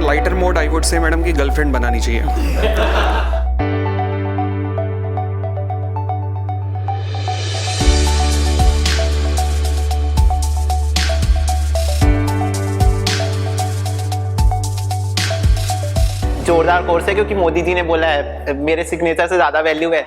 Lighter mode I would say madam की girlfriend बनानी चाहिए। जोरदार कोर्स है क्योंकि मोदी जी ने बोला है मेरे सिग्नेचर से ज़्यादा वैल्यू है।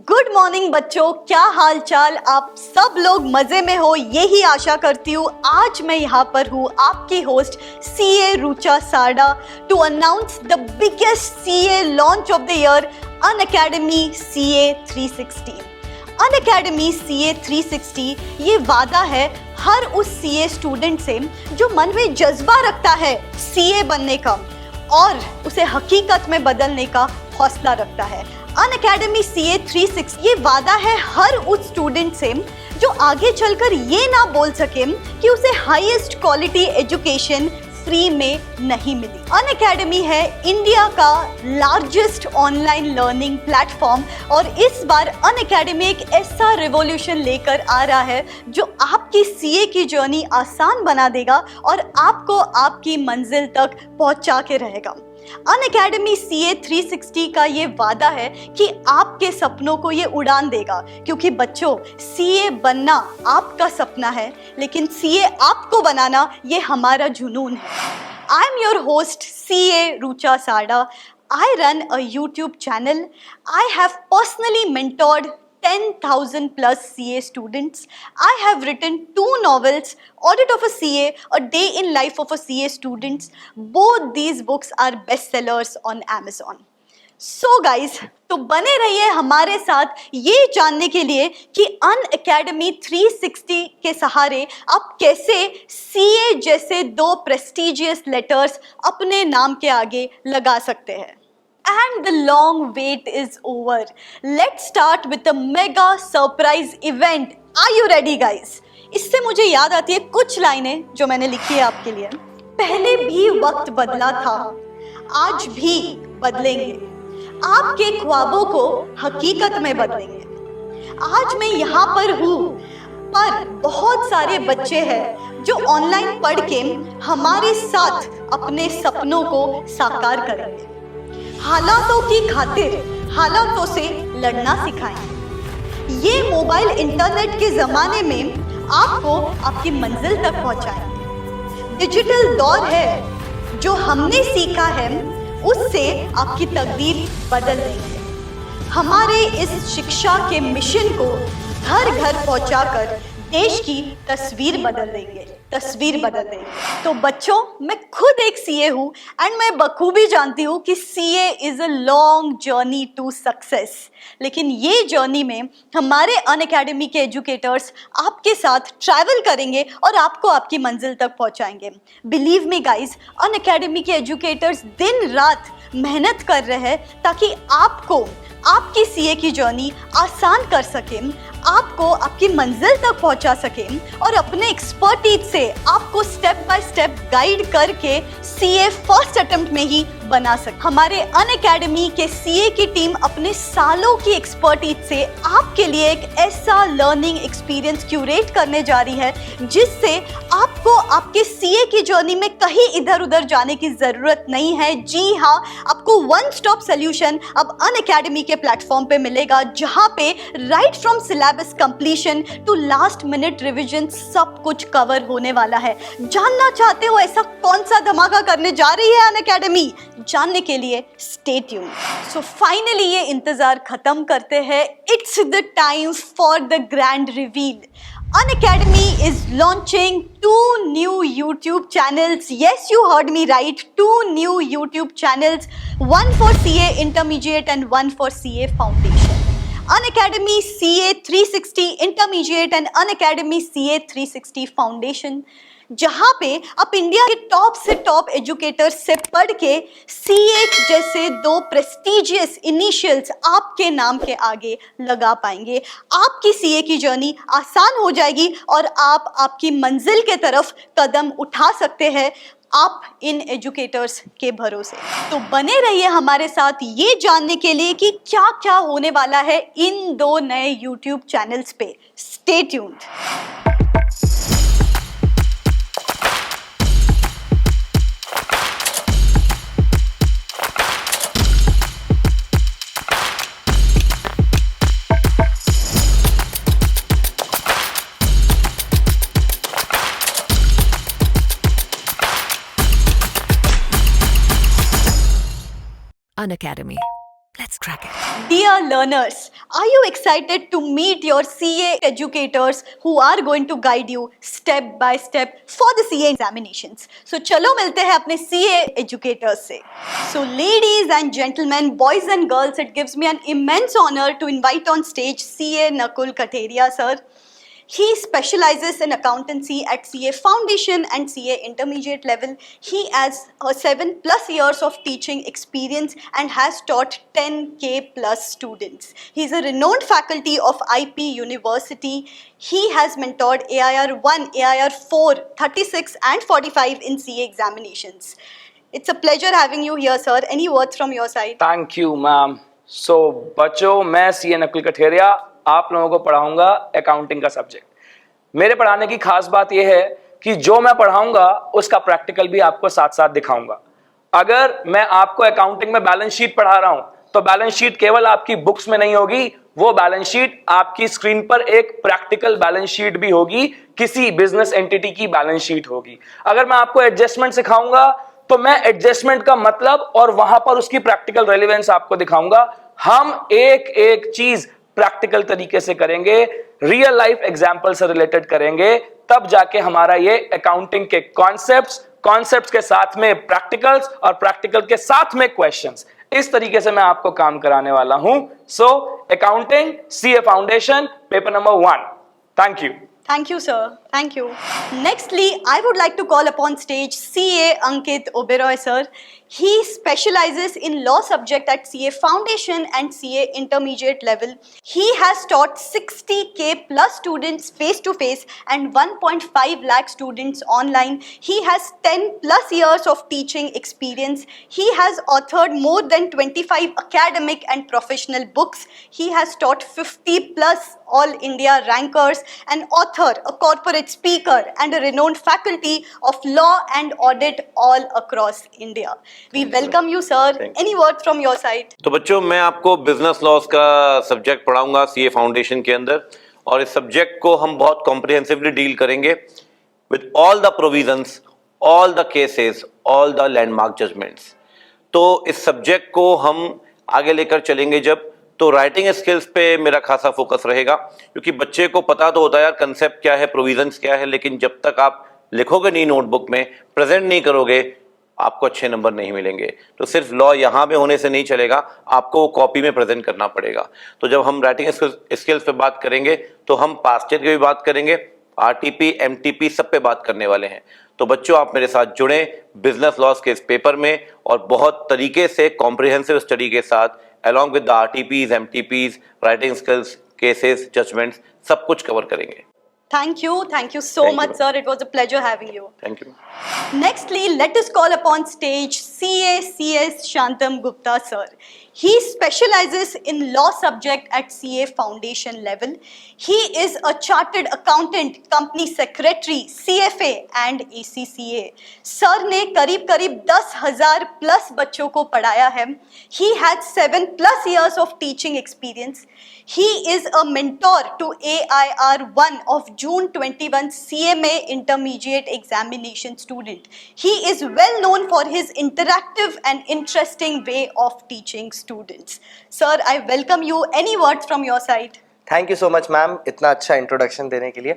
गुड मॉर्निंग बच्चों, क्या हाल चाल। आप सब लोग मजे में हो यही आशा करती हूँ। आज मैं यहाँ पर हूँ आपकी host CA Rucha Sada to announce the biggest CA launch of the year, Unacademy CA 360। Unacademy CA 360 ये वादा है हर उस सीए स्टूडेंट से जो मन में जज्बा रखता है सीए बनने का और उसे हकीकत में बदलने का हौसला रखता है। अनअकैडमी सीए 360 ये वादा है हर उस स्टूडेंट से जो आगे चलकर ये ना बोल सके कि उसे हाईएस्ट क्वालिटी एजुकेशन फ्री में नहीं मिली। अनअकैडमी है इंडिया का लार्जेस्ट ऑनलाइन लर्निंग प्लेटफॉर्म और इस बार अनअकैडमी एक ऐसा रिवॉल्यूशन लेकर आ रहा है जो आपकी सीए की जर्नी आसान बना देगा और आपको आपकी मंजिल तक पहुंचा के रहेगा। अनअकैडमी सीए 360 का ये वादा है कि आपके सपनों को ये उड़ान देगा, क्योंकि बच्चों सीए बनना आपका सपना है लेकिन सीए आपको बनाना ये हमारा जुनून है। I am your host CA Rucha साड़ा। I run a YouTube channel. I have personally mentored 10,000 plus CA students. I have written 2 novels, Audit of a CA, A Day in Life of a CA Students. Both these books are bestsellers on Amazon. So guys, तो बने रहिए हमारे साथ ये जानने के लिए कि अनअकैडमी 360 के सहारे आप कैसे CA जैसे 2 प्रेस्टिजियस लेटर्स अपने नाम के आगे लगा सकते हैं। And the long wait is over. Let's start with a mega surprise event. Are you ready guys? इससे मुझे याद आती है कुछ लाइनें जो मैंने लिखी है आपके लिए। पहले भी वक्त बदला था, आज भी बदलेंगे। आपके ख्वाबों को हकीकत में बदलेंगे। आज मैं यहाँ पर हूँ, पर बहुत सारे बच्चे हैं जो ऑनलाइन पढ़ के हमारे साथ अपने सपनों को साकार करेंगे। हालातों की खातिर हालातों से लड़ना सिखाएं। ये मोबाइल इंटरनेट के ज़माने में आपको आपकी मंजिल तक पहुंचाएंगे। डिजिटल दौर है, जो हमने सीखा है उससे आपकी तकदीर बदल देंगे। हमारे इस शिक्षा के मिशन को घर घर पहुंचाकर देश की तस्वीर बदल देंगे। तो बच्चों, मैं खुद एक सीए हूँ एंड मैं बखूबी जानती हूँ कि CA is a long journey to success. लेकिन ये जर्नी में हमारे अनअकैडमी के एजुकेटर्स आपके साथ ट्रैवल करेंगे और आपको आपकी मंजिल तक पहुँचाएंगे। बिलीव मी गाइज, अनअकैडमी के एजुकेटर्स दिन रात मेहनत कर रहे हैं ताकि आपको आपकी सीए की जर्नी आसान कर सकें, आपको आपकी मंजिल तक पहुंचा सकें और अपने एक्सपर्टीज से आपको स्टेप बाय स्टेप गाइड करके सीए फर्स्ट अटेम्प्ट में ही बना सके। हमारे अनअकैडमी के सीए की टीम अपने सालों की एक्सपर्टीज से आपके लिए एक ऐसा लर्निंग एक्सपीरियंस क्यूरेट करने जा रही है जिससे आपको आपके सीए की जर्नी में कहीं इधर उधर जाने की ज़रूरत नहीं है। जी हाँ, आपको वन स्टॉप सोल्यूशन अब अनअकैडमी के प्लेटफॉर्म पे मिलेगा, जहाँ पे right from syllabus completion to last minute revision सब कुछ कवर होने वाला है। जानना चाहते हो ऐसा कौन सा धमाका करने जा रही है अनअकैडमी? जानने के लिए स्टे ट्यून। सो फाइनली ये इंतजार खत्म करते हैं। It's the time for the grand reveal. Unacademy is launching 2 new YouTube channels. Yes, you heard me right. 2 new YouTube channels. One for CA Intermediate and one for CA Foundation. Unacademy CA 360 Intermediate and Unacademy CA 360 Foundation. जहां पे आप India के top से top educators से पढ़ के CA जैसे 2 prestigious initials आपके नाम के आगे लगा पाएंगे। आपकी सीए की जर्नी आसान हो जाएगी और आप आपकी मंजिल के तरफ कदम उठा सकते हैं आप इन एजुकेटर्स के भरोसे। तो बने रहिए हमारे साथ ये जानने के लिए कि क्या क्या होने वाला है इन 2 नए YouTube चैनल्स पे। Stay tuned. Unacademy. Let's crack it. Dear learners, are you excited to meet your CA educators who are going to guide you step by step for the CA examinations? So चलो मिलते हैं अपने CA educators से। So ladies and gentlemen, boys and girls, it gives me an immense honor to invite on stage CA Nakul Katheria sir. He specializes in accountancy at CA Foundation and CA Intermediate level. He has 7+ years of teaching experience and has taught 10K plus students. He is a renowned faculty of IP University. He has mentored AIR 1, AIR 4, 36 and 45 in CA examinations. It's a pleasure having you here, sir. Any words from your side? Thank you ma'am. So बच्चों, मैं CA Nakul Katheria आप लोगों को पढ़ाऊंगा accounting का subject. मेरे पढ़ाने की खास बात यह है कि जो मैं पढ़ाऊंगा उसका प्रैक्टिकल भी आपको साथ साथ दिखाऊंगा। अगर मैं आपको अकाउंटिंग में बैलेंस शीट पढ़ा रहा हूं तो बैलेंस शीट केवल आपकी बुक्स में नहीं होगी, वो बैलेंस शीट आपकी स्क्रीन पर एक प्रैक्टिकल बैलेंस शीट भी होगी, किसी बिजनेस एंटिटी की बैलेंस शीट होगी। अगर मैं आपको एडजस्टमेंट सिखाऊंगा तो मैं एडजस्टमेंट का मतलब और वहां पर उसकी प्रैक्टिकल रेलेवेंस आपको दिखाऊंगा। हम एक एक चीज प्रैक्टिकल तरीके से करेंगे, रियल लाइफ एग्जांपल से रिलेटेड करेंगे, तब जाके हमारा ये अकाउंटिंग के कॉन्सेप्ट्स के साथ में प्रैक्टिकल्स और प्रैक्टिकल के साथ में क्वेश्चंस, इस तरीके से मैं आपको काम कराने वाला हूं। So accounting CA foundation paper number 1। Thank you. Thank you, sir. Thank you. Nextly, I would like to call upon stage CA Ankit Oberoi, sir. He specializes in law subject at CA Foundation and CA Intermediate level. He has taught 60K plus students face to face and 1.5 lakh students online. He has 10 plus years of teaching experience. He has authored more than 25 academic and professional books. He has taught 50 plus All India rankers, an author, a corporate speaker, and a renowned faculty of law and audit all across India. We welcome you, sir. Any words from your side? तो बच्चों, मैं आपको business loss का subject पढ़ाऊंगा CA foundation के अंदर, और इस सब्जेक्ट को हम बहुत कॉम्प्रिहेंसिवली डील करेंगे with all the provisions, all the cases, all the landmark judgments. तो इस सब्जेक्ट को हम आगे लेकर चलेंगे जब, तो राइटिंग स्किल्स पे मेरा खासा फोकस रहेगा, क्योंकि बच्चे को पता तो होता है यार कंसेप्ट क्या है, प्रोविजंस क्या है, लेकिन जब तक आप लिखोगे नहीं नोटबुक में, प्रेजेंट नहीं करोगे, आपको अच्छे नंबर नहीं मिलेंगे। तो सिर्फ लॉ यहाँ पे होने से नहीं चलेगा, आपको वो कॉपी में प्रेजेंट करना पड़ेगा। तो जब हम राइटिंग स्किल्स पे बात करेंगे तो हम पास्ट ईयर की भी बात करेंगे, आरटीपी, एमटीपी सब पे बात करने वाले हैं। तो बच्चों, आप मेरे साथ जुड़ें बिजनेस लॉस के इस पेपर में, और बहुत तरीके से कॉम्प्रिहेंसिव स्टडी के साथ along with the RTPs, MTPs, writing skills, cases, judgments, सब कुछ कवर करेंगे। Thank you so much, sir. It was a pleasure having you. Thank you. Nextly, let us call upon stage CA CS Shantam Gupta, sir. He specializes in law subject at CA Foundation level. He is a chartered accountant, company secretary, CFA and ACCA. Sir ने करीब 10,000 plus बच्चों को पढ़ाया है. He has 7+ years of teaching experience. He is a mentor to AIR 1 of June 21 CMA Intermediate Examination student. He is well known for his interactive and interesting way of teaching students. Sir, I welcome you. Any words from your side? Thank you so much ma'am, इतना अच्छा introduction देने के लिए।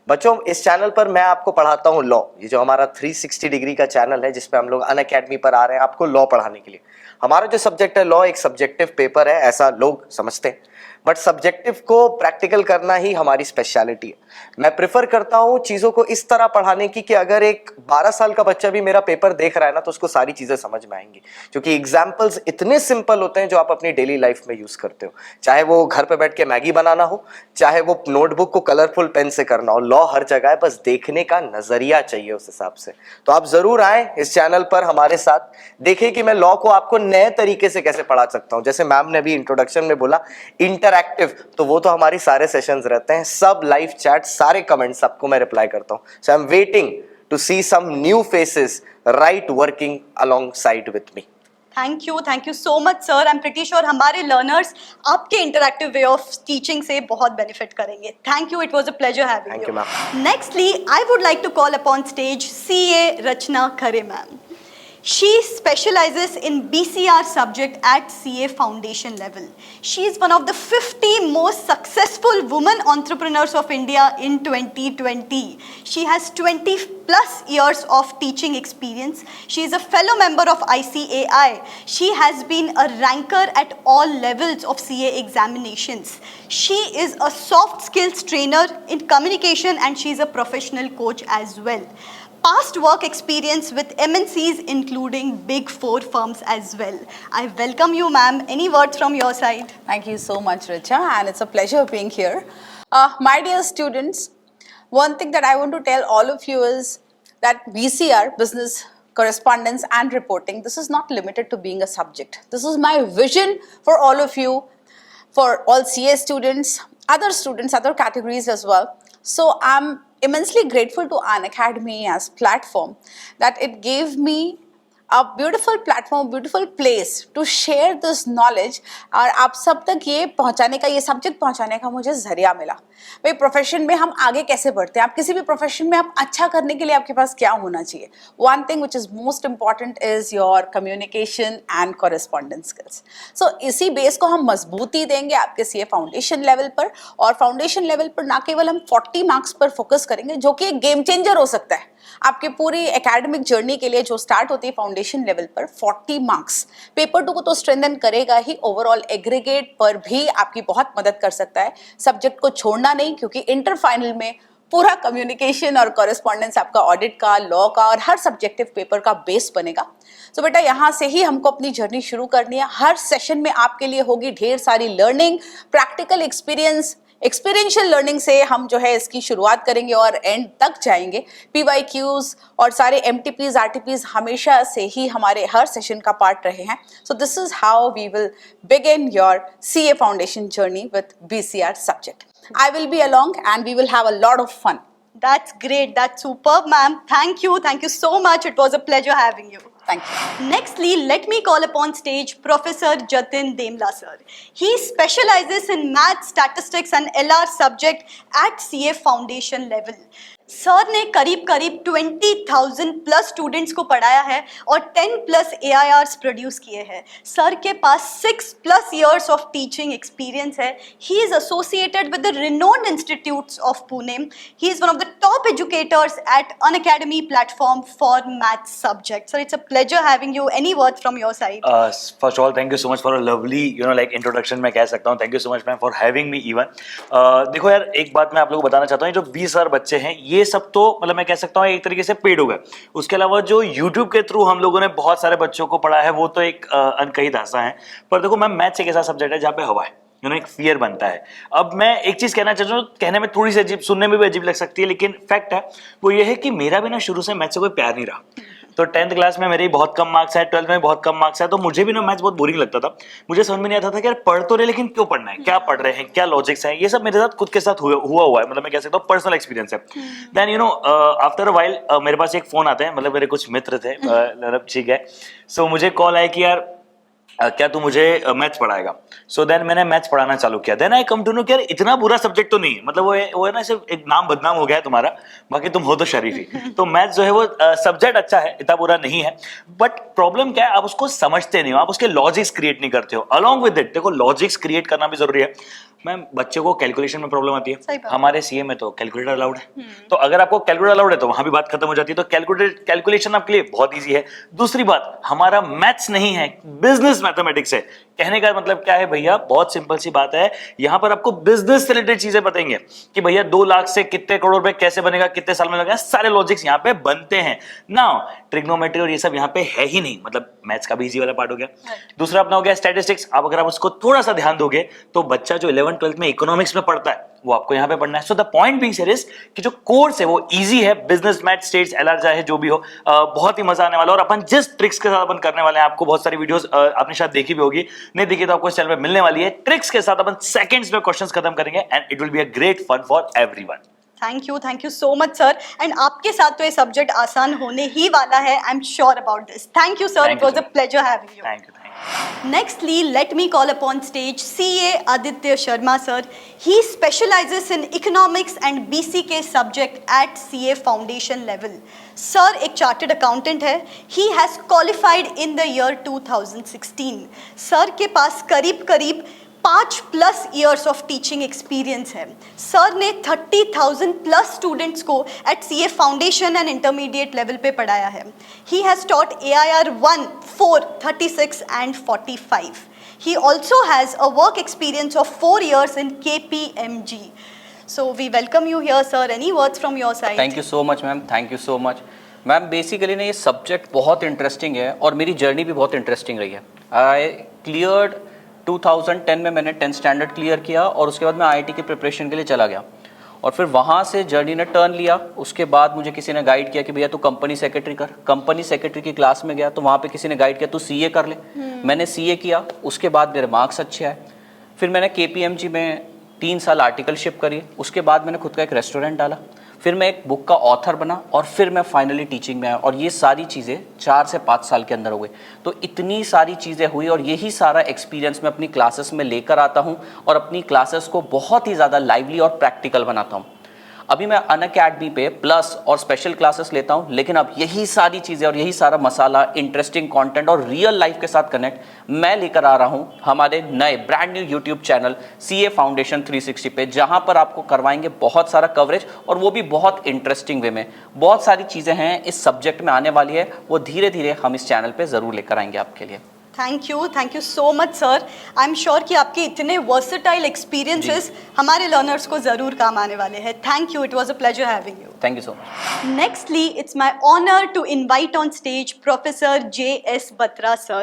बच्चों, इस channel पर मैं आपको पढ़ाता हूँ लॉ। ये जो हमारा 360 डिग्री का चैनल है, जिसपे हम लोग अनअकैडमी पर आ रहे हैं आपको लॉ पढ़ाने के लिए। हमारा जो सब्जेक्ट है लॉ, एक सब्जेक्टिव पेपर है, ऐसा लोग समझते हैं, बट सब्जेक्टिव को प्रैक्टिकल करना ही हमारी स्पेशलिटी है। मैं प्रेफर करता हूँ चीज़ों को इस तरह पढ़ाने की कि अगर एक 12 साल का बच्चा भी मेरा पेपर देख रहा है ना तो उसको सारी चीज़ें समझ में आएंगी, क्योंकि एग्जाम्पल्स इतने सिंपल होते हैं जो आप अपनी डेली लाइफ में यूज़ करते हो, चाहे वो घर पे बैठ के मैगी बनाना हो, चाहे वो नोटबुक को कलरफुल पेन से करना हो। लॉ हर जगह है, बस देखने का नजरिया चाहिए उस हिसाब से। तो आप जरूर आए इस चैनल पर हमारे साथ, देखें कि मैं लॉ को आपको नए तरीके से कैसे पढ़ा सकता हूँ। जैसे मैम ने भी इंट्रोडक्शन में बोला इंटरैक्टिव, तो वो तो हमारी सारे सेशंस रहते हैं, सब लाइव चैट, सारे कमेंट्स सबको मैं रिप्लाई करता हूँ। So I am waiting to see some new faces right working alongside with me. Thank you so much sir. I am pretty sure हमारे लर्नर्स आपके इंटरैक्टिव वे ऑफ टीचिंग से बहुत benefit करेंगे। Thank you, it was a pleasure having Thank you. you, ma'am. Nextly I would like to call upon stage CA Rachna Khare ma'am. She specializes in BCR subject at CA foundation level. She is one of the 50 most successful women entrepreneurs of India in 2020. She has 20 plus years of teaching experience. She is a fellow member of ICAI. She has been a ranker at all levels of CA examinations. She is a soft skills trainer in communication and she is a professional coach as well. Past work experience with MNCs including Big Four firms as well. I welcome you, ma'am. Any words from your side? Thank you so much, Richa, and it's a pleasure being here. My dear students, one thing that I want to tell all of you is that BCR, Business Correspondence and Reporting, this is not limited to being a subject. This is my vision for all of you, for all CA students, other categories as well. So I'm immensely grateful to Unacademy as platform that it gave me a beautiful platform, beautiful place to share this knowledge और आप सब तक ये पहुंचाने का, ये subject पहुंचाने का मुझे जरिया मिला। भाई प्रोफेशन में हम आगे कैसे बढ़ते हैं, आप किसी भी प्रोफेशन में आप अच्छा करने के लिए आपके पास क्या होना चाहिए। One thing which is most important is your communication and correspondence skills. So इसी बेस को हम मजबूती देंगे आपके CA फाउंडेशन लेवल पर, और फाउंडेशन लेवल पर ना केवल हम 40 मार्क्स पर फोकस करेंगे जो कि एक गेम चेंजर हो सकता है आपके पूरी एकेडमिक जर्नी के लिए, जो स्टार्ट होती है फाउंडेशन लेवल पर। 40 मार्क्स पेपर 2 को तो स्ट्रेंथन करेगा ही, ओवरऑल एग्रीगेट पर भी आपकी बहुत मदद कर सकता है। सब्जेक्ट को छोड़ना नहीं, क्योंकि इंटर फाइनल में पूरा कम्युनिकेशन और कॉरेस्पॉन्डेंस आपका ऑडिट का, लॉ का और हर सब्जेक्टिव पेपर का बेस बनेगा। तो बेटा यहाँ से ही हमको अपनी जर्नी शुरू करनी है। हर सेशन में आपके लिए होगी ढेर सारी learning, practical experience, experiential learning से हम जो है इसकी शुरुआत करेंगे और एंड तक जाएंगे। PYQs और सारे MTPs, RTPs हमेशा से ही हमारे हर सेशन का पार्ट रहे हैं। So this is how we will begin your CA foundation journey with BCR subject. I will be along and we will have a lot of fun. That's great. That's superb, ma'am. Thank you so much. It was a pleasure having you. Thank you. Nextly, let me call upon stage Professor Jatin Demla sir. He specializes in math, statistics and LR subject at CA foundation level. Sir ने करीब 20,000 plus students को पढ़ाया है और 10 plus AIRs produce किए हैं। Sir के पास 6 plus years of teaching experience है। He is associated with the renowned institutes of Pune. He is one of the top educators at Unacademy platform for math subject. Sir it's a pleasure having you. Any word from your side? First of all thank you so much for a lovely introduction मैं कह सकता हूँ। Thank you so much ma'am for having me even. देखो यार, एक बात मैं आप लोगों को बताना चाहता हूँ, जो 20,000 बच्चे हैं ये सब तो मतलब मैं कह सकता हूँ एक तरीके से पेड हो गए। उसके अलावा जो YouTube के थ्रू हम लोगों ने बहुत सारे बच्चों को पढ़ा है वो तो एक अनकही दास्तां है। पर देखो मैम, मैथ्स एक ऐसा सब्जेक्ट है जहाँ पे हवा है, एक फियर बनता है। अब मैं एक चीज कहना चाहता हूँ, कहने में थोड़ी सी अजीब, सुनने में भी अजीब लग सकती है, लेकिन फैक्ट है वो ये है कि मेरा भी ना शुरू से मैथ्स से कोई प्यार नहीं रहा। तो 10th क्लास में मेरे बहुत कम मार्क्स है, 12th में बहुत कम मार्क्स है, तो मुझे भी ना मैथ्स बहुत बोरिंग लगता था। मुझे समझ में नहीं आता था कि यार पढ़ तो रहे लेकिन क्यों पढ़ना है, क्या पढ़ रहे हैं, क्या लॉजिक्स है। ये सब मेरे साथ खुद के साथ हुआ है, मतलब मैं कह सकता हूँ पर्सनल एक्सपीरियंस है। देन आफ्टर अ वाइल मेरे पास एक फोन आता है, मतलब मेरे कुछ मित्र थे, ठीक है, सो मुझे कॉल आया कि यार क्या तू मुझे मैथ्स पढ़ाएगा। सो देन मैंने मैथ्स पढ़ाना चालू किया। Then I come to know कि यार इतना बुरा सब्जेक्ट तो नहीं है, मतलब वो है ना, सिर्फ एक नाम बदनाम हो गया है तुम्हारा, बाकी तुम हो तो शरीफ ही। तो मैथ्स जो है वो सब्जेक्ट अच्छा है, इतना बुरा नहीं है, बट प्रॉब्लम क्या है, आप उसको समझते नहीं हो, आप उसके लॉजिक्स क्रिएट नहीं करते हो। अलॉन्ग विद इट देखो, लॉजिक्स क्रिएट करना भी जरूरी है। मैम, बच्चे को कैलकुलेशन में प्रॉब्लम आती है, हमारे CA में तो कैलकुलेटर अलाउड है। तो अगर आपको कैलकुलेटर अलाउड है तो वहां भी बात खत्म हो जाती है। तो कैलकुलेशन आपके लिए बहुत ईजी है। दूसरी बात, हमारा मैथ्स नहीं है, बिजनेस मैथमेटिक्स है। कहने का मतलब क्या है भैया, बहुत सिंपल सी बात है, यहां पर आपको बिजनेस से रिलेटेड चीजें बताएंगे कि भैया 2 लाख से कितने करोड़ रुपए कैसे बनेगा, कितने साल में लगेगा, सारे लॉजिक्स यहाँ पे बनते हैं ना। ट्रिग्नोमेट्री और ये सब यहाँ पे है ही नहीं, मतलब मैथ्स का भी इजी वाला पार्ट हो गया। दूसरा अपना हो गया स्टैटिस्टिक्स। अब अगर आप उसको थोड़ा सा ध्यान दोगे तो बच्चा जो 11th 12th में इकोनॉमिक्स में पढ़ता है वो आपको यहाँ पे पढ़ना है। So the point being here is कि जो कोर्स है वो इजी है, बिजनेस मैथ स्टेट्स एलआर चाहे जो भी हो, बहुत ही मजा आने वाला है। और अपन जिस ट्रिक्स के साथ अपन करने वाले हैं, आपको बहुत सारी वीडियोस आपने शायद देखी भी होगी, नहीं देखी तो आपको इस चैनल पे मिलने वाली है। ट्रिक्स के साथ अपन सेकंड्स में क्वेश्चंस खत्म करेंगे and it will be a great fun for everyone. Thank you so much sir. And आपके साथ तो ये सब्जेक्ट आसान होने ही वाला है, I am sure about this. Thank you sir, it was a pleasure having you. Thank you. Nextly, let me call upon stage CA Aditya Sharma sir. He specializes in economics and BCK subject at CA foundation level. Sir एक chartered accountant है. He has qualified in the year 2016. Sir के पास करीब 5+ years of teaching experience है. Sir ने 30,000+ students को at CA foundation and intermediate level पे पढ़ाया है. He has taught AIR 1, 4, 36 and 45. He also has a work experience of 4 years in KPMG. So we welcome you here sir. Any words from your side? Thank you so much ma'am, thank you so much ma'am. Basically ना ये subject बहुत interesting है और मेरी journey भी बहुत interesting रही है। आई क्लियर्ड 2010 में मैंने 10th स्टैंडर्ड क्लियर किया और उसके बाद मैं आईआईटी की प्रिपरेशन के लिए चला गया और फिर वहाँ से जर्नी ने टर्न लिया। उसके बाद मुझे किसी ने गाइड किया कि भैया तू कंपनी सेक्रेटरी कर। कंपनी सेक्रेटरी की क्लास में गया तो वहाँ पे किसी ने गाइड किया तू सीए कर ले। मैंने सीए किया, उसके बाद मेरे मार्क्स अच्छे आए। फिर मैंने केपीएमजी में 3 साल आर्टिकलशिप करी। उसके बाद मैंने खुद का एक रेस्टोरेंट डाला। फिर मैं एक बुक का ऑथर बना और फिर मैं फाइनली टीचिंग में आया और ये सारी चीज़ें 4 से 5 साल के अंदर हो गई। तो इतनी सारी चीज़ें हुई और यही सारा एक्सपीरियंस मैं अपनी क्लासेस में लेकर आता हूँ और अपनी क्लासेस को बहुत ही ज़्यादा लाइवली और प्रैक्टिकल बनाता हूँ। अभी मैं अनअकैडमी पे प्लस और स्पेशल क्लासेस लेता हूँ, लेकिन अब यही सारी चीज़ें और यही सारा मसाला, इंटरेस्टिंग कंटेंट और रियल लाइफ के साथ कनेक्ट मैं लेकर आ रहा हूँ हमारे नए brand new YouTube channel CA foundation 360 पे, जहाँ पर आपको करवाएंगे बहुत सारा कवरेज और वो भी बहुत इंटरेस्टिंग वे में। बहुत सारी चीज़ें हैं इस सब्जेक्ट में आने वाली है, वो धीरे धीरे हम इस चैनल पर ज़रूर लेकर आएंगे आपके लिए। Thank you so much sir. I am sure कि आपके इतने वर्सेटाइल एक्सपीरियंसेस हमारे लर्नर्स को ज़रूर काम आने वाले हैं। Thank you, it was a pleasure having you. Thank you so much. Nextly, it's my honor to invite on stage Professor J.S. Batra sir.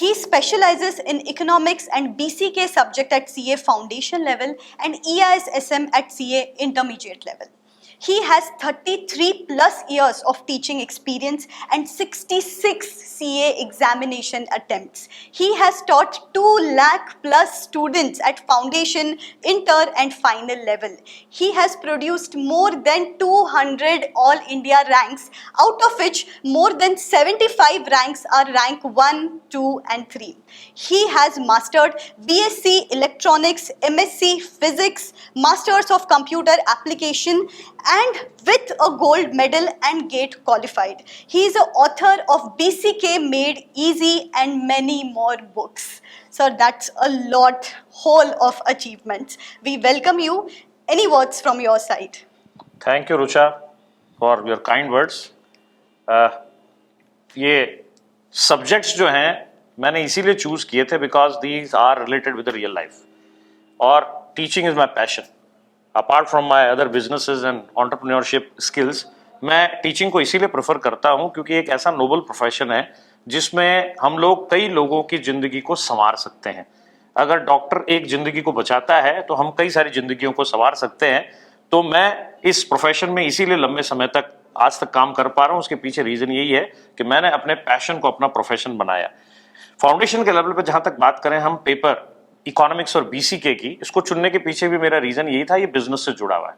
He specializes in economics and BCK subject at CA foundation level and EISSM at CA intermediate level. He has 33+ years of teaching experience and 66 CA examination attempts. He has taught 2 lakh+ students at foundation, inter and final level. He has produced more than 200 All India ranks, out of which more than 75 ranks are rank 1, 2 and 3. He has mastered BSc Electronics, MSc Physics, Masters of Computer Application and with a gold medal and GATE qualified. He is an author of BCK Made Easy and many more books. Sir, that's a lot, whole of achievements. We welcome you. Any words from your side? Thank you, Rucha, for your kind words. ये subjects जो हैं मैंने इसीलिए choose किए थे because these are related with the real life. और teaching is my passion. Apart from my other businesses and entrepreneurship skills, मैं teaching को इसीलिए प्रेफर करता हूं क्योंकि एक ऐसा नोबल प्रोफेशन है जिसमें हम लोग कई लोगों की जिंदगी को संवार सकते हैं। अगर डॉक्टर एक जिंदगी को बचाता है तो हम कई सारी जिंदगियों को संवार सकते हैं। तो मैं इस प्रोफेशन में इसीलिए लंबे समय तक आज तक काम कर पा रहा हूँ। उसके पीछे रीजन यही है कि मैंने अपने पैशन को अपना प्रोफेशन बनाया। फाउंडेशन के लेवल पर जहां तक बात करें हम पेपर इकोनॉमिक्स और बीसीके की, इसको चुनने के पीछे भी मेरा रीजन यही था, ये बिजनेस से जुड़ा हुआ है,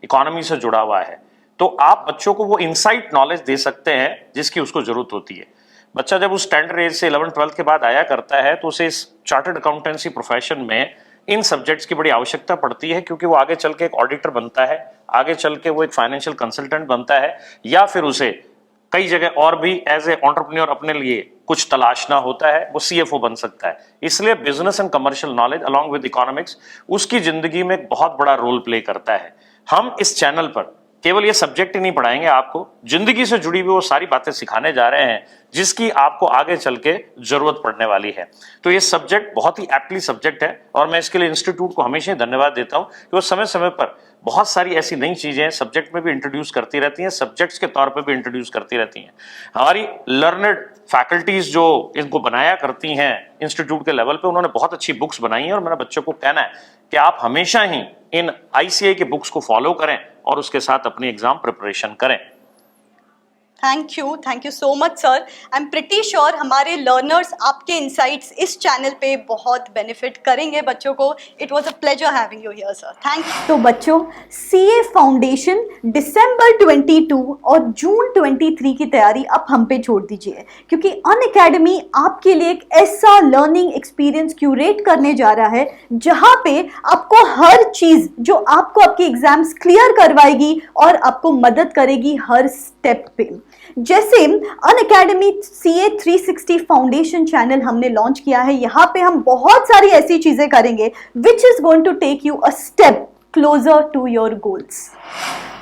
इकोनॉमी से जुड़ा हुआ है। तो आप बच्चों को वो इनसाइट नॉलेज दे सकते हैं जिसकी उसको जरूरत होती है। बच्चा जब उस स्टैंडर्ड एज से 11th 12th के बाद आया करता है तो उसे इस चार्टर्ड अकाउंटेंसी प्रोफेशन में इन सब्जेक्ट्स की बड़ी आवश्यकता पड़ती है, क्योंकि वो आगे चल के एक ऑडिटर बनता है, आगे चल के वो एक फाइनेंशियल कंसल्टेंट बनता है, या फिर उसे कई जगह और भी एज ए एंटरप्रेन्योर अपने लिए कुछ तलाशना होता है, वो सीएफओ बन सकता है। इसलिए business and commercial knowledge along with economics उसकी जिंदगी में एक बहुत बड़ा रोल प्ले करता है। हम इस चैनल पर केवल ये सब्जेक्ट ही नहीं पढ़ाएंगे, आपको जिंदगी से जुड़ी हुई वो सारी बातें सिखाने जा रहे हैं जिसकी आपको आगे चल के जरूरत पड़ने वाली है। तो ये सब्जेक्ट बहुत ही एप्टली सब्जेक्ट है और मैं इसके लिए इंस्टीट्यूट को हमेशा ही धन्यवाद देता हूं कि वो समय समय पर बहुत सारी ऐसी नई चीजें सब्जेक्ट में भी इंट्रोड्यूस करती रहती हैं, सब्जेक्ट्स के तौर पे भी इंट्रोड्यूस करती रहती हैं। हमारी लर्नड फैकल्टीज जो इनको बनाया करती हैं इंस्टीट्यूट के लेवल पे, उन्होंने बहुत अच्छी बुक्स बनाई हैं और मेरा बच्चों को कहना है कि आप हमेशा ही इन ICAI के बुक्स को फॉलो करें और उसके साथ अपनी एग्जाम प्रिपरेशन करें। Thank you so much sir. I am pretty sure हमारे लर्नर्स आपके इनसाइट्स इस चैनल पे बहुत बेनिफिट करेंगे बच्चों को। It was a pleasure having you here sir, thank you. तो बच्चों, CA फाउंडेशन दिसंबर 22 और जून 23 की तैयारी अब हम पे छोड़ दीजिए, क्योंकि अनअकैडमी आपके लिए एक ऐसा लर्निंग एक्सपीरियंस क्यूरेट करने जा रहा है जहाँ पे आपको हर चीज़ जो आपको आपके एग्जाम्स क्लियर करवाएगी और आपको मदद करेगी हर स्टेप पे। जैसे अनअकैडमी CA 360 फाउंडेशन चैनल हमने लॉन्च किया है, यहाँ पे हम बहुत सारी ऐसी चीजें करेंगे which is going to take you a step closer to your goals.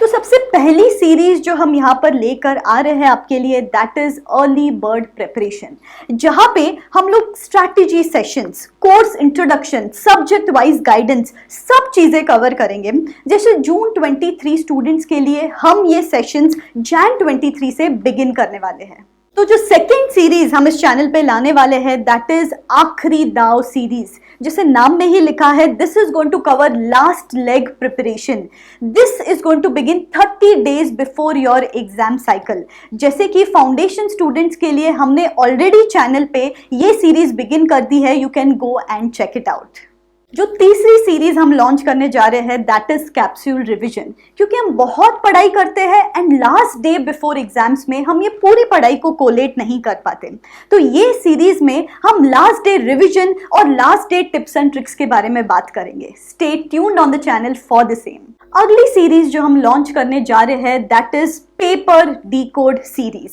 तो सबसे पहली सीरीज जो हम यहाँ पर लेकर आ रहे हैं आपके लिए, that is early bird preparation, जहाँ पे हम लोग strategy sessions, course introduction, subject wise guidance, सब चीजें कवर करेंगे। जैसे जून 23 स्टूडेंट्स के लिए हम ये सेशंस जैन 23 से बिगिन करने वाले हैं। तो जो सेकेंड सीरीज हम इस चैनल पे लाने वाले हैं, दैट इज आखिरी दाव सीरीज। जैसे नाम में ही लिखा है, this is going to cover last leg preparation. This is going to begin 30 days before your exam cycle. जैसे कि फाउंडेशन स्टूडेंट्स के लिए हमने ऑलरेडी चैनल पे ये सीरीज बिगिन कर दी है, you can go and check it out. जो तीसरी सीरीज हम लॉन्च करने जा रहे हैं, दैट इज कैप्सूल रिवीजन, क्योंकि हम बहुत पढ़ाई करते हैं and last day before exams में हम ये पूरी पढ़ाई को कोलेट नहीं कर पाते। तो ये सीरीज में हम लास्ट डे रिवीजन और last day tips and tricks के बारे में बात करेंगे। Stay tuned on the channel for the same. अगली सीरीज जो हम लॉन्च करने जा रहे हैं, that is paper decode series.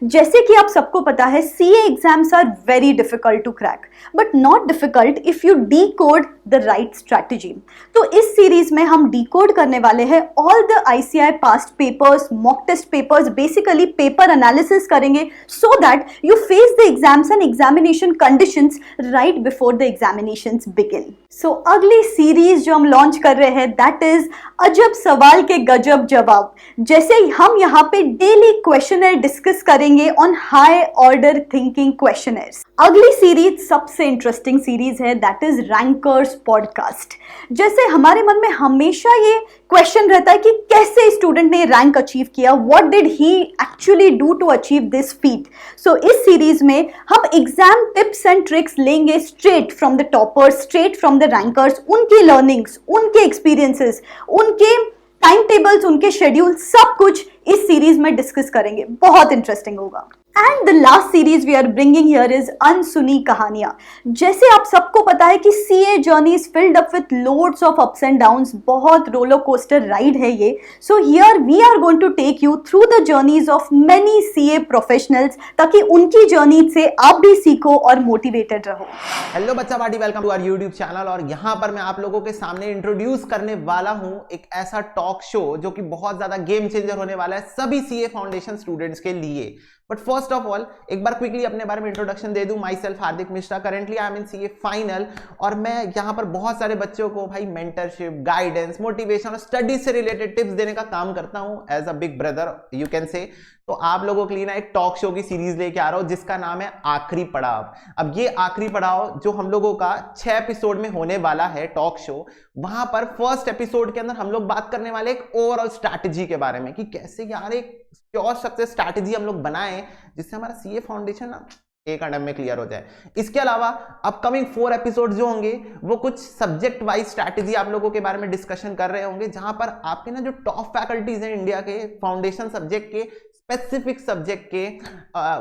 जैसे कि आप सबको पता है, CA exams are very difficult to crack, but not difficult if you decode the right strategy. तो इस सीरीज में हम डीकोड करने वाले हैं all the ICAI past papers, mock test papers, basically paper analysis करेंगे so that you face the exams and examination conditions right before the examinations begin. So अगली series जो हम लॉन्च कर रहे हैं, दैट इज अजब सवाल के गजब जवाब। जैसे हम यहाँ पे डेली क्वेश्चनर डिस्कस करेंगे on high order thinking questioners. अगली सीरीज सबसे इंटरेस्टिंग सीरीज है, दैट इज रैंकर्स पॉडकास्ट। जैसे हमारे मन में हमेशा ये क्वेश्चन रहता है कि कैसे स्टूडेंट ने रैंक अचीव किया, what did he actually do to achieve this feat. So इस सीरीज में हम एग्जाम टिप्स एंड ट्रिक्स लेंगे straight from the toppers, straight from the rankers, उनकी लर्निंग्स, उनके एक्सपीरियंसेस, उनके टाइम टेबल्स, उनके शेड्यूल, सब कुछ इस सीरीज में डिस्कस करेंगे। बहुत इंटरेस्टिंग होगा। And the last series we are bringing here is अनसुनी कहानियां। जैसे आप सबको पता है कि CA journey is filled up with loads of ups and downs, बहुत रोलर कोस्टर राइड है ये। So here we are going to take you through the journeys of many CA professionals, ताकि उनकी जर्नी से आप भी सीखो और मोटिवेटेड रहो। हेलो बच्चा party, welcome to our YouTube channel. और यहाँ पर मैं आप लोगों के सामने इंट्रोड्यूस करने वाला हूँ एक ऐसा टॉक शो जो कि बहुत ज्यादा गेम चेंजर होने वाला है सभी CA फाउंडेशन स्टूडेंट्स के लिए। बट फर्स्ट ऑफ ऑल एक बार क्विकली अपने बारे में इंट्रोडक्शन दे दूं। Myself Hardik Mishra, currently I am in CA final, और मैं यहाँ पर बहुत सारे बच्चों को भाई मेंटरशिप, गाइडेंस, मोटिवेशन और स्टडी से रिलेटेड टिप्स देने का काम करता हूँ as a big brother you can say. तो आप लोगों के लिए ना एक टॉक शो की सीरीज लेके आ रहा हूँ जिसका नाम है आखिरी पड़ाव। अब ये आखिरी पड़ाव जो हम लोगों का 6 एपिसोड में होने वाला है टॉक शो, वहां पर फर्स्ट एपिसोड के अंदर हम लोग बात करने वाले एक ओवरऑल स्ट्रैटेजी के बारे में कि कैसे यार एक प्योर सक्सेस स्ट्रैटेजी हम लोग बनाएं जिससे हमारा CA फाउंडेशन ना एक अटैम्प में क्लियर हो जाए। इसके अलावा अपकमिंग 4 एपिसोड जो होंगे वो कुछ सब्जेक्ट वाइज स्ट्रैटेजी आप लोगों के बारे में डिस्कशन कर रहे होंगे, जहां पर आपके ना जो टॉप फैकल्टीज हैं इंडिया के फाउंडेशन सब्जेक्ट के, स्पेसिफिक सब्जेक्ट के,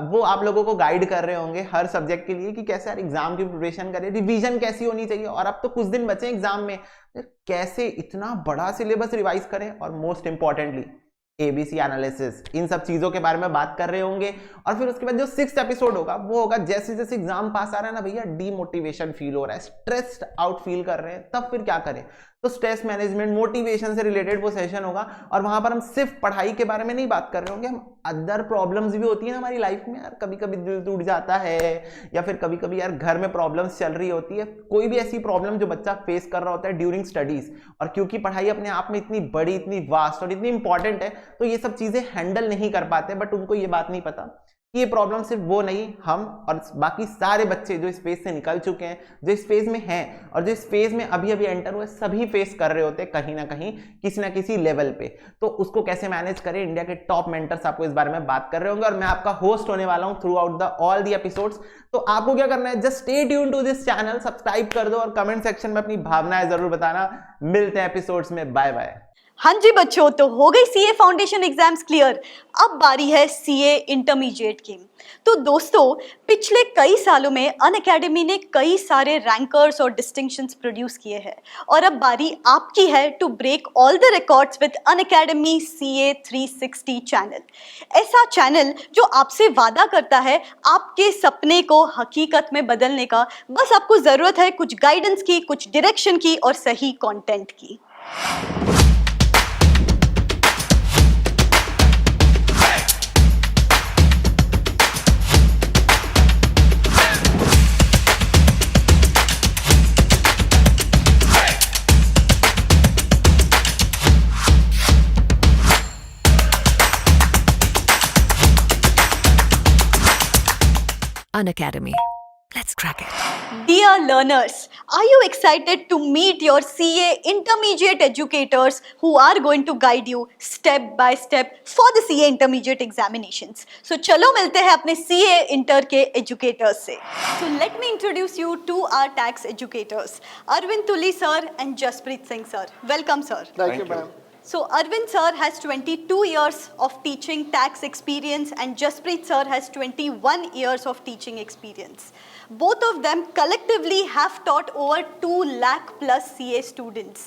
वो आप लोगों को गाइड कर रहे होंगे हर सब्जेक्ट के लिए कि कैसे यार एग्जाम की प्रिपरेशन करें, रिवीजन कैसी होनी चाहिए, और अब तो कुछ दिन बचे एग्जाम में, कैसे इतना बड़ा सिलेबस रिवाइज करें, और मोस्ट इंपॉर्टेंटली ABC एनालिसिस, इन सब चीजों के बारे में बात कर रहे होंगे। और फिर उसके बाद जो 6th एपिसोड होगा वो होगा जैसे जैसे एग्जाम पास आ रहा है ना भैया, डीमोटिवेशन फील हो रहा है, स्ट्रेस्ड आउट फील कर रहे हैं, तब फिर क्या करें। तो स्ट्रेस मैनेजमेंट, मोटिवेशन से रिलेटेड वो सेशन होगा। और वहां पर हम सिर्फ पढ़ाई के बारे में नहीं बात कर रहे होंगे, हम अदर प्रॉब्लम्स भी होती है ना हमारी लाइफ में यार, कभी कभी दिल टूट जाता है या फिर कभी कभी यार घर में प्रॉब्लम्स चल रही होती है, कोई भी ऐसी प्रॉब्लम जो बच्चा फेस कर रहा होता है ड्यूरिंग स्टडीज। और क्योंकि पढ़ाई अपने आप में इतनी बड़ी, इतनी वास्ट और इतनी इंपॉर्टेंट है, तो ये सब चीजें हैंडल नहीं कर पाते। बट उनको ये बात नहीं पता कि ये प्रॉब्लम सिर्फ वो नहीं, हम और बाकी सारे बच्चे जो इस फेज से निकल चुके हैं, जो इस फेज में हैं और जो इस फेज में अभी अभी एंटर हुए, सभी फेस कर रहे होते हैं कहीं ना कहीं, किसी ना किसी लेवल पे। तो उसको कैसे मैनेज करें, इंडिया के टॉप मेंटर्स आपको इस बारे में बात कर रहे होंगे और मैं आपका होस्ट होने वाला हूं throughout the all the episodes. तो आपको क्या करना है, just stay tune to this channel, subscribe कर दो और कमेंट सेक्शन में अपनी भावनाएं जरूर बताना। मिलते हैं एपिसोड्स में, बाय बाय। हाँ जी बच्चों, तो हो गई सीए फाउंडेशन एग्जाम्स क्लियर, अब बारी है सीए इंटरमीडिएट की। तो दोस्तों, पिछले कई सालों में अनअकैडमी ने कई सारे रैंकर्स और डिस्टिंक्शंस प्रोड्यूस किए हैं और अब बारी आपकी है to break all the records with Unacademy CA 360 channel. ऐसा चैनल जो आपसे वादा करता है आपके सपने को हकीकत में बदलने का। बस आपको जरूरत है कुछ गाइडेंस की, कुछ डायरेक्शन की और सही कंटेंट की। Unacademy. Let's crack it. Dear learners, are you excited to meet your CA intermediate educators who are going to guide you step by step for the CA intermediate examinations? So चलो मिलते हैं अपने CA inter के educators से। So let me introduce you to our tax educators, Arvind Tuli sir and Jaspreet Singh sir. Welcome sir. Thank you ma'am. So Arvind sir has 22 years of teaching tax experience and Jaspreet sir has 21 years of teaching experience. Both of them collectively have taught over 2 lakh plus CA students.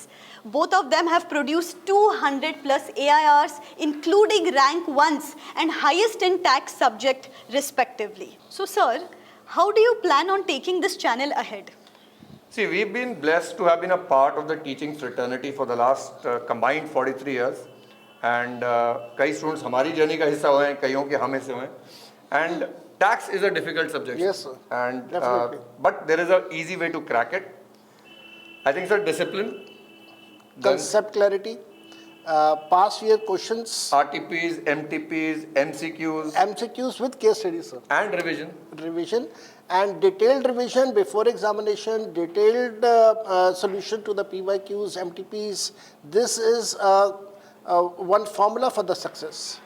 Both of them have produced 200 plus AIRs, including rank 1s and highest in tax subject respectively. So sir, how do you plan on taking this channel ahead? See, we've been blessed to have been a part of the teaching fraternity for the last combined 43 years. And कई students हमारी journey का हिस्सा हुए हैं, कईयों के हम हिस्से हुए हैं. And tax is a difficult subject. Yes, sir. And Definitely. but there is an easy way to crack it. I think, sir, discipline. Concept clarity. Past year questions. RTPs, MTPs, MCQs. MCQs with case studies, sir. And revision. Revision. And detailed revision before examination, detailed solution to the PYQs, MTPs. This is one formula for the success.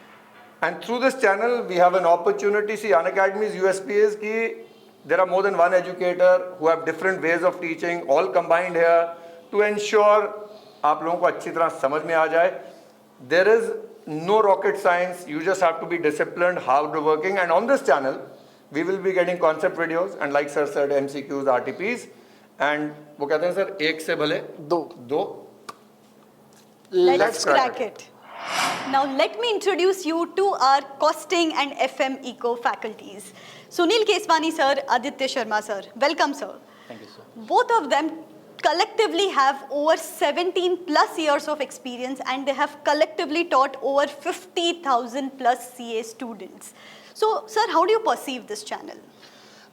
And through this channel, we have an opportunity. See, Unacademy's USP is that there are more than one educator who have different ways of teaching, all combined here to ensure आप लोगों को अच्छी तरह समझ में आ जाए. There is no rocket science. You just have to be disciplined, hardworking, and on this channel, we will be getting concept videos and like sir said, MCQs, RTPs, and वो कहते हैं सर एक से भले दो. Let's crack it. Now let me introduce you to our costing and FM Eco faculties. Sunil Keswani sir, Aditya Sharma sir. Welcome sir. Thank you sir. Both of them collectively have over 17 plus years of experience and they have collectively taught over 50,000 plus CA students. So sir, how do you perceive this channel?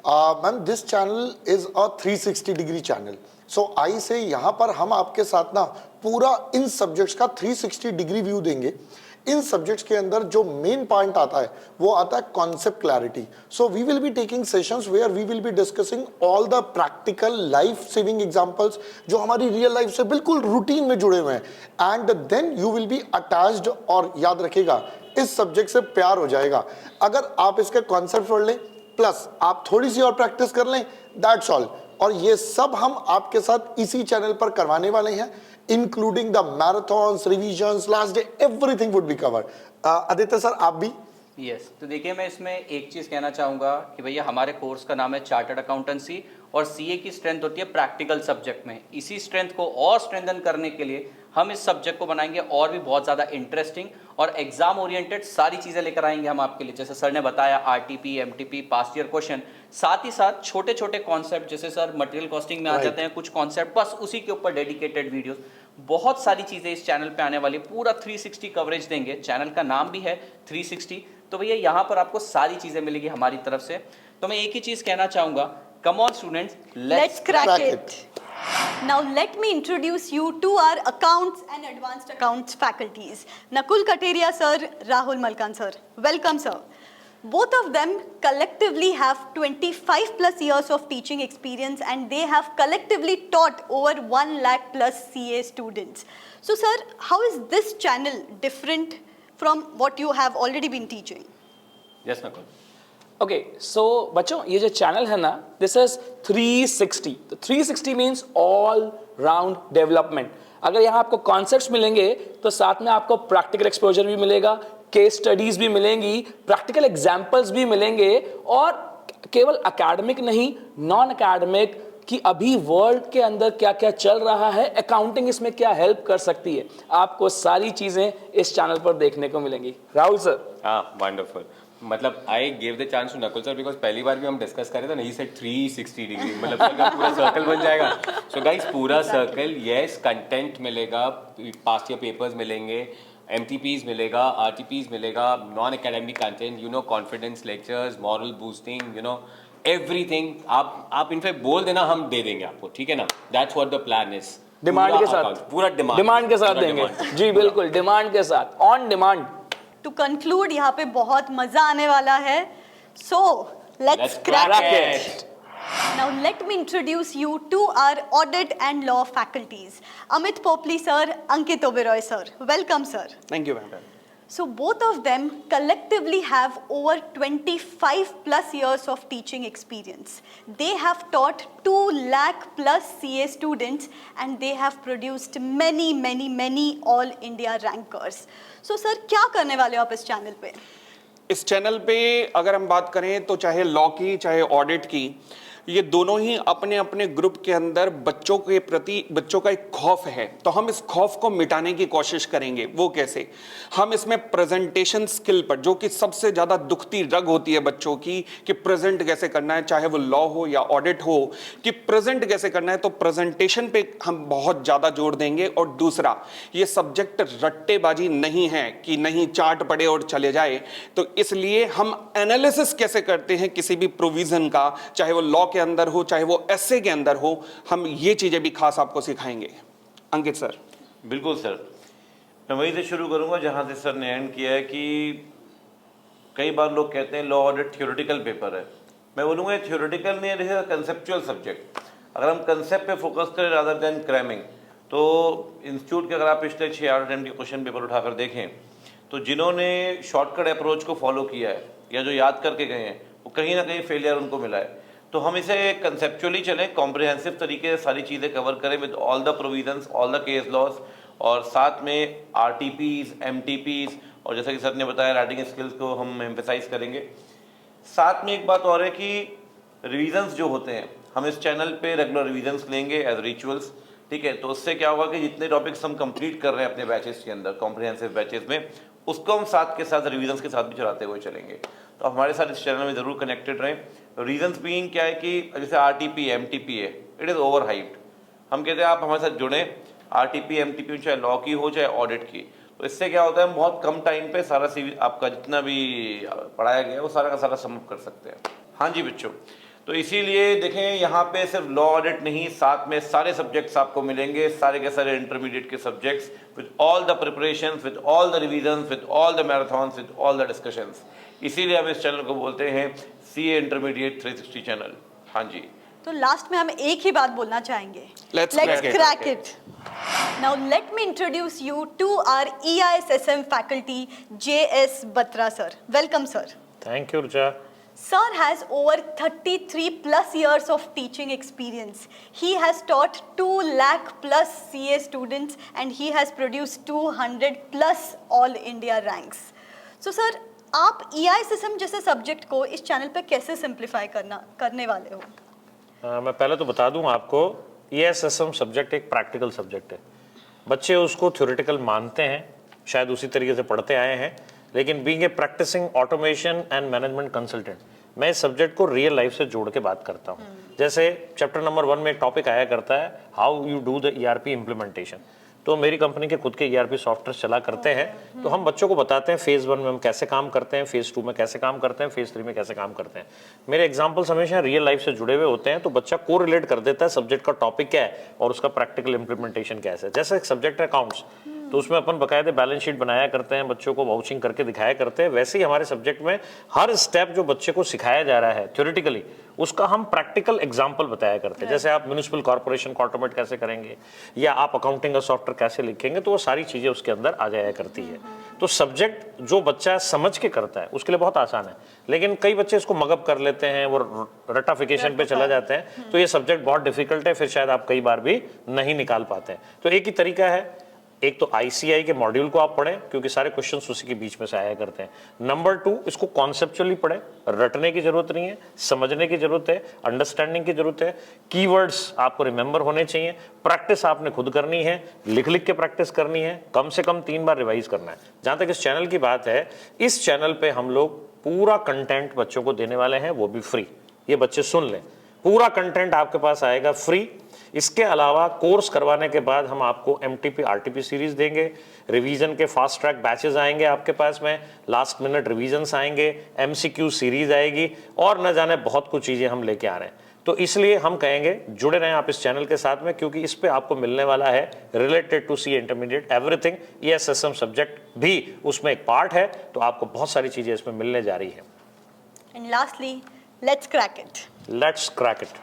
Ma'am, this channel is a 360 degree channel. So I say यहाँ पर हम आपके साथ ना पूरा इन subjects का 360 degree view देंगे. इन subjects के अंदर जो मेन पॉइंट आता है वो आता है concept clarity. So we will be taking sessions where we will be discussing all the practical life saving examples जो हमारी रियल लाइफ से बिल्कुल रूटीन में जुड़े हुए हैं. And then you will be attached. और याद रखिएगा इस सब्जेक्ट से प्यार हो जाएगा अगर आप इसके कॉन्सेप्ट पढ़ लें प्लस आप थोड़ी सी और प्रैक्टिस कर लें. That's all. और ये सब हम आपके साथ इसी चैनल पर करवाने वाले हैं, including the marathons, revisions, last day, everything would be covered. Aditya sir आप भी? यस तो देखिए मैं इसमें एक चीज़ कहना चाहूँगा कि भैया हमारे कोर्स का नाम है चार्टर्ड अकाउंटेंसी और सीए की स्ट्रेंथ होती है प्रैक्टिकल सब्जेक्ट में. इसी स्ट्रेंथ को और स्ट्रेंथन करने के लिए हम इस सब्जेक्ट को बनाएंगे और भी बहुत ज़्यादा इंटरेस्टिंग और एग्जाम ओरिएंटेड सारी चीज़ें लेकर आएंगे हम आपके लिए. जैसे सर ने बताया RTP, MTP, past year question, साथ ही साथ छोटे छोटे कॉन्सेप्ट जैसे सर मटेरियल कॉस्टिंग में आ जाते हैं कुछ कॉन्सेप्ट, बस उसी के ऊपर डेडिकेटेड वीडियोस. बहुत सारी चीज़ें इस चैनल पे आने वाली, पूरा 360 कवरेज देंगे। चैनल का नाम भी है 360, तो भैया यहाँ पर आपको सारी चीज़ें मिलेगी हमारी तरफ से। तो मैं एक ही चीज़ कहना चाहूँगा, come on students, let's crack it. Now let me introduce you to our accounts and advanced accounts faculties. Nakul Kateria sir, Rahul Malkan sir. Welcome sir. Both of them collectively have 25 plus years of teaching experience and they have collectively taught over 1 lakh plus CA students. So sir, how is this channel different from what you have already been teaching? Yes, Nakul. Okay so बच्चों, ये जो channel है ना, this is 360। तो 360 means all round development. अगर यहाँ आपको concepts मिलेंगे तो साथ में आपको प्रैक्टिकल एक्सपोजर भी मिलेगा, केस स्टडीज भी मिलेंगी, प्रैक्टिकल एग्जाम्पल्स भी मिलेंगे, और केवल अकेडमिक नहीं, नॉन अकेडमिक कि अभी वर्ल्ड के अंदर क्या क्या चल रहा है, अकाउंटिंग इसमें क्या हेल्प कर सकती है, आपको सारी चीजें इस चैनल पर देखने को मिलेंगी। राहुल सर। हाँ, वंडरफुल। मतलब I gave the chance to Nakul sir because पहली बार भी हम डिस्कस कर रहे थे ना, ही सेड 360 डिग्री, मतलब पूरा सर्कल बन जाएगा। सो गाइस, पूरा सर्कल, यस, कंटेंट मिलेगा, पास्ट ईयर पेपर्स मिलेंगे, MTPs मिलेगा, RTPs मिलेगा, non academic content, you know, confidence lectures, moral boosting, you know, everything. आप इनफैक्ट बोल देना, हम दे देंगे आपको, ठीक है ना? That's what the plan is. Demand के साथ, पूरा डिमांड के साथ देंगे जी, बिल्कुल डिमांड के साथ, ऑन डिमांड। To conclude, यहाँ पे बहुत मजा आने वाला है, so let's crack it. Now let me introduce you to our audit and law faculties. Amit Popli sir, Ankit Oberoi sir. Welcome sir. Thank you, madam. So both of them collectively have over 25 plus years of teaching experience. They have taught 2 lakh plus CA students and they have produced many all India rankers. So sir, क्या करने वाले हो आप इस channel पे? इस channel पे अगर हम बात करें तो चाहे लॉ की चाहे ऑडिट की, ये दोनों ही अपने अपने ग्रुप के अंदर बच्चों के प्रति, बच्चों का एक खौफ है, तो हम इस खौफ को मिटाने की कोशिश करेंगे। वो कैसे? हम इसमें प्रेजेंटेशन स्किल पर, जो कि सबसे ज़्यादा दुखती रग होती है बच्चों की, कि प्रेजेंट कैसे करना है, चाहे वो लॉ हो या ऑडिट हो, कि प्रेजेंट कैसे करना है, तो प्रेजेंटेशन पे हम बहुत ज़्यादा जोर देंगे। और दूसरा, ये सब्जेक्ट रट्टेबाजी नहीं है कि नहीं चार्ट पढ़े और चले जाए, तो इसलिए हम एनालिसिस कैसे करते हैं किसी भी प्रोविजन का, चाहे वो लॉ के अंदर हो चाहे वो एसए के अंदर हो, हम ये चीजें भी खास आपको सिखाएंगे। अंकित सर। बिल्कुल सर, मैं वहीं से शुरू करूंगा जहां से सर ने एंड किया है कि कई बार लोग कहते हैं लॉ ऑडिट थ्योरेटिकल पेपर है। मैं बोलूँगा थ्योरेटिकल नहीं है, कंसेप्चुअल सब्जेक्ट। अगर हम कंसेप्ट पे फोकस करें रादर देन क्रैमिंग, तो इंस्टीट्यूट के अगर आप पिछले 6-8 अटेम्प्ट के क्वेश्चन पेपर उठाकर देखें, तो जिन्होंने शॉर्टकट अप्रोच को फॉलो किया है या जो याद करके गए हैं, वो कहीं ना कहीं फेलियर उनको मिला है। तो हम इसे कंसेप्चुअली चलें, कॉम्प्रिहेंसिव तरीके से सारी चीज़ें कवर करें with all the provisions, all the case laws, और साथ में RTPs, MTPs, और जैसा कि सर ने बताया राइटिंग स्किल्स को हम एम्फेसाइज करेंगे। साथ में एक बात और है कि रिविजन्स जो होते हैं, हम इस चैनल पे रेगुलर रिविजन्स लेंगे एज रिचुअल्स, ठीक है? तो उससे क्या होगा कि जितने टॉपिक्स हम कंप्लीट कर रहे हैं अपने बैचेस के अंदर, कॉम्प्रिहेंसिव बैचेस में, उसको हम साथ के साथ रिविजन्स के साथ भी चलाते हुए चलेंगे। तो हमारे साथ इस चैनल में ज़रूर कनेक्टेड रहें। रीजन्स बीइंग क्या है कि जैसे RTP, MTP है, इट इज़ ओवर हाइप्ड। हम कहते हैं आप हमारे साथ जुड़ें, RTP, MTP चाहे लॉ की हो चाहे ऑडिट की, तो इससे क्या होता है, हम बहुत कम टाइम पे सारा आपका जितना भी पढ़ाया गया है वो सारा का सारा समअप कर सकते हैं। हाँ जी बच्चों, तो इसीलिए देखें यहाँ पे सिर्फ लॉ ऑडिट नहीं, साथ में सारे सब्जेक्ट्स आपको मिलेंगे, सारे के सारे इंटरमीडिएट के subjects with all the preparations, with all the revisions, with all the marathons, with all the discussions. इसीलिए हम इस चैनल को बोलते हैं CA इंटरमीडिएट 360 चैनल। हाँ जी, तो लास्ट में हम एक ही बात बोलना चाहेंगे, Let's crack it. Now let me introduce you to our EISSM faculty, JS Batra sir. Welcome sir. Thank you, Rucha. Sir has over 33 plus years of teaching experience. He has taught 2 lakh plus CA students and he has produced 200 plus all India ranks. So sir, आप EISSM जैसे subject को इस channel पे कैसे simplify करने वाले हो? मैं पहले तो बता दूं आपको, EISSM सब्जेक्ट एक प्रैक्टिकल सब्जेक्ट है। बच्चे उसको थ्योरेटिकल मानते हैं, शायद उसी तरीके से पढ़ते आए हैं, लेकिन being a practising automation and management consultant, मैं इस सब्जेक्ट को रियल लाइफ से जोड़ के बात करता हूँ। जैसे चैप्टर नंबर 1 में एक टॉपिक आया करता है, how you do the ERP implementation. तो मेरी कंपनी के खुद के ERP सॉफ्टवेयर चला करते हैं, तो हम बच्चों को बताते हैं फेज 1 में हम कैसे काम करते हैं, फेज 2 में कैसे काम करते हैं, फेज 3 में कैसे काम करते हैं। मेरे एग्जाम्पल्स हमेशा रियल लाइफ से जुड़े हुए होते हैं, तो बच्चा को रिलेट कर देता है सब्जेक्ट का टॉपिक क्या है और उसका प्रैक्टिकल इंप्लीमेंटेशन कैसे है। जैसे एक सब्जेक्ट है अकाउंट्स, तो उसमें अपन बकायदे बैलेंस शीट बनाया करते हैं, बच्चों को वाउचिंग करके दिखाया करते हैं। वैसे ही हमारे सब्जेक्ट में हर स्टेप जो बच्चे को सिखाया जा रहा है थ्योरेटिकली, उसका हम प्रैक्टिकल एग्जांपल बताया करते हैं। जैसे आप म्युनिसिपल कॉर्पोरेशन को ऑटोमेट कैसे करेंगे या आप अकाउंटिंग का सॉफ्टवेयर कैसे लिखेंगे, तो वो सारी चीजें उसके अंदर आ जाया करती है। तो सब्जेक्ट जो बच्चा समझ के करता है उसके लिए बहुत आसान है, लेकिन कई बच्चे इसको मगअप कर लेते हैं, वो रटाफिकेशन पे चला जाते हैं, तो ये सब्जेक्ट बहुत डिफिकल्ट है, फिर शायद आप कई बार भी नहीं निकाल पाते हैं। तो एक ही तरीका है, एक तो ICI के मॉड्यूल को आप पढ़ें क्योंकि सारे क्वेश्चंस उसी के बीच में से आया करते हैं। नंबर 2, इसको कॉन्सेप्चुअली पढ़ें, रटने की जरूरत नहीं है, समझने की जरूरत है, अंडरस्टैंडिंग की jरूरत है, कीवर्ड्स आपको रिमेंबर होने चाहिए, प्रैक्टिस आपने खुद करनी है, लिख लिख के प्रैक्टिस करनी है, कम से कम 3 बार रिवाइज करना है। जहां तक इस चैनल की बात है, इस चैनल पे हम लोग पूरा कंटेंट बच्चों को देने वाले हैं, वो भी फ्री। ये बच्चे सुन लें, पूरा कंटेंट आपके पास आएगा फ्री। इसके अलावा कोर्स करवाने के बाद हम आपको MTP RTP सीरीज देंगे, रिवीजन के फास्ट ट्रैक बैचेस आएंगे आपके पास में, लास्ट मिनट रिवीजन्स आएंगे, MCQ सीरीज आएगी और न जाने बहुत कुछ चीजें हम लेके आ रहे हैं। तो इसलिए हम कहेंगे जुड़े रहें आप इस चैनल के साथ में, क्योंकि इस पे आपको मिलने वाला है related to CA intermediate everything. ESSM subject भी उसमें एक पार्ट है, तो आपको बहुत सारी चीजें इसमें मिलने जा रही है। And lastly, let's crack it. Let's crack it.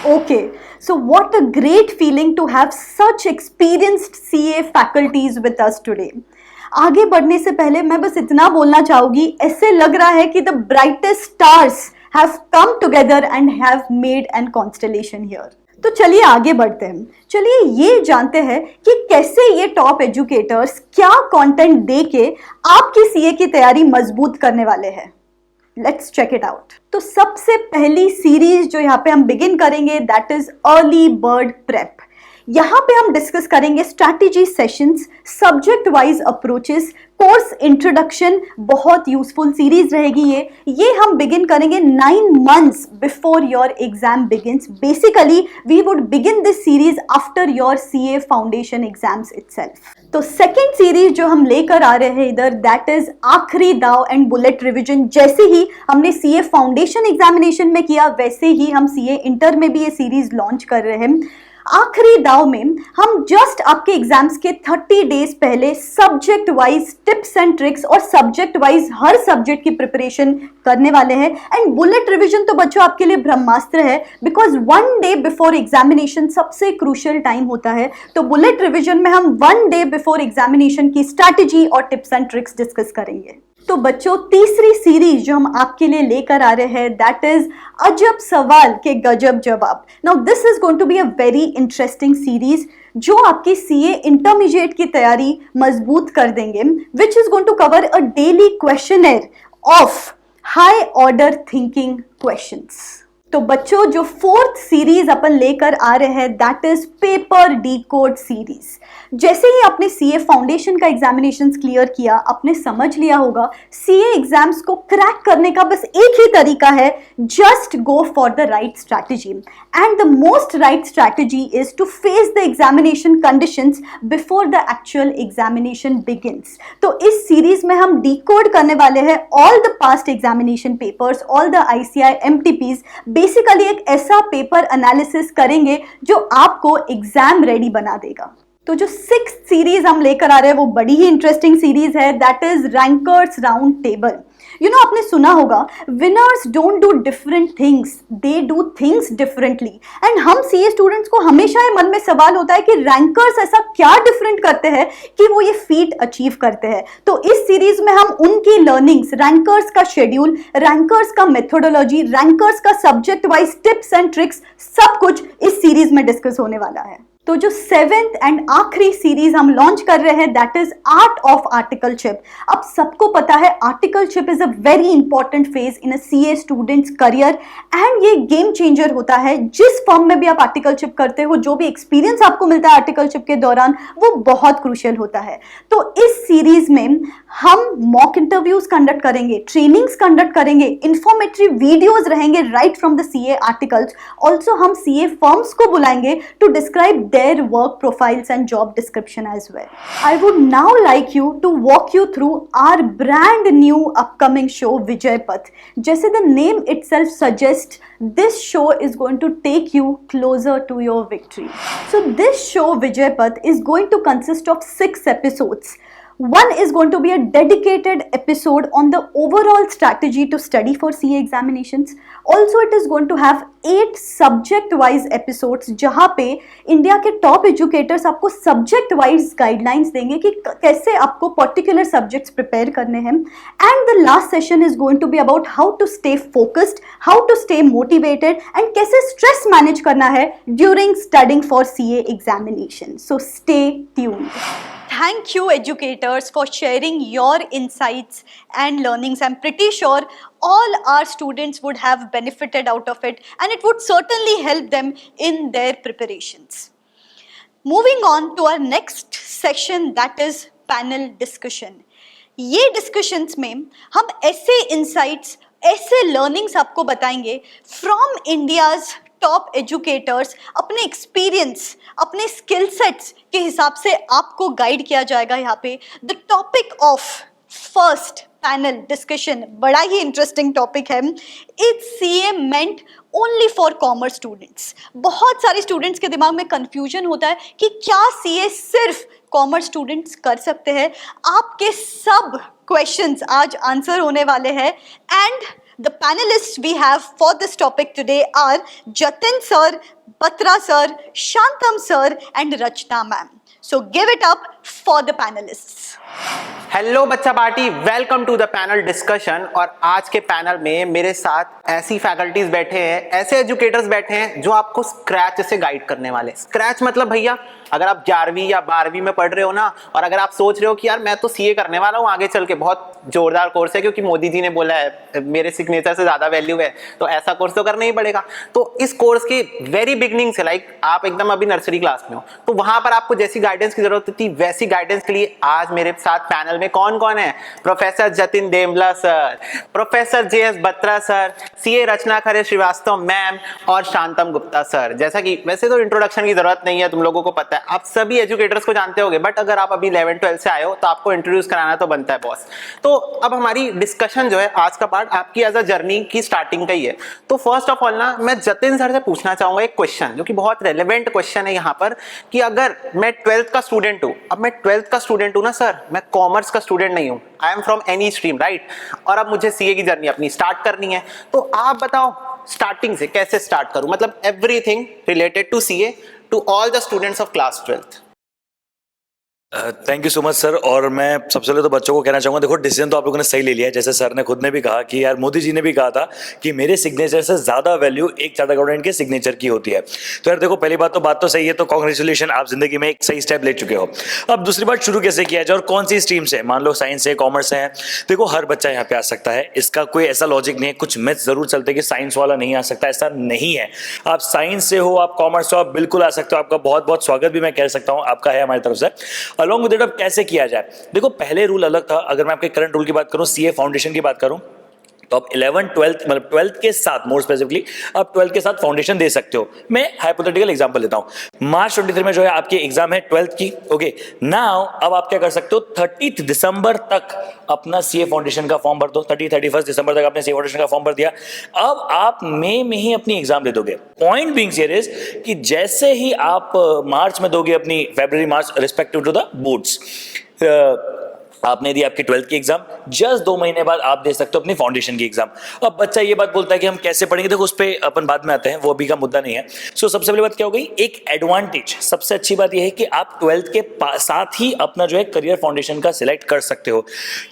Okay, so what a great feeling to have such experienced CA faculties with us today. आगे बढ़ने से पहले मैं बस इतना बोलना चाहूंगी, ऐसे लग रहा है कि the brightest stars have come together and have made an constellation here. तो चलिए आगे बढ़ते हैं। चलिए ये जानते हैं कि कैसे ये टॉप एजुकेटर्स क्या कंटेंट दे के आपकी CA की तैयारी मजबूत करने वाले हैं। Let's check it out. तो सबसे पहली सीरीज जो यहाँ पे हम बिगिन करेंगे that is early bird prep. यहाँ पे हम डिस्कस करेंगे strategy sessions, subject wise approaches, course introduction. बहुत यूजफुल सीरीज रहेगी ये हम बिगिन करेंगे 9 months before your exam begins. Basically we would begin this series after your CA foundation exams itself. तो सेकेंड सीरीज जो हम लेकर आ रहे हैं इधर दैट इज आखिरी दाव एंड बुलेट रिविजन। जैसे ही हमने CA फाउंडेशन एग्जामिनेशन में किया, वैसे ही हम CA इंटर में भी ये सीरीज लॉन्च कर रहे हैं। आखिरी दाव में हम जस्ट आपके एग्जाम्स के 30 डेज पहले subject wise tips and tricks और सब्जेक्ट वाइज हर सब्जेक्ट की प्रिपरेशन करने वाले हैं। एंड बुलेट रिवीजन तो बच्चों आपके लिए ब्रह्मास्त्र है, बिकॉज 1 day बिफोर एग्जामिनेशन सबसे क्रूशियल टाइम होता है। तो बुलेट रिवीजन में हम 1 day बिफोर एग्जामिनेशन की स्ट्रैटेजी और टिप्स एंड ट्रिक्स डिस्कस करेंगे। तो बच्चों तीसरी सीरीज जो हम आपके लिए लेकर आ रहे हैं दैट इज अजब सवाल के गजब जवाब। Now this is going to be a very interesting series जो आपकी CA इंटरमीडिएट की तैयारी मजबूत कर देंगे, which is going to cover a daily questionnaire of high order thinking questions. तो बच्चों जो 4th सीरीज अपन लेकर आ रहे हैं that is paper decode series. जैसे ही आपने CA फाउंडेशन का एग्जामिनेशंस क्लियर किया, आपने समझ लिया होगा CA एग्जाम्स को क्रैक करने का बस एक ही तरीका है, just go for the right strategy. And the most right strategy is to face the examination conditions before the actual examination begins. तो इस सीरीज में हम डीकोड करने वाले हैं all the past examination papers, all the ICI MTPs। Basically एक ऐसा paper analysis करेंगे जो आपको एग्जाम रेडी बना देगा। तो जो 6th सीरीज हम लेकर आ रहे हैं वो बड़ी ही इंटरेस्टिंग सीरीज है that is rankers round table. You know आपने सुना होगा winners don't do different things, they do things differently. And हम CA स्टूडेंट्स को हमेशा ये मन में सवाल होता है कि रैंकर्स ऐसा क्या डिफरेंट करते हैं कि वो ये फीट अचीव करते हैं। तो इस सीरीज में हम उनकी लर्निंग्स, रैंकर्स का शेड्यूल, रैंकर्स का मेथोडोलॉजी, रैंकर्स का subject wise tips and tricks, सब कुछ इस सीरीज में डिस्कस होने वाला है। तो जो 7th एंड आखिरी सीरीज हम लॉन्च कर रहे हैं that is art of articleship. अब सबको पता है articleship is a very important phase in a CA students career and ये गेम चेंजर होता है। जिस फॉर्म में भी आप आर्टिकलशिप करते हो, जो भी एक्सपीरियंस आपको मिलता है आर्टिकलशिप के दौरान, वो बहुत क्रूशियल होता है। तो इस सीरीज में हम मॉक इंटरव्यूज कंडक्ट करेंगे, ट्रेनिंग्स कंडक्ट करेंगे, इंफॉर्मेटरी वीडियोज रहेंगे right from the CA articles. Also हम CA फर्म्स को बुलाएंगे to describe their work profiles and job description as well. I would now like you to walk you through our brand new upcoming show Vijay Path. जैसे the name itself suggests, this show is going to take you closer to your victory. So this show Vijay Path is going to consist of 6 episodes. One is going to be a dedicated episode on the overall strategy to study for CA examinations. Also, it is going to have 8 subject-wise episodes जहाँ पे India के top educators आपको subject wise guidelines देंगे कि कैसे आपको particular subjects prepare करने हैं. And the last session is going to be about how to stay focused, how to stay motivated and कैसे स्ट्रेस मैनेज करना है during studying for CA examination. So stay tuned. Thank you educators for sharing your insights and learnings. I'm pretty sure all our students would have benefited out of it and it would certainly help them in their preparations. Moving on to our next section, that is panel discussion. ये discussions में हम ऐसे insights, ऐसे learnings आपको बताएंगे from India's top educators. अपने experience, अपने skill sets के हिसाब से आपको गाइड किया जाएगा यहाँ पे. The topic of first panel discussion बड़ा ही इंटरेस्टिंग टॉपिक है. It's CA meant only for commerce students. बहुत सारे स्टूडेंट्स के दिमाग में कंफ्यूजन होता है कि क्या CA सिर्फ कॉमर्स स्टूडेंट्स कर सकते हैं. आपके सब क्वेश्चंस आज आंसर होने वाले हैं. And the panelists we have for this topic today are Jatin sir, Batra sir, Shantam sir and Rachna ma'am. So give it up for the panelists. Hello बच्चा party, welcome to the panel discussion. और आज के panel में मेरे साथ ऐसी faculties बैठे हैं, ऐसे एजुकेटर्स बैठे हैं जो आपको स्क्रैच से गाइड करने वाले. स्क्रैच मतलब भैया अगर आप 11वीं या 12वीं में पढ़ रहे हो ना, और अगर आप सोच रहे हो कि यार मैं तो CA करने वाला हूँ आगे चल के, बहुत जोरदार कोर्स है क्योंकि मोदी जी ने बोला है मेरे सिग्नेचर से ज्यादा वैल्यू है, तो ऐसा कोर्स तो करना ही पड़ेगा. तो इस कोर्स की वेरी बिगनिंग से, लाइक आप एकदम अभी नर्सरी क्लास में हो, तो वहां पर आपको जैसी गाइडेंस की जरूरत थी वैसी गाइडेंस के लिए आज मेरे साथ पैनल में कौन कौन है? Professor Jatin Demla sir, professor JS Batra sir, CA Rachna Khare Srivastava ma'am और शांतम गुप्ता सर. जैसा कि वैसे तो इंट्रोडक्शन की जरूरत नहीं है, तुम लोगों को पता है, आप सभी एजुकेटर्स को जानते होंगे, बट अगर आप अभी 11-12 से आए हो तो आपको इंट्रोड्यूस कराना तो बनता है बॉस. तो अब हमारी डिस्कशन जो है आज का पार्ट आपकी एज अ जर्नी की स्टार्टिंग का ही है. तो फर्स्ट ऑफ ऑल ना मैं जतिन सर से पूछना चाहूंगा एक क्वेश्चन जो कि बहुत रेलेवेंट क्वेश्चन है यहाँ पर, कि अगर मैं 12th का स्टूडेंट हूँ, अब मैं 12th का स्टूडेंट हूँ ना सर, मैं कॉमर्स का स्टूडेंट नहीं हूँ, I am from any stream right, और अब मुझे CA की जर्नी अपनी स्टार्ट करनी है, तो आप बताओ स्टार्टिंग से कैसे स्टार्ट करूं, मतलब everything related to CA to all the students of class 12th. Thank you so much sir. और मैं सबसे पहले तो बच्चों को कहना चाहूँगा, देखो डिसीजन तो आप लोगों ने सही ले लिया है. जैसे सर ने खुद ने भी कहा कि यार मोदी जी ने भी कहा था कि मेरे सिग्नेचर से ज़्यादा वैल्यू एक चार्टर्ड अकाउंटेंट के सिग्नेचर की होती है. तो यार देखो पहली बात तो सही है, तो कॉन्ग्रेचुलेशन, आप जिंदगी में एक सही स्टेप ले चुके हो. अब दूसरी बात, शुरू कैसे किया जाए और कौन सी स्ट्रीम से, मान लो साइंस है, कॉमर्स है. देखो हर बच्चा यहाँ पे आ सकता है, इसका कोई ऐसा लॉजिक नहीं है. कुछ मिथ जरूर चलते कि साइंस वाला नहीं आ सकता, ऐसा नहीं है. आप साइंस से हो, आप कॉमर्स से हो, आप बिल्कुल आ सकते हो. आपका बहुत बहुत स्वागत भी मैं कह सकता हूँ, आपका है हमारी तरफ से. अलॉन्ग विद इट अब कैसे किया जाए, देखो पहले रूल अलग था. अगर मैं आपके करंट रूल की बात करूं, CA फाउंडेशन की बात करूं, तो आप 11th 12th मतलब 12th के साथ, मोर स्पेसिफिकली आप 12th के साथ फाउंडेशन दे सकते हो. मैं हाइपोथेटिकल एग्जांपल लेता हूं. मार्च 23 में जो है आपकी एग्जाम है 12th की. ओके नाउ अब आप क्या कर सकते हो, 30 दिसंबर तक अपना CA फाउंडेशन का फॉर्म भर दो. 31 दिसंबर तक आपने CA फाउंडेशन का फॉर्म भर दिया. अब आप मई में ही अपनी एग्जाम दे दोगे. पॉइंट बीइंग हियर इज कि जैसे ही आप मार्च में दोगे अपनी, फरवरी मार्च रिस्पेक्टिव टू द बोर्ड्स, आपने दी आपकी 12th की एग्जाम, जस्ट 2 महीने बाद आप दे सकते हो अपनी फाउंडेशन की एग्जाम. अब बच्चा ये बात बोलता है कि हम कैसे पढ़ेंगे, देखो उस पर अपन बाद में आते हैं, वो अभी का मुद्दा नहीं है. सो सबसे पहली बात क्या हो गई, एक एडवांटेज, सबसे अच्छी बात यह है कि आप 12th के साथ ही अपना जो है करियर फाउंडेशन का सिलेक्ट कर सकते हो.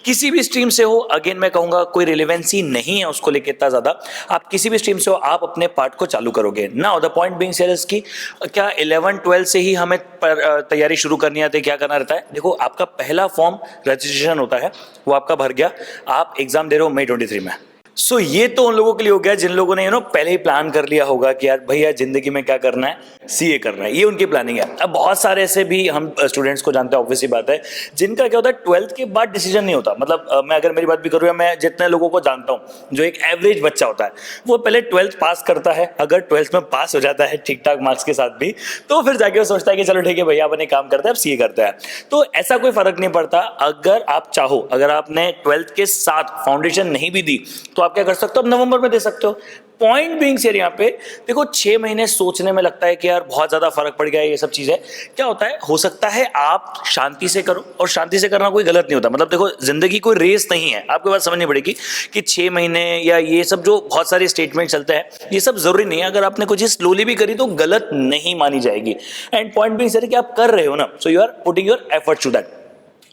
किसी भी स्ट्रीम से हो, अगेन मैं कहूंगा कोई रिलेवेंसी नहीं है उसको लेकर इतना ज्यादा. आप किसी भी स्ट्रीम से हो, आप अपने पार्ट को चालू करोगे. Now the point being here is कि क्या 11-12 से ही हमें तैयारी शुरू करनी आती है, क्या करना रहता है. देखो आपका पहला फॉर्म रजिस्ट्रेशन होता है, वो आपका भर गया, आप एग्जाम दे रहे हो मई 23 में. सो ये तो उन लोगों के लिए हो गया जिन लोगों ने पहले ही प्लान कर लिया होगा कि यार भैया जिंदगी में क्या करना है, सीए करना है, ये उनकी प्लानिंग है। अब बहुत सारे ऐसे भी हम स्टूडेंट्स को जानते हैं, ऑब्वियसली बात है, जिनका क्या होता है 12th के बाद डिसीजन नहीं होता। मतलब मैं अगर मेरी बात भी करूँ या मैं जितने लोगों को जानता हूँ, जो एक एवरेज बच्चा होता है वो पहले 12th पास करता है, अगर 12th में पास हो जाता है ठीक ठाक मार्क्स के साथ भी, तो फिर जाके वो सोचता है कि चलो ठीक है भैया अपने काम करते हैं, अब सीए करते हैं। तो ऐसा कोई फर्क नहीं पड़ता। अगर आप चाहो, अगर आपने 12th के साथ फाउंडेशन नहीं भी दी तो आप क्या कर सकते हो, अब नवंबर में दे सकते हो। पॉइंट बीइंग यार यहाँ पे देखो 6 महीने सोचने में लगता है कि यार बहुत ज्यादा फर्क पड़ गया, ये सब चीजें क्या होता है, हो सकता है आप शांति से करो, और शांति से करना कोई गलत नहीं होता। मतलब देखो जिंदगी कोई रेस नहीं है, आपको बात समझनी पड़ेगी कि 6 महीने या ये सब जो बहुत सारे स्टेटमेंट चलते हैं, ये सब जरूरी नहीं है। अगर आपने कुछ चीज स्लोली भी करी तो गलत नहीं मानी जाएगी। एंड पॉइंट बीइंग कि आप कर रहे हो ना, so you are putting your effort to that.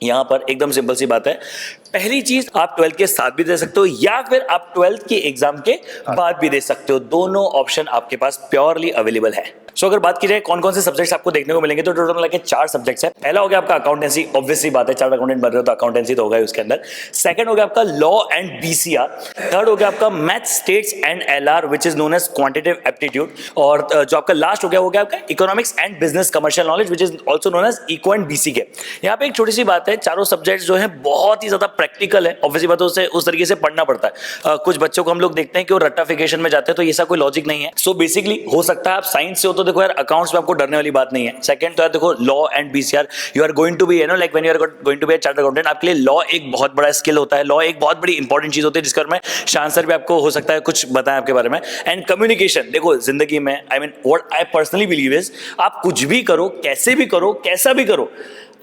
यहां पर एकदम सिंपल सी बात है, पहली चीज आप 12th के साथ भी दे सकते हो या फिर आप 12th के एग्जाम के बाद भी दे सकते हो। दोनों ऑप्शन आपके पास प्योरली अवेलेबल है। सो अगर बात की जाए कौन कौन से सब्जेक्ट्स आपको देखने को मिलेंगे, तो टोटल लगे 4 सब्जेक्ट्स है। पहला हो गया आपका अकाउंटेंसी, ऑब्वियसली बात है, चार्ट अकाउंटेंट बन रहे हो तो अकाउंटेंसी तो होगा ही उसके अंदर। सेकंड हो गया आपका लॉ एंड बीसीआर। थर्ड हो गया आपका math, stats and LR which is known as quantitative aptitude. और जो आपका लास्ट हो गया आपका economics and business commercial knowledge which is also known as eco and BC के। यहाँ पे एक छोटी सी बात है, चारों सब्जेक्ट्स जो है बहुत ही ज्यादा प्रैक्टिकल है। ऑब्वियसली बात है, उस तरीके से पढ़ना पड़ता है। कुछ बच्चों को हम लोग देखते हैं कि वो रट्टाफिकेशन में जाते हैं, तो ऐसा कोई लॉजिक नहीं है। सो बेसिकली हो सकता है आप साइंस से हो तो देखो यार अकाउंट्स में आपको डरने वाली बात नहीं है। सेकंड तो यार देखो law and BCR you are going to be like when you are going to be a chartered accountant, आपके लिए लॉ एक बहुत बड़ा स्किल होता है। लॉ एक बहुत बड़ी इंपॉर्टेंट चीज होती है जिसका मैं शांसर भी आपको हो सकता है कुछ बताएं आपके बारे में। एंड कम्युनिकेशन, देखो जिंदगी में I mean what I personally believe is, आप कुछ भी करो, कैसे भी करो, कैसा भी करो,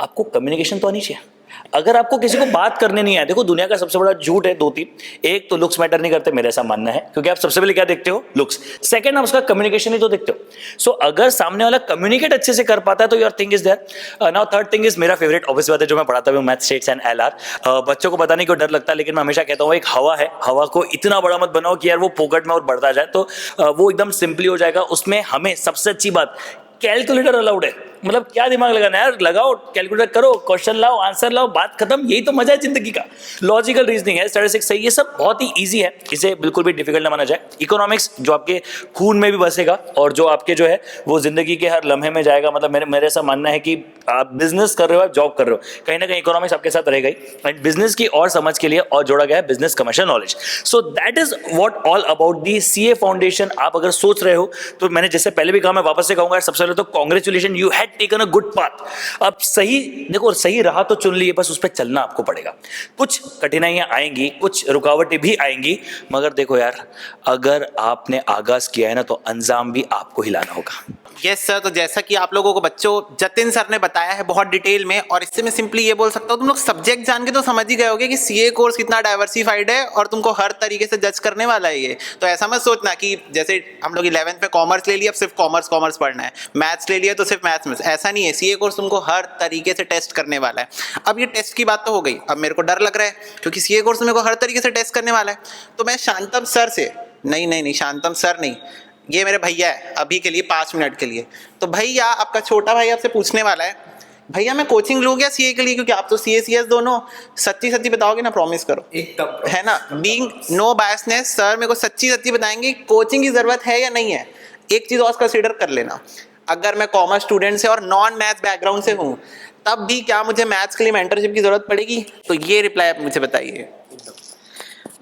आपको कम्युनिकेशन तो आनी चाहिए। अगर आपको किसी को बात करने नहीं आए, देखो दुनिया का सबसे बड़ा झूठ है 2-3। एक तो लुक्स मैटर नहीं करते, मेरा ऐसा मानना है, क्योंकि आप सबसे पहले क्या देखते हो, लुक्स। सेकंड आप उसका कम्युनिकेशन ही तो देखते हो। सो अगर सामने वाला कम्युनिकेट अच्छे से कर पाता है तो your thing is there. Now third thing is मेरा फेवरेट ऑब्वियस बात है, जो मैं पढ़ाता हूँ मैथ, स्टेट्स एंड एलआर। बच्चों को बताने को डर लगता है, लेकिन मैं हमेशा कहता हूँ एक हवा है, हवा को इतना बड़ा मत बनाओ कि यार वो पोकट में और बढ़ता जाए, तो वो एकदम सिंपली हो जाएगा। उसमें हमें सबसे अच्छी बात, कैलकुलेटर अलाउड है। मतलब क्या दिमाग लगाना है यार, लगाओ कैलकुलेटर, करो, क्वेश्चन लाओ, आंसर लाओ, बात खत्म। यही तो मजा है जिंदगी का। लॉजिकल रीजनिंग है, स्टैटिस्टिक्स सही, ये सब बहुत ही इजी है, इसे बिल्कुल भी डिफिकल्ट ना माना जाए। इकोनॉमिक्स जो आपके खून में भी बसेगा और जो आपके जो है वो जिंदगी के हर लम्हे में जाएगा। मतलब मेरे ऐसा मानना है कि आप बिजनेस कर रहे हो, आप जॉब कर रहे हो, कहीं ना कहीं इकोनॉमिक्स आपके साथ रहेगा ही। एंड बिजनेस की और समझ के लिए और जोड़ा गया है business commercial knowledge. So that is what all about the CA foundation. आप अगर सोच रहे हो तो मैंने जैसे पहले भी कहा, मैं वापस से कहूंगा, सबसे पहले तो congratulation, you had taken a good path. अब सही देखो, सही राह तो चुन लिए, बस उस पर चलना आपको पड़ेगा। कुछ कठिनाइयां आएंगी, कुछ रुकावटें भी आएंगी, मगर देखो यार अगर आपने आगाज किया है ना तो अंजाम भी आपको हिलाना होगा। यस सर, तो जैसा कि आप लोगों को बच्चों जतिन सर ने बताया है बहुत डिटेल में, और इससे मैं सिंपली ये बोल सकता हूँ, तुम लोग सब्जेक्ट जान के तो समझ ही गए होगे कि सीए कोर्स कितना डाइवर्सिफाइड है और तुमको हर तरीके से जज करने वाला है ये। तो ऐसा मत सोचना कि जैसे हम लोग 11th में कॉमर्स ले लिया, अब सिर्फ कॉमर्स पढ़ना है, मैथ्स ले लिया तो सिर्फ मैथ्स। ऐसा नहीं है, सीए कोर्स तुमको हर तरीके से टेस्ट करने वाला है। अब ये टेस्ट की बात तो हो गई, अब मेरे को डर लग रहा है क्योंकि सीए कोर्स मेरे को हर तरीके से टेस्ट करने वाला है। तो मैं शांतम सर से, नहीं शांतम सर नहीं, ये मेरे भैया है अभी के लिए 5 मिनट के लिए, तो भैया आपका छोटा भाई आपसे पूछने वाला है, भैया मैं कोचिंग लूँ क्या सीए के लिए, क्योंकि आप तो सीएस दोनों, सच्ची बताओगे ना, प्रॉमिस करो एकदम, है ना, बीइंग नो बायसनेस। सर मेरे को सच्ची बताएंगे कोचिंग की जरूरत है या नहीं है। एक चीज़ और कंसिडर कर लेना, अगर मैं कॉमर्स स्टूडेंट से और नॉन मैथ्स बैकग्राउंड से हूँ, तब भी क्या मुझे मैथ्स के लिए मेंटरशिप की जरूरत पड़ेगी? तो ये रिप्लाई आप मुझे बताइए।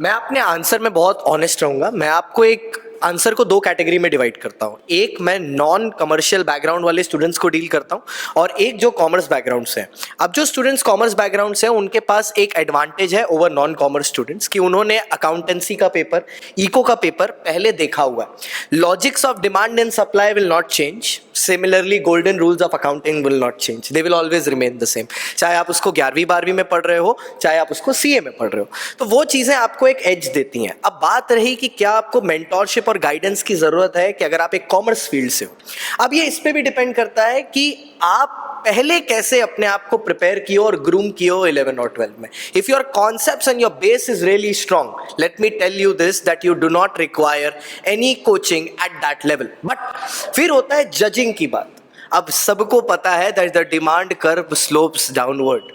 मैं अपने आंसर में बहुत ऑनेस्ट रहूंगा। मैं आपको एक आंसर को 2 कैटेगरी में डिवाइड करता हूँ। एक, मैं नॉन कमर्शियल बैकग्राउंड वाले स्टूडेंट्स को डील करता हूँ, और एक जो कॉमर्स बैकग्राउंड से हैं। अब जो स्टूडेंट्स कॉमर्स बैकग्राउंड से हैं उनके पास एक एडवांटेज है ओवर नॉन कॉमर्स स्टूडेंट्स कि उन्होंने अकाउंटेंसी का पेपर, इको का पेपर पहले देखा हुआ है। Logics of demand and supply will not change, similarly golden rules of accounting will not change, they will always remain the same, चाहे आप उसको 11वीं 12वीं में पढ़ रहे हो, चाहे आप उसको सीए में पढ़ रहे हो। तो वो चीज़ें आपको एक एज देती हैं। अब बात रही कि क्या आपको मेंटोरशिप और गाइडेंस की जरूरत है कि अगर आप एक कॉमर्स फील्ड से हो। अब ये इस पे भी डिपेंड करता है कि आप पहले कैसे अपने आप को प्रिपेयर किए और ग्रूम किए हो 11 और 12 में। If your concepts and your base is really strong, let me tell you this that you do not require any coaching at that level. But फिर होता है जजिंग की बात। अब सबको पता है that the demand curve slopes downward.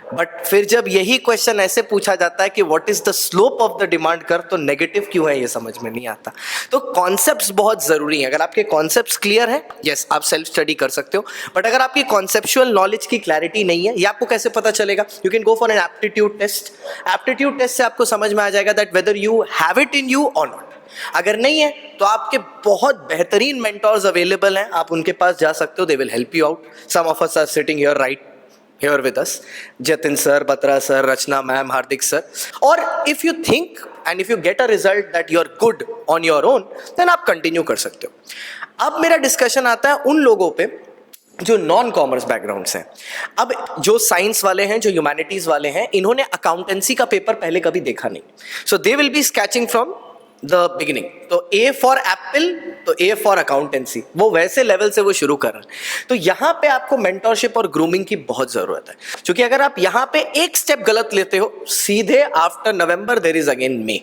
But फिर जब यही क्वेश्चन ऐसे पूछा जाता है कि what is the slope of the demand curve, तो नेगेटिव क्यों है ये समझ में नहीं आता। तो कॉन्सेप्ट्स बहुत जरूरी हैं। अगर आपके कॉन्सेप्ट्स क्लियर है, यस आप सेल्फ स्टडी कर सकते हो, बट अगर आपकी कॉन्सेप्चुअल नॉलेज की क्लैरिटी नहीं है, ये आपको कैसे पता चलेगा? You can go for an aptitude test. Aptitude test से आपको समझ में आ जाएगा that whether you have it in you और नॉट। अगर नहीं है तो आपके बहुत बेहतरीन मेंटोर्स अवेलेबल हैं, आप उनके पास जा सकते हो, they will help you out. Some of us are sitting here right here with us, Jatin sir, Batra sir, Rachna ma'am, Hardik sir. Or if you think and if you get a result that you're good on your own, then आप continue कर सकते हो। अब मेरा discussion आता है उन लोगों पे जो नॉन कॉमर्स बैकग्राउंड हैं। अब जो साइंस वाले हैं, जो ह्यूमैनिटीज वाले हैं, इन्होंने अकाउंटेंसी का पेपर पहले कभी देखा नहीं, so they will be sketching from the beginning. तो ए फॉर एप्पल, तो ए फॉर अकाउंटेंसी, वो वैसे लेवल से वो शुरू कर रहे हैं। तो यहाँ पे आपको मेंटरशिप और ग्रूमिंग की बहुत जरूरत है, क्योंकि अगर आप यहाँ पे एक स्टेप गलत लेते हो, सीधे after November there is again May,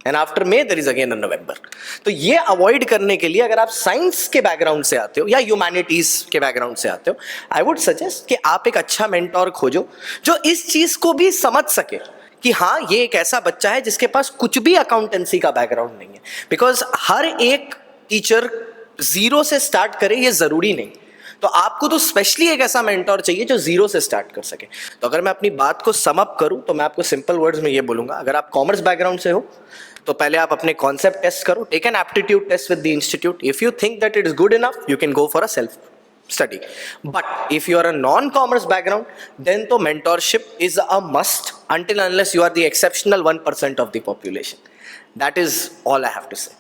and after May there is again November. तो ये अवॉइड करने के लिए अगर आप साइंस के बैकग्राउंड से आते हो या ह्यूमैनिटीज के बैकग्राउंड से आते हो, आई वुड सजेस्ट कि आप एक अच्छा मेंटोर खोजो जो इस चीज को भी समझ सके कि हाँ ये एक ऐसा बच्चा है जिसके पास कुछ भी अकाउंटेंसी का बैकग्राउंड नहीं है। बिकॉज हर एक टीचर जीरो से स्टार्ट करे ये जरूरी नहीं, तो आपको तो स्पेशली एक ऐसा मेंटोर चाहिए जो जीरो से स्टार्ट कर सके। तो अगर मैं अपनी बात को सम अप करूं तो मैं आपको सिंपल वर्ड्स में ये बोलूंगा, अगर आप कॉमर्स बैकग्राउंड से हो तो पहले आप अपने कॉन्सेप्ट टेस्ट करो, take an aptitude test with the institute. If you think that it is good enough, you can go for a self study. But if you are a non-commerce background, then to mentorship is a must until unless you are the exceptional 1% of the population. That is all I have to say.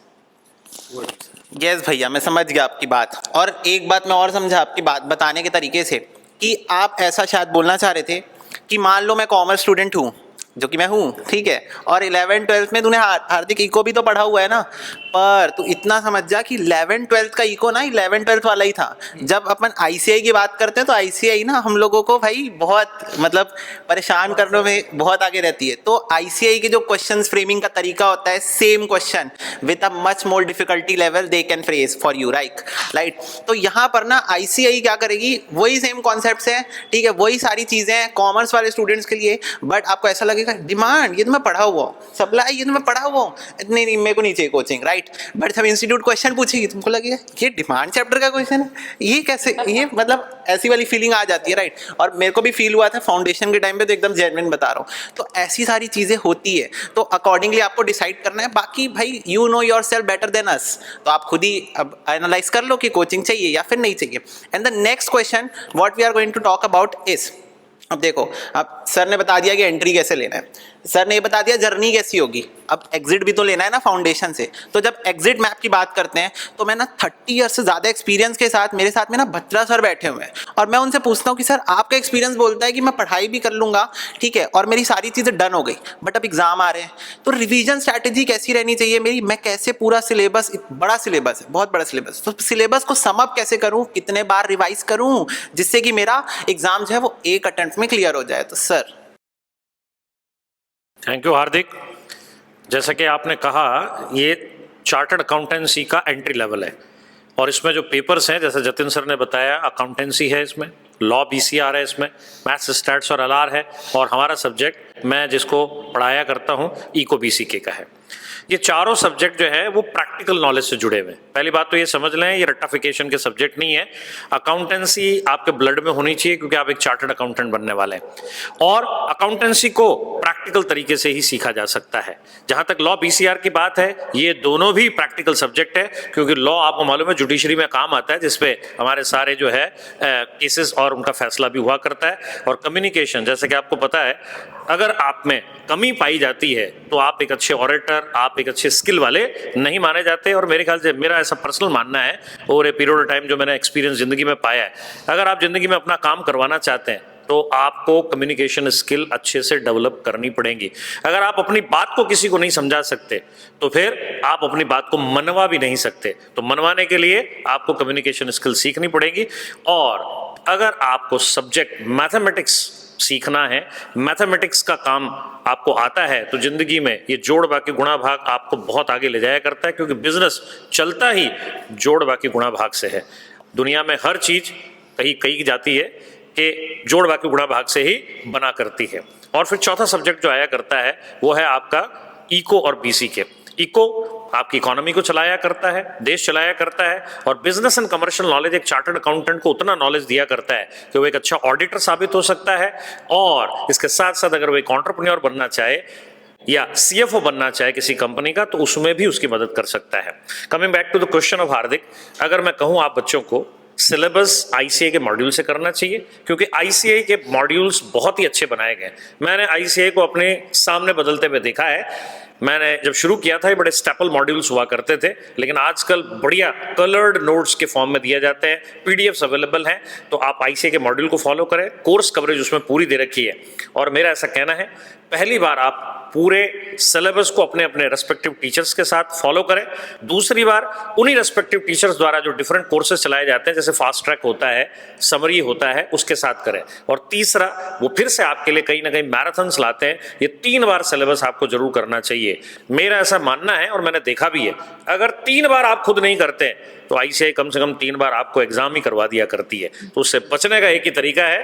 Yes भैया, मैं समझ गया आपकी बात। और एक बात मैं और समझा आपकी बात बताने के तरीके से, कि आप ऐसा शायद बोलना चाह रहे थे कि मान लो मैं कॉमर्स स्टूडेंट हूँ, जो कि मैं हूँ, ठीक है, और 11th-12th में तूने हार्दिक इको भी तो पढ़ा हुआ है ना, पर तू इतना समझ जा कि 11th-12th का इको ना 11th-12th वाला ही था। जब अपन ICI की बात करते हैं तो ICI ना हम लोगों को भाई बहुत मतलब परेशान करने में बहुत आगे रहती है। तो ICI के जो क्वेश्चन फ्रेमिंग का तरीका होता है, same question with a much more difficulty level they can phrase for you, right. तो यहाँ पर ना ICI क्या करेगी, वही सेम कॉन्सेप्ट है, ठीक है, वही सारी चीज़ें कॉमर्स वाले स्टूडेंट्स के लिए, बट आपको ऐसा लगेगा डिमांड ये तो मैं पढ़ा हुआ हूँ, सप्लाई ये तो मैं पढ़ा हुआ हूँ, नहीं मेरे को नहीं चाहिए कोचिंग, राइट। बट जब इंस्टीट्यूट क्वेश्चन पूछेगी तुमको लगेगा ये डिमांड चैप्टर का क्वेश्चन है, ये कैसे, ये मतलब ऐसी वाली फीलिंग आ जाती है, राइट। और मेरे को भी फील हुआ था फाउंडेशन के टाइम पे, तो एकदम जेन्युइन बता रहा हूँ। तो ऐसी सारी चीज़ें होती है, तो अकॉर्डिंगली आपको डिसाइड करना है। बाकी भाई you know your self better than us, तो आप खुद ही अब एनालाइज कर लो कि कोचिंग चाहिए या फिर नहीं चाहिए। And the next question what we are going to talk about is, अब देखो, अब सर ने बता दिया कि एंट्री कैसे लेना है, सर ने ये बता दिया जर्नी कैसी होगी, अब एग्जिट भी तो लेना है ना फाउंडेशन से। तो जब एग्जिट मैप की बात करते हैं तो मैं ना 30 ईयर से ज़्यादा एक्सपीरियंस के साथ मेरे साथ में ना बत्रा सर बैठे हुए हैं, और मैं उनसे पूछता हूँ कि सर आपका एक्सपीरियंस बोलता है कि मैं पढ़ाई भी कर लूँगा, ठीक है, और मेरी सारी चीज़ें डन हो गई, बट अब एग्जाम आ रहे हैं, तो रिवीजन स्ट्रैटेजी कैसी रहनी चाहिए मेरी, मैं कैसे पूरा सिलेबस, बड़ा सिलेबस है, बहुत बड़ा सिलेबस, तो सिलेबस को सम अप कैसे करूँ, कितने बार रिवाइज करूँ जिससे कि मेरा एग्जाम जो है वो एक अटेम्प्ट में क्लियर हो जाए। तो सर थैंक यू हार्दिक। जैसा कि आपने कहा, ये चार्टर्ड अकाउंटेंसी का एंट्री लेवल है, और इसमें जो पेपर्स हैं जैसे जतिन सर ने बताया, अकाउंटेंसी है इसमें, लॉ BCR है इसमें, मैथ्स स्टैट्स और LR है, और हमारा सब्जेक्ट मैं जिसको पढ़ाया करता हूँ इको BCK का है। ये चारों सब्जेक्ट जो है वो प्रैक्टिकल नॉलेज से जुड़े हुए हैं। पहली बात तो ये समझ लें, ये रट्टाफिकेशन के सब्जेक्ट नहीं है। अकाउंटेंसी आपके ब्लड में होनी चाहिए, क्योंकि आप एक चार्टर्ड अकाउंटेंट बनने वाले हैं, और अकाउंटेंसी को प्रैक्टिकल तरीके से ही सीखा जा सकता है। जहां तक लॉ BCR की बात है, ये दोनों भी प्रैक्टिकल सब्जेक्ट है, क्योंकि लॉ आपको मालूम है जुडिशरी में काम आता है, जिसपे हमारे सारे जो है केसेस और उनका फैसला भी हुआ करता है। और कम्युनिकेशन, जैसे कि आपको पता है, अगर आप में कमी पाई जाती है तो आप एक अच्छे ऑरेटर, आप एक अच्छे स्किल वाले नहीं माने जाते। और मेरे ख्याल से मेरा ऐसा पर्सनल मानना है, over a period of time जो मैंने एक्सपीरियंस जिंदगी में पाया है, अगर आप जिंदगी में अपना काम करवाना चाहते हैं तो आपको कम्युनिकेशन स्किल अच्छे से डेवलप करनी पड़ेगी। अगर आप अपनी बात को किसी को नहीं समझा सकते तो फिर आप अपनी बात को मनवा भी नहीं सकते। तो मनवाने के लिए आपको कम्युनिकेशन स्किल सीखनी पड़ेगी। और अगर आपको सब्जेक्ट मैथमेटिक्स सीखना है, मैथमेटिक्स का काम आपको आता है, तो जिंदगी में ये जोड़ बाकी गुणा भाग आपको बहुत आगे ले जाया करता है, क्योंकि बिजनेस चलता ही जोड़ बाकी गुणा भाग से है। दुनिया में हर चीज कहीं कही जाती है के जोड़ बाकी गुणा भाग से ही बना करती है। और फिर चौथा सब्जेक्ट जो आया करता है वो है आपका इको और बीसी के। इको आपकी इकोनॉमी को चलाया करता है, देश चलाया करता है, और बिजनेस एंड कमर्शियल नॉलेज एक चार्टर्ड अकाउंटेंट को उतना नॉलेज दिया करता है कि वो एक अच्छा ऑडिटर साबित हो सकता है, और इसके साथ साथ अगर वो एक एंटरप्रेन्योर बनना चाहे या सीएफओ बनना चाहे किसी कंपनी का तो उसमें भी उसकी मदद कर सकता है। Coming back to the question of Hardik, अगर मैं कहूं आप बच्चों को सिलेबस आईसीआई के मॉड्यूल से करना चाहिए, क्योंकि आईसीआई के मॉड्यूल्स बहुत ही अच्छे बनाए गए। मैंने आईसीआई को अपने सामने बदलते हुए देखा है। मैंने जब शुरू किया था ये बड़े स्टेपल मॉड्यूल्स हुआ करते थे, लेकिन आजकल बढ़िया कलर्ड नोट्स के फॉर्म में दिए जाते हैं, पीडीएफ्स अवेलेबल हैं। तो आप आईसीआई के मॉड्यूल को फॉलो करें, कोर्स कवरेज उसमें पूरी दे रखी है। और मेरा ऐसा कहना है पहली बार आप पूरे सिलेबस को अपने अपने रेस्पेक्टिव टीचर्स के साथ फॉलो करें, दूसरी बार उन्हीं रेस्पेक्टिव टीचर्स द्वारा जो डिफरेंट कोर्सेज चलाए जाते हैं, जैसे फास्ट ट्रैक होता है, समरी होता है, उसके साथ करें। और तीसरा वो फिर से आपके लिए कहीं ना कहीं मैराथन्स लाते हैं, ये 3 बार सिलेबस आपको जरूर करना चाहिए। मेरा ऐसा मानना है और मैंने देखा भी है, अगर 3 बार आप खुद नहीं करते तो आईसीआई कम से कम 3 बार आपको एग्जाम ही करवा दिया करती है। तो उससे बचने का एक ही तरीका है,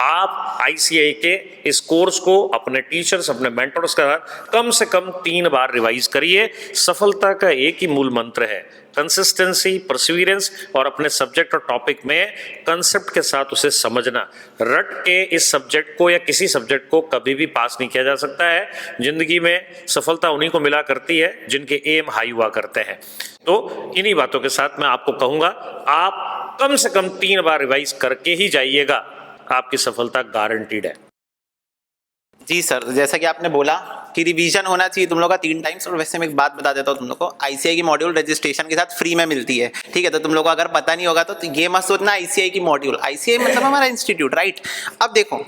आप आईसीआई के इस कोर्स को अपने टीचर्स, अपने मेंटर्स का कम से कम 3 बार रिवाइज करिए। सफलता का एक ही मूल मंत्र है, कंसिस्टेंसी, परसिवियरेंस, और अपने सब्जेक्ट और टॉपिक में कंसेप्ट के साथ उसे समझना। रट के इस सब्जेक्ट को या किसी सब्जेक्ट को कभी भी पास नहीं किया जा सकता है। जिंदगी में सफलता उन्हीं को मिला करती है जिनके एम हाई हुआ करते हैं। तो इन्हीं बातों के साथ मैं आपको कहूंगा, आप कम से कम 3 बार रिवाइज करके ही जाइएगा, आपकी सफलता गारंटीड है। जी सर, जैसा कि आपने बोला कि रिवीजन होना चाहिए तुम लोग का 3 टाइम्स। और वैसे मैं एक बात बता देता हूँ तुम लोग को, आईसीआई की मॉड्यूल रजिस्ट्रेशन के साथ फ्री में मिलती है, ठीक है। तो तुम लोग को अगर पता नहीं होगा तो ये मत सोचना आईसीआई की मॉड्यूल, आईसीआई मतलब हमारा इंस्टीट्यूट, राइट। अब देखो,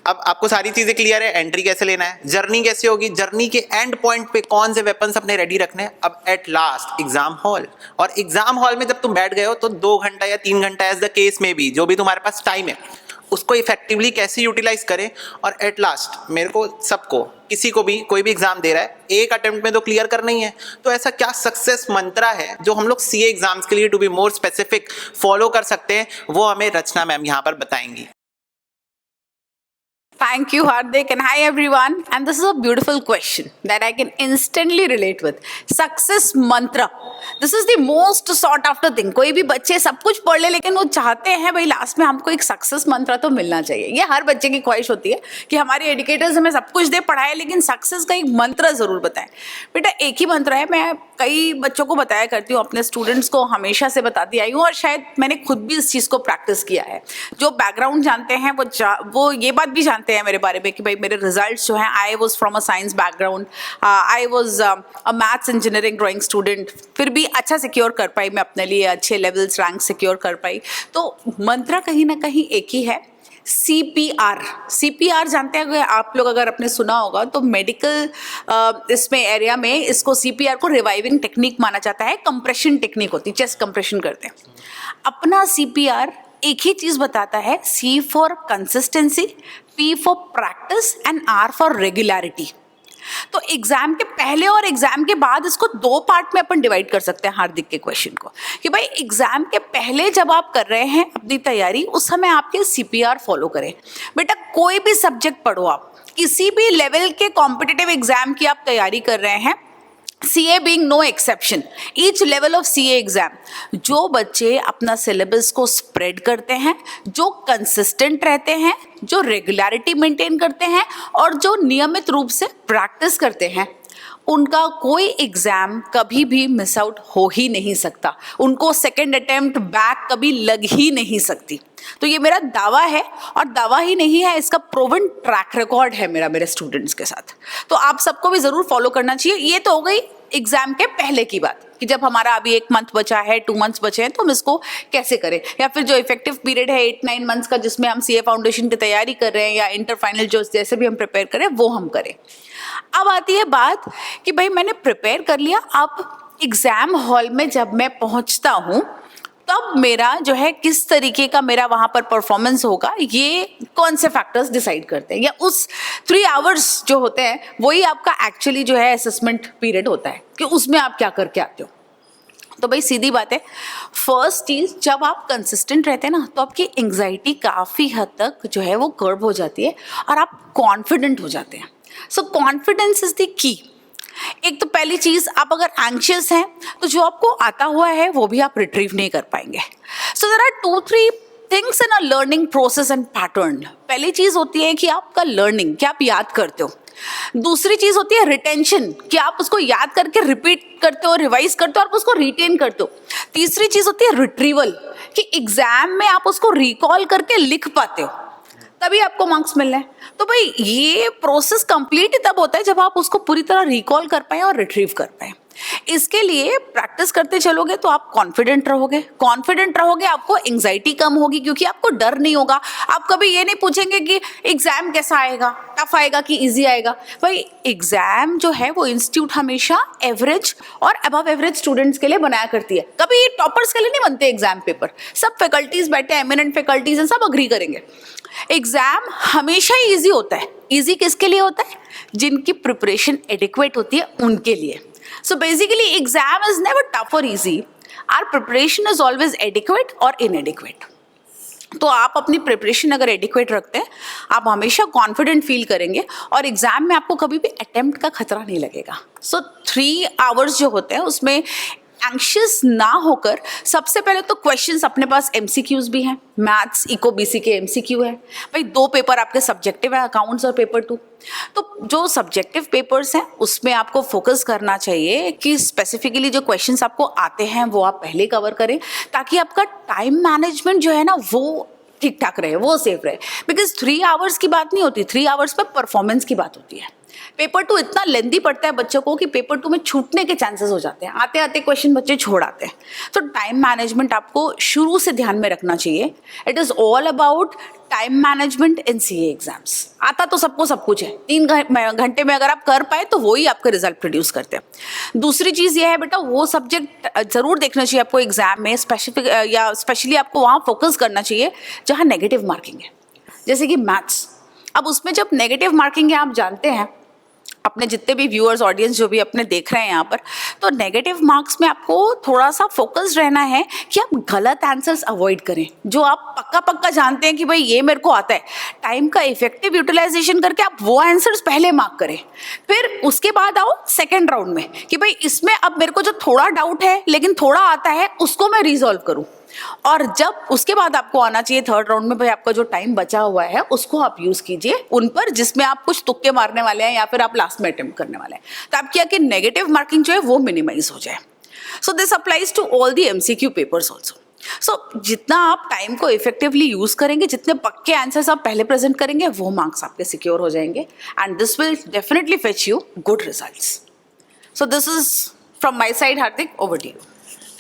अब आपको सारी चीजें क्लियर है, एंट्री कैसे लेना है, जर्नी कैसे होगी, जर्नी के एंड पॉइंट पे कौन से वेपन्स अपने रेडी रखने हैं। अब एट लास्ट एग्जाम हॉल, और एग्जाम हॉल में जब तुम बैठ गए हो तो 2 घंटा या 3 घंटा एज द केस में भी जो भी तुम्हारे पास टाइम है उसको इफेक्टिवली कैसे यूटिलाइज करें। और एट लास्ट मेरे को सबको, किसी को भी, कोई भी एग्जाम दे रहा है, एक अटेम्प्ट में तो क्लियर करना ही है। तो ऐसा क्या सक्सेस मंत्रा है जो हम लोग सीए एग्जाम्स के लिए to be more specific follow कर सकते हैं, वो हमें रचना मैम यहाँ पर बताएंगी। Thank you, Hardik, and hi everyone. And this is a beautiful question that I can instantly relate with. Success mantra. This is the most sought after thing. कोई भी बच्चे सब कुछ पढ़ ले, लेकिन वो चाहते हैं भाई लास्ट में हमको एक सक्सेस मंत्रा तो मिलना चाहिए। ये हर बच्चे की ख्वाहिश होती है कि हमारे एजुकेटर्स हमें सब कुछ दे, पढ़ाए, लेकिन सक्सेस का एक मंत्र जरूर बताएं। बेटा एक ही मंत्र है, मैं कई बच्चों को बताया करती हूँ, अपने स्टूडेंट्स को हमेशा से बताती आई हूँ, और शायद मैंने खुद भी इस चीज़ को प्रैक्टिस किया है। जो बैकग्राउंड जानते हैं वो ये बात भी जानते हैं मेरे बारे में कि भाई मेरे रिजल्ट्स जो हैं, I was from a science background, I was a maths engineering drawing student, फिर भी अच्छा सिक्योर कर पाई मैं अपने लिए, अच्छे लेवल्स रैंक सिक्योर कर पाई। तो मंत्र कहीं ना कहीं एक ही है, CPR। CPR जानते हैं आप लोग, अगर आपने सुना होगा तो मेडिकल इसमें एरिया में इसको CPR को रिवाइविंग टेक्निक माना जाता है। कंप्रेशन टेक्निक होती है, चेस्ट कंप्रेशन करते हैं। अपना CPR एक ही चीज बताता है, C for consistency, P for practice and R for regularity. तो एग्जाम के पहले और एग्जाम के बाद इसको 2 पार्ट में अपन डिवाइड कर सकते हैं हार्दिक के क्वेश्चन को, कि भाई एग्जाम के पहले जब आप कर रहे हैं अपनी तैयारी, उस समय आपके CPR फॉलो करें। बेटा कोई भी सब्जेक्ट पढ़ो, आप किसी भी लेवल के कॉम्पिटिटिव एग्जाम की आप तैयारी कर रहे हैं, CA being no exception, each level of CA exam, जो बच्चे अपना सिलेबस को स्प्रेड करते हैं, जो कंसिस्टेंट रहते हैं, जो रेगुलरिटी मेंटेन करते हैं, और जो नियमित रूप से प्रैक्टिस करते हैं, उनका कोई एग्जाम कभी भी मिस आउट हो ही नहीं सकता, उनको सेकेंड अटेम्प्ट बैक कभी लग ही नहीं सकती। तो ये मेरा दावा है, और दावा ही नहीं है, इसका प्रूवन ट्रैक रिकॉर्ड है मेरा मेरे स्टूडेंट्स के साथ। तो आप सबको भी जरूर फॉलो करना चाहिए। ये तो हो गई एग्जाम के पहले की बात, कि जब हमारा अभी 1 मंथ बचा है, 2 मंथ्स बचे हैं, तो हम इसको कैसे करें, या फिर जो इफेक्टिव पीरियड है 8-9 मंथ्स का, जिसमें हम CA फाउंडेशन की तैयारी कर रहे हैं या इंटर फाइनल जो जैसे भी हम प्रिपेयर करें वो हम करें। अब आती है बात कि भाई मैंने प्रिपेयर कर लिया, अब एग्जाम हॉल में जब मैं पहुंचता हूं तब मेरा जो है किस तरीके का मेरा वहां पर परफॉर्मेंस होगा, ये कौन से फैक्टर्स डिसाइड करते हैं, या उस 3 आवर्स जो होते हैं वही आपका एक्चुअली जो है असेसमेंट पीरियड होता है कि उसमें आप क्या करके आते हो। तो भाई सीधी बात है, फर्स्ट चीज जब आप कंसिस्टेंट रहते हैं ना तो आपकी एंग्जाइटी काफ़ी हद तक जो है वो कर्ब हो जाती है और आप कॉन्फिडेंट हो जाते हैं। सो कॉन्फिडेंस इज द की। एक तो पहली चीज, आप अगर एंग्शियस हैं तो जो आपको आता हुआ है वो भी आप रिट्रीव नहीं कर पाएंगे। So there are 2-3 things in a learning process and pattern. पहली चीज होती है कि आपका लर्निंग, क्या आप याद करते हो। दूसरी चीज होती है रिटेंशन, कि आप उसको याद करके रिपीट करते हो, रिवाइज करते हो और उसको रिटेन करते हो। तीसरी चीज होती है रिट्रीवल, कि एग्जाम में आप उसको रिकॉल करके लिख पाते हो, तभी आपको मार्क्स मिल रहे हैं। तो भाई ये प्रोसेस कंप्लीट तब होता है जब आप उसको पूरी तरह रिकॉल कर पाए और रिट्रीव कर पाए। इसके लिए प्रैक्टिस करते चलोगे तो आप कॉन्फिडेंट रहोगे, आपको एंग्जाइटी कम होगी क्योंकि आपको डर नहीं होगा। आप कभी ये नहीं पूछेंगे कि एग्जाम कैसा आएगा, टफ आएगा कि इजी आएगा। भाई एग्जाम जो है वो इंस्टीट्यूट हमेशा एवरेज और अबव एवरेज स्टूडेंट्स के लिए बनाया करती है, कभी टॉपर्स के लिए नहीं बनते एग्जाम पेपर। सब फैकल्टीज बैठे, एमिनेंट फैकल्टीज हैं, सब अग्री करेंगे एग्जाम हमेशा ही ईजी होता है। ईजी किसके लिए होता है? जिनकी प्रिपरेशन एडिक्वेट होती है उनके लिए। So basically exam is never tough or easy. Our preparation is always adequate or inadequate. तो आप अपनी प्रिपरेशन अगर एडिक्वेट रखते हैं, आप हमेशा कॉन्फिडेंट फील करेंगे और एग्जाम में आपको कभी भी अटेम्प्ट का खतरा नहीं लगेगा। सो 3 आवर्स जो होते हैं उसमें एंग्शियस ना होकर सबसे पहले तो क्वेश्चंस अपने पास एमसीक्यूज भी हैं, मैथ्स इको बीसी के एमसीक्यू है। भाई 2 पेपर आपके सब्जेक्टिव है, अकाउंट्स और पेपर 2। तो जो सब्जेक्टिव पेपर्स हैं उसमें आपको फोकस करना चाहिए कि स्पेसिफिकली जो क्वेश्चंस आपको आते हैं वो आप पहले कवर करें, ताकि आपका टाइम मैनेजमेंट जो है ना वो ठीक ठाक रहे, वो सेफ रहे। बिकॉज 3 आवर्स की बात नहीं होती, 3 आवर्स पर परफॉर्मेंस की बात होती है। पेपर 2 इतना लेंदी पड़ता है बच्चों को कि पेपर 2 में छूटने के चांसेस हो जाते हैं, आते आते क्वेश्चन बच्चे छोड़ आते हैं। तो टाइम मैनेजमेंट आपको शुरू से ध्यान में रखना चाहिए। It is all about time management in CA exams. आता तो सबको सब कुछ है, 3 घंटे में अगर आप कर पाए तो वो ही आपके रिजल्ट प्रोड्यूस करते हैं। दूसरी चीज़ ये है बेटा, वो सब्जेक्ट ज़रूर देखना चाहिए आपको एग्जाम में, स्पेशली आपको वहाँ फोकस करना चाहिए जहाँ नेगेटिव मार्किंग है, जैसे कि मैथ्स। अब उसमें जब नेगेटिव मार्किंग है, आप जानते हैं अपने जितने भी व्यूअर्स ऑडियंस जो भी अपने देख रहे हैं यहाँ पर, तो नेगेटिव मार्क्स में आपको थोड़ा सा फोकस रहना है कि आप गलत आंसर्स अवॉइड करें। जो आप पक्का जानते हैं कि भाई ये मेरे को आता है, टाइम का इफेक्टिव यूटिलाइजेशन करके आप वो आंसर्स पहले मार्क करें। फिर उसके बाद आओ सेकेंड राउंड में कि भाई इसमें अब मेरे को जो थोड़ा डाउट है लेकिन थोड़ा आता है उसको मैं रिजॉल्व करूँ। और जब उसके बाद आपको आना चाहिए थर्ड राउंड में, भाई आपका जो टाइम बचा हुआ है उसको आप यूज कीजिए उन पर जिसमें आप कुछ तुक्के मारने वाले हैं या फिर आप लास्ट में अटेम्प्ट करने वाले हैं, ताकि आपकी नेगेटिव मार्किंग जो है वो मिनिमाइज हो जाए। So this applies to all the MCQ papers also. So जितना आप टाइम को इफेक्टिवली यूज करेंगे, जितने पक्के आंसर्स आप पहले प्रेजेंट करेंगे, वो मार्क्स आपके सिक्योर हो जाएंगे and this will definitely fetch you good results. So this is from my side. Hardik, over to you.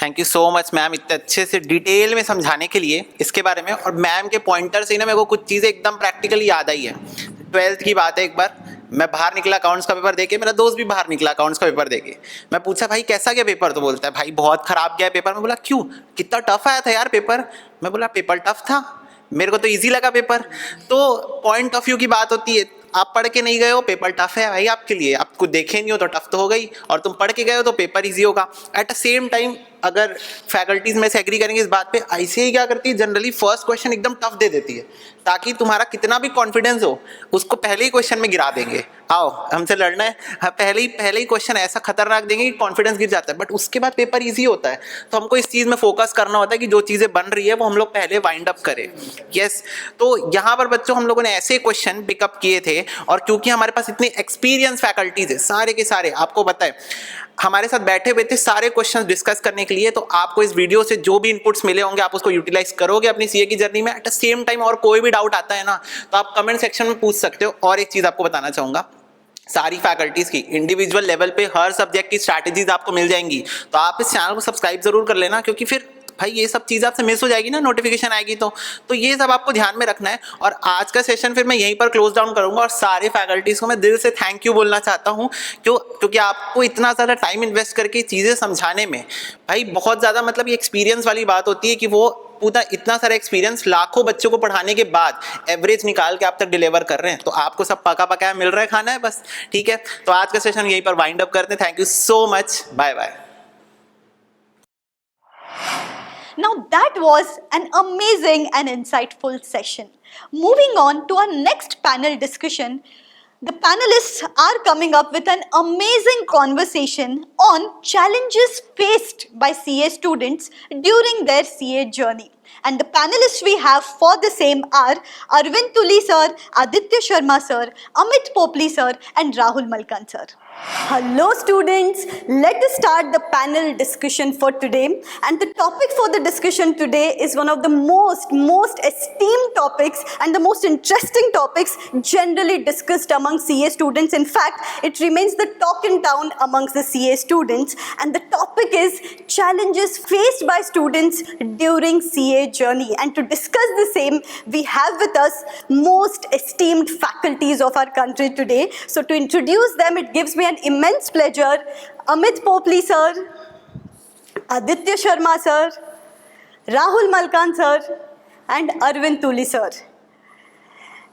Thank you so much ma'am, इतने अच्छे से डिटेल में समझाने के लिए इसके बारे में। और मैम के पॉइंटर से ही ना मेरे को कुछ चीज़ें एकदम प्रैक्टिकली याद आई है। 12th की बात है, एक बार मैं बाहर निकला अकाउंट्स का पेपर देके, मेरा दोस्त भी बाहर निकला अकाउंट्स का पेपर देके। मैं पूछा भाई कैसा गया पेपर, तो बोलता है भाई बहुत ख़राब गया पेपर। मैं बोला क्यों, कितना टफ आया था यार पेपर। मैं बोला पेपर टफ था, मेरे को तो ईजी लगा पेपर। तो पॉइंट ऑफ व्यू की बात होती है, आप पढ़ के नहीं गए हो पेपर टफ है भाई आपके लिए, आपको देखे नहीं हो तो टफ तो हो गई, और तुम पढ़ के गए हो तो पेपर इजी होगा। एट द सेम टाइम अगर फैकल्टीज में से एग्री करेंगे इस बात पे, ICAI क्या करती है जनरली फर्स्ट क्वेश्चन एकदम टफ दे देती है, ताकि तुम्हारा कितना भी कॉन्फिडेंस हो उसको पहले ही क्वेश्चन में गिरा देंगे। आओ हमसे लड़ना है, हाँ, पहले ही क्वेश्चन ऐसा खतरनाक देंगे कि कॉन्फिडेंस गिर जाता है। बट उसके बाद पेपर ईजी होता है। तो हमको इस चीज़ में फोकस करना होता है कि जो चीज़ें बन रही है वो हम लोग पहले वाइंड अप करें। यस, तो यहाँ पर बच्चों हम लोगों ने ऐसे क्वेश्चन पिकअप किए थे, और क्योंकि हमारे पास इतनी एक्सपीरियंस फैकल्टीज है, सारे के सारे आपको पता है हमारे साथ बैठे हुए थे सारे क्वेश्चंस डिस्कस करने के लिए। तो आपको इस वीडियो से जो भी इनपुट्स मिले होंगे आप उसको यूटिलाइज करोगे अपनी सीए की जर्नी में। एट द सेम टाइम और कोई भी डाउट आता है ना तो आप कमेंट सेक्शन में पूछ सकते हो। और एक चीज़ आपको बताना चाहूँगा, सारी फैकल्टीज़ की इंडिविजुअल लेवल पे हर सब्जेक्ट की स्ट्रैटेजीज आपको मिल जाएंगी। तो आप इस चैनल को सब्सक्राइब जरूर कर लेना, क्योंकि फिर भाई ये सब चीज़ आपसे मिस हो जाएगी ना, नोटिफिकेशन आएगी तो ये सब आपको ध्यान में रखना है। और आज का सेशन फिर मैं यहीं पर क्लोज डाउन करूंगा, और सारे फैकल्टीज़ को मैं दिल से थैंक यू बोलना चाहता हूँ, क्योंकि आपको इतना ज़्यादा टाइम इन्वेस्ट करके चीज़ें समझाने में भाई बहुत ज़्यादा मतलब ये एक्सपीरियंस वाली बात होती है कि वो पूरा इतना सारा एक्सपीरियंस लाखों बच्चों को पढ़ाने के बाद एवरेज निकाल के आप तक डिलीवर कर रहे हैं। तो आपको सब पका पकाया मिल रहा है, खाना है बस, ठीक है। तो आज का सेशन यहीं पर वाइंड अप करते हैं। Thank you so much, bye bye. Now that was an amazing and insightful session. Moving on to our next panel discussion, the panelists are coming up with an amazing conversation on challenges faced by CA students during their CA journey. And the panelists we have for the same are Arvind Tuli sir, Aditya Sharma sir, Amit Popli sir, and Rahul Malkan sir. Hello students, let us start the panel discussion for today. And the topic for the discussion today is one of the most esteemed topics and the most interesting topics generally discussed among CA students. In fact, it remains the talk in town amongst the CA students. And the topic is challenges faced by students during CA journey. And to discuss the same, we have with us most esteemed faculties of our country today. So to introduce them, it gives me an immense pleasure. Amit Popli sir, Aditya Sharma sir, Rahul Malkan sir, and Arvind Tuli sir.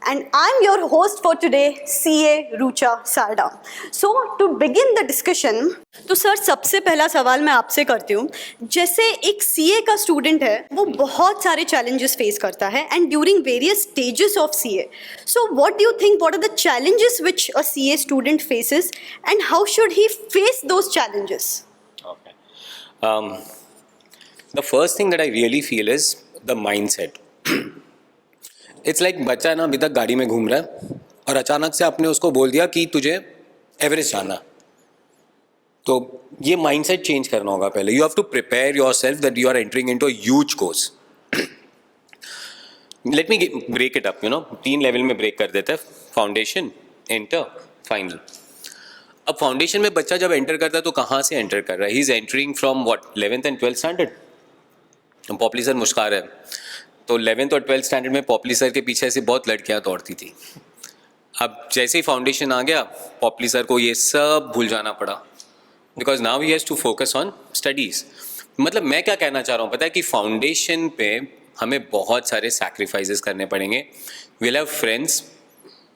And I'm your host for today, CA Rucha Sarda. So to begin the discussion, तो sir सबसे पहला सवाल मैं आपसे करती हूँ, जैसे एक CA का स्टूडेंट है वो बहुत सारे challenges face करता है and during various stages of CA. So what do you think, what are the challenges which a CA student faces and how should he face those challenges? Okay. The first thing that I really feel is the mindset. It's like बच्चा ना अभी तक गाड़ी में घूम रहा है और अचानक से आपने उसको बोल दिया कि तुझे एवरेस्ट जाना, तो ये माइंडसेट चेंज करना होगा पहले. You have to prepare yourself that you are entering into a huge course. Let me break it up, 3 level में ब्रेक कर देते हैं. Foundation, inter, final. अब फाउंडेशन में बच्चा जब एंटर करता है तो कहाँ से एंटर कर रहा है? He is entering from what, 11th and 12th standard. Popli sir मुस्कुरा रहे हैं, तो 11th और 12th स्टैंडर्ड में पॉपली सर के पीछे ऐसे बहुत लड़कियां दौड़ती थी. अब जैसे ही फाउंडेशन आ गया, पॉपली सर को ये सब भूल जाना पड़ा, because now he has to focus on studies. मतलब मैं क्या कहना चाह रहा हूँ पता है, कि फाउंडेशन पे हमें बहुत सारे सैक्रिफाइसेस करने पड़ेंगे. विल हैव फ्रेंड्स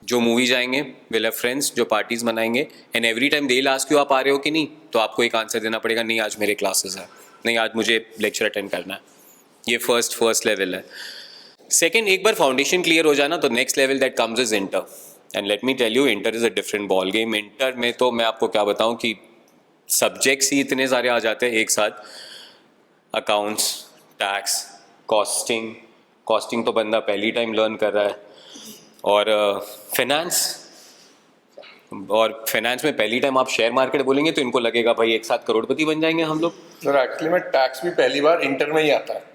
जो मूवी जाएंगे, विल हैव फ्रेंड्स जो पार्टीज मनाएंगे, and every time they last क्यों आप आ रहे हो कि नहीं, तो आपको एक आंसर देना पड़ेगा, नहीं आज मेरे क्लासेस है, नहीं आज मुझे लेक्चर अटेंड करना है. ये फर्स्ट लेवल है. सेकेंड, एक बार फाउंडेशन क्लियर हो जाना तो next level that comes is inter. And let me tell you, inter is a different ball game. Inter में तो मैं आपको क्या बताऊं कि सब्जेक्ट्स ही इतने सारे आ जाते हैं एक साथ. अकाउंट्स, टैक्स, कॉस्टिंग तो बंदा पहली टाइम लर्न कर रहा है, और फाइनेंस में पहली टाइम आप शेयर मार्केट बोलेंगे तो इनको लगेगा भाई एक साथ करोड़पति बन जाएंगे हम लोग. सर एक्चुअली में टैक्स भी पहली बार इंटर में ही आता है,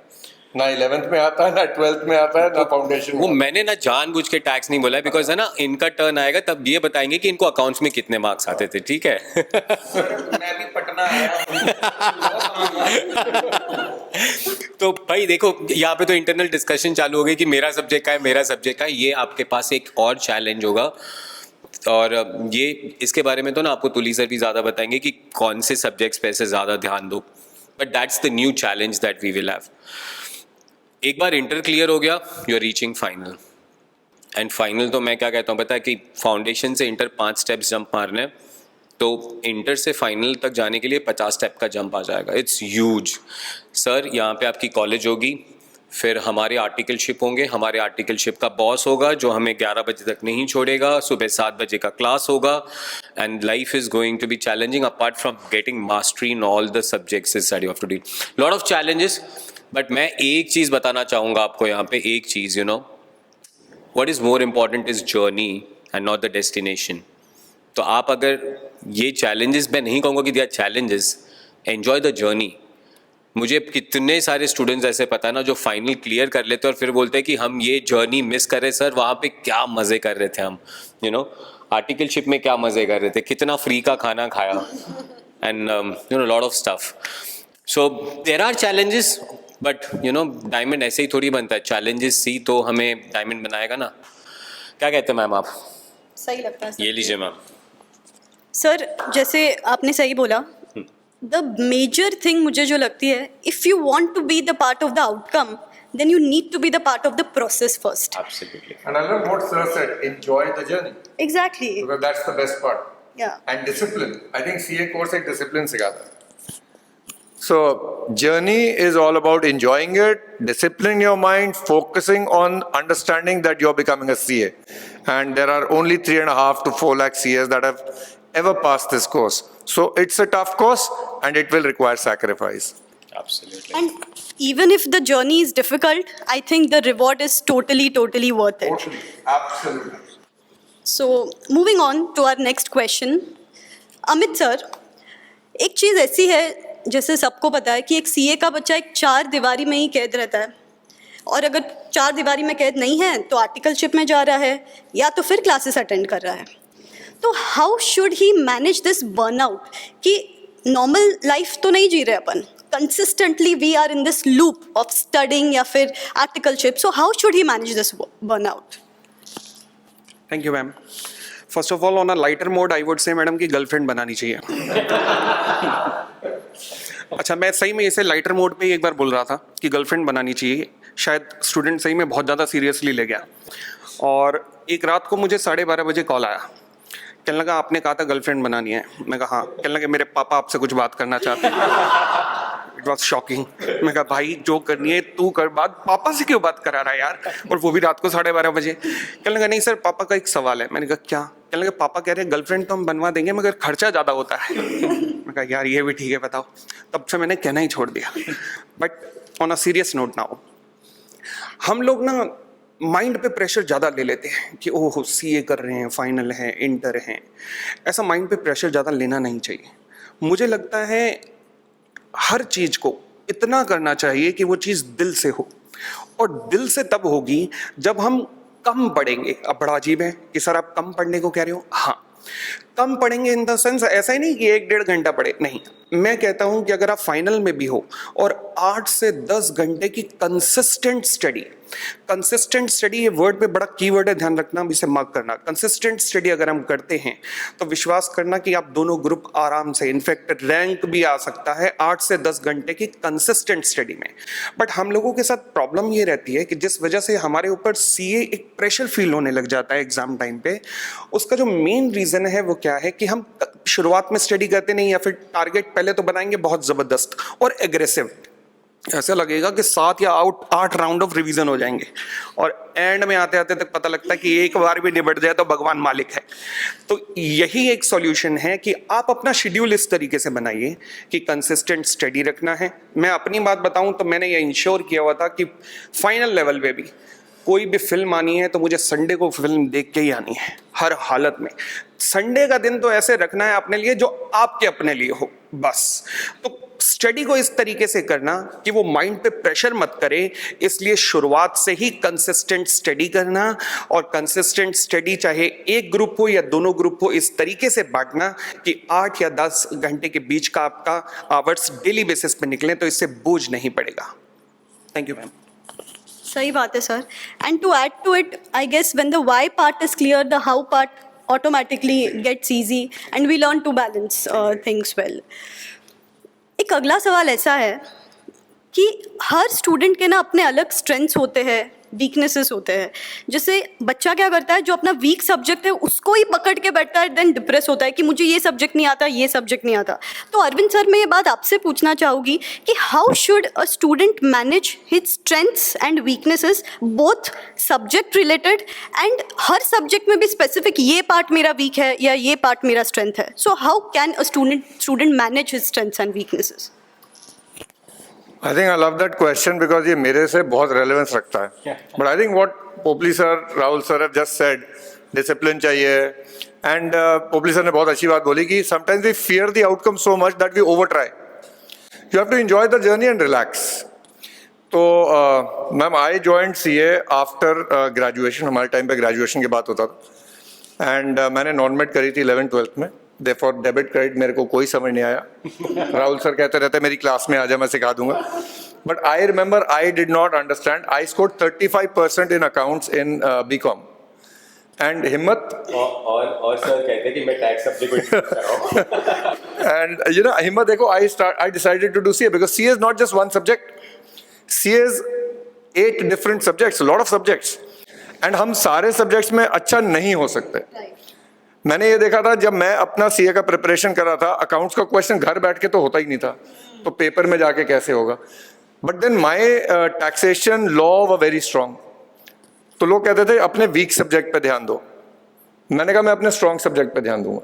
ना 11th में आता है, ना 12th में आता है, ना फाउंडेशन. वो मैंने ना जानबूझ के टैक्स नहीं बोला है, बिकॉज है ना इनका टर्न आएगा तब ये बताएंगे कि इनको अकाउंट्स में कितने मार्क्स आते थे. ठीक है. मैं भी पटना आया. तो भाई देखो, यहाँ पे तो इंटरनल डिस्कशन चालू हो गई कि मेरा सब्जेक्ट का है, मेरा सब्जेक्ट का है. ये आपके पास एक और चैलेंज होगा, और ये इसके बारे में तो ना आपको तुली सर भी ज़्यादा बताएंगे कि कौन से सब्जेक्ट्स पे ऐसे ज़्यादा ध्यान दो. But that's the new challenge that we will have. एक बार इंटर क्लियर हो गया, you are reaching final. And final तो मैं क्या कहता हूँ पता है, कि फाउंडेशन से इंटर 5 स्टेप्स जंप मारने, तो इंटर से फाइनल तक जाने के लिए 50 स्टेप का जंप आ जाएगा. It's huge sir. यहाँ पे आपकी कॉलेज होगी, फिर हमारे आर्टिकलशिप होंगे, हमारे आर्टिकलशिप का बॉस होगा जो हमें 11 बजे तक नहीं छोड़ेगा, सुबह 7 बजे का क्लास होगा. And life is going to be challenging. Apart from getting mastery in all the subjects is study of to do lot of challenges. But मैं एक चीज़ बताना चाहूँगा आपको यहाँ पे, एक चीज़, what is more important is journey and not the destination. तो आप अगर ये चैलेंजेस, मैं नहीं कहूँगा कि they are challenges, enjoy the journey. मुझे कितने सारे स्टूडेंट्स ऐसे पता है ना जो फाइनल क्लियर कर लेते हैं और फिर बोलते हैं कि हम ये जर्नी मिस कर रहे सर, वहाँ पे क्या मज़े कर रहे थे हम, आर्टिकलशिप में क्या मज़े कर रहे थे, कितना फ्री का खाना खाया, and lot of stuff. So there are challenges, but diamond ऐसे ही थोड़ी बनता है. चैलेंजेस सी तो हमें डायमंड बनाएगा ना. क्या कहते हैं मैम आप? सही लगता है. ये लीजिए मैम. सर जैसे आपने सही बोला, द मेजर थिंग मुझे जो लगती है, if you want to be the part of the outcome, then you need to be the part of the process first. Absolutely. And I love what sir said, enjoy the journey. Exactly. Because that's the best part. Yeah. And discipline. I think CA course एक discipline सिखाता है. So journey is all about enjoying it, disciplining your mind, focusing on understanding that you're becoming a CA. And there are only 3.5 to 4 lakh CAs that have ever passed this course. So it's a tough course and it will require sacrifice. Absolutely. And even if the journey is difficult, I think the reward is totally worth it. Absolutely. So moving on to our next question. Amit sir, एक चीज़ ऐसी है जैसे सबको पता है कि एक CA का बच्चा एक 4 दीवारी में ही कैद रहता है, और अगर 4 दीवारी में कैद नहीं है तो आर्टिकलशिप में जा रहा है या तो फिर क्लासेस अटेंड कर रहा है. तो how should he manage this burnout कि नॉर्मल लाइफ तो नहीं जी रहे अपन, consistently we are in this loop of studying या फिर articleship. So how should he manage this burnout? Thank you ma'am. First of all, on a lighter mode I would say madam की girlfriend बनानी चाहिए. अच्छा, मैं सही में इसे लाइटर मोड पे ही एक बार बोल रहा था कि गर्लफ्रेंड बनानी चाहिए. शायद स्टूडेंट सही में बहुत ज़्यादा सीरियसली ले गया, और एक रात को मुझे 12:30 बजे कॉल आया. कहने लगा आपने कहा था गर्लफ्रेंड बनानी है. मैं कहा हाँ. कहने लगे मेरे पापा आपसे कुछ बात करना चाहते हैं. It was shocking. मैं कहा भाई जो करनी है तू कर बात, पापा से क्यों बात करा रहा है यार, और वो भी रात को 12:30 बजे. कहने लगा नहीं सर पापा का एक सवाल है. मैंने कहा क्या? कहने लगे पापा कह रहे हैं गर्लफ्रेंड तो हम बनवा देंगे मगर खर्चा ज़्यादा होता है. मैं कहा यार ये भी ठीक है बताओ. तब से मैंने कहना ही छोड़ दिया. But on a serious note now, हम लोग ना माइंड पे प्रेशर ज़्यादा ले लेते हैं कि ओह सीए कर रहे हैं, फाइनल है, इंटर हैं. ऐसा माइंड पे प्रेशर ज़्यादा लेना नहीं चाहिए. मुझे लगता है हर चीज़ को इतना करना चाहिए कि वो चीज़ दिल से हो, और दिल से तब होगी जब हम कम पढ़ेंगे. अब बड़ा अजीब है कि सर आप कम पढ़ने को कह रहे हो. हाँ, कम पढ़ेंगे इन द सेंस ऐसा ही नहीं कि 1-1.5 घंटा पढ़े. नहीं, मैं कहता हूं कि अगर आप फाइनल में भी हो और 8 से 10 घंटे की कंसिस्टेंट स्टडी, कंसिस्टेंट स्टडी ये वर्ड पे बड़ा कीवर्ड है, ध्यान रखना, इसे मार्क करना. कंसिस्टेंट स्टडी अगर हम करते हैं तो विश्वास करना कि आप दोनों ग्रुप आराम से, इनफैक्ट रैंक भी आ सकता है 8 से 10 घंटे की कंसिस्टेंट स्टडी में. बट हम लोगों के साथ प्रॉब्लम ये रहती है कि जिस वजह से हमारे ऊपर सीए एक प्रेशर फील होने लग जाता है एग्जाम टाइम पे, उसका जो मेन रीजन है वो क्या है कि हम शुरुआत में स्टडी करते नहीं, या फिर टारगेट पहले तो बनाएंगे बहुत जबरदस्त और एग्रेसिव. ऐसा लगेगा कि 7 या 8 राउंड ऑफ रिवीजन हो जाएंगे, और एंड में आते आते तक पता लगता है कि एक बार भी निबट जाए तो भगवान मालिक है. तो यही एक सॉल्यूशन है कि आप अपना शेड्यूल इस तरीके से बनाइए कि कंसिस्टेंट स्टडी रखना है. मैं अपनी बात बताऊं तो मैंने ये इंश्योर किया हुआ था कि फाइनल लेवल पे भी कोई भी फिल्म आनी है तो मुझे संडे को फिल्म देख के ही आनी है, हर हालत में. संडे का दिन तो ऐसे रखना है अपने लिए जो आपके अपने लिए हो बस. तो स्टडी को इस तरीके से करना कि वो माइंड पे प्रेशर मत करे, इसलिए शुरुआत से ही कंसिस्टेंट स्टडी करना, और कंसिस्टेंट स्टडी चाहे एक ग्रुप हो या दोनों ग्रुप हो, इस तरीके से बांटना कि 8 या 10 घंटे के बीच का आपका आवर्स डेली बेसिस पे निकले, तो इससे बोझ नहीं पड़ेगा. Thank you ma'am. सही बात है sir. And to add to it, I guess when the why part is clear, the how part automatically gets easy and we learn to balance things well. एक अगला सवाल ऐसा है कि हर स्टूडेंट के ना अपने अलग स्ट्रेंथ्स होते हैं, वीकनेसेस होते हैं. जैसे बच्चा क्या करता है, जो अपना वीक सब्जेक्ट है उसको ही पकड़ के बैठता है, देन डिप्रेस होता है कि मुझे ये सब्जेक्ट नहीं आता, ये सब्जेक्ट नहीं आता. तो अरविंद सर, मैं ये बात आपसे पूछना चाहूँगी कि how should a student manage his strengths and weaknesses, both subject related and her subject में भी स्पेसिफिक ये पार्ट मेरा वीक है या ये पार्ट मेरा स्ट्रेंथ है. So how can a student manage his strengths and weaknesses? I think I love that question because ये मेरे से बहुत relevance रखता है. But I think what Popli sir, Rahul sir have just said, discipline चाहिए, and Popli sir ने बहुत अच्छी बात बोली कि sometimes we fear the outcome so much that we over try. You have to enjoy the journey and relax. तो ma'am I joined CA after graduation. हमारे time पे graduation की बात होता था, and मैंने नॉन मेड करी थी 11th-12th में. Therefore डेबिट क्रेडिट मेरे को कोई समझ नहीं आया. राहुल सर कहते रहते मेरी क्लास में आ जा, मैं सिखा दूंगा. But I remember I did not understand. I scored 35% in accounts in BCom. And हिम्मत और सर कहते हैं कि मैं tax subject and you know हिम्मत देखो, I decided to do CA because CA is not just one subject. CA is 8 different subjects, lot of subjects, and हम सारे सब्जेक्ट्स में अच्छा नहीं हो सकते. मैंने ये देखा था जब मैं अपना सीए का प्रिपरेशन कर रहा था, अकाउंट्स का क्वेश्चन घर बैठ के तो होता ही नहीं था. पेपर में जाके कैसे होगा. But then my taxation law were very strong. तो लोग कहते थे अपने वीक सब्जेक्ट पे ध्यान दो. मैंने कहा मैं अपने स्ट्रांग सब्जेक्ट पे ध्यान दूंगा.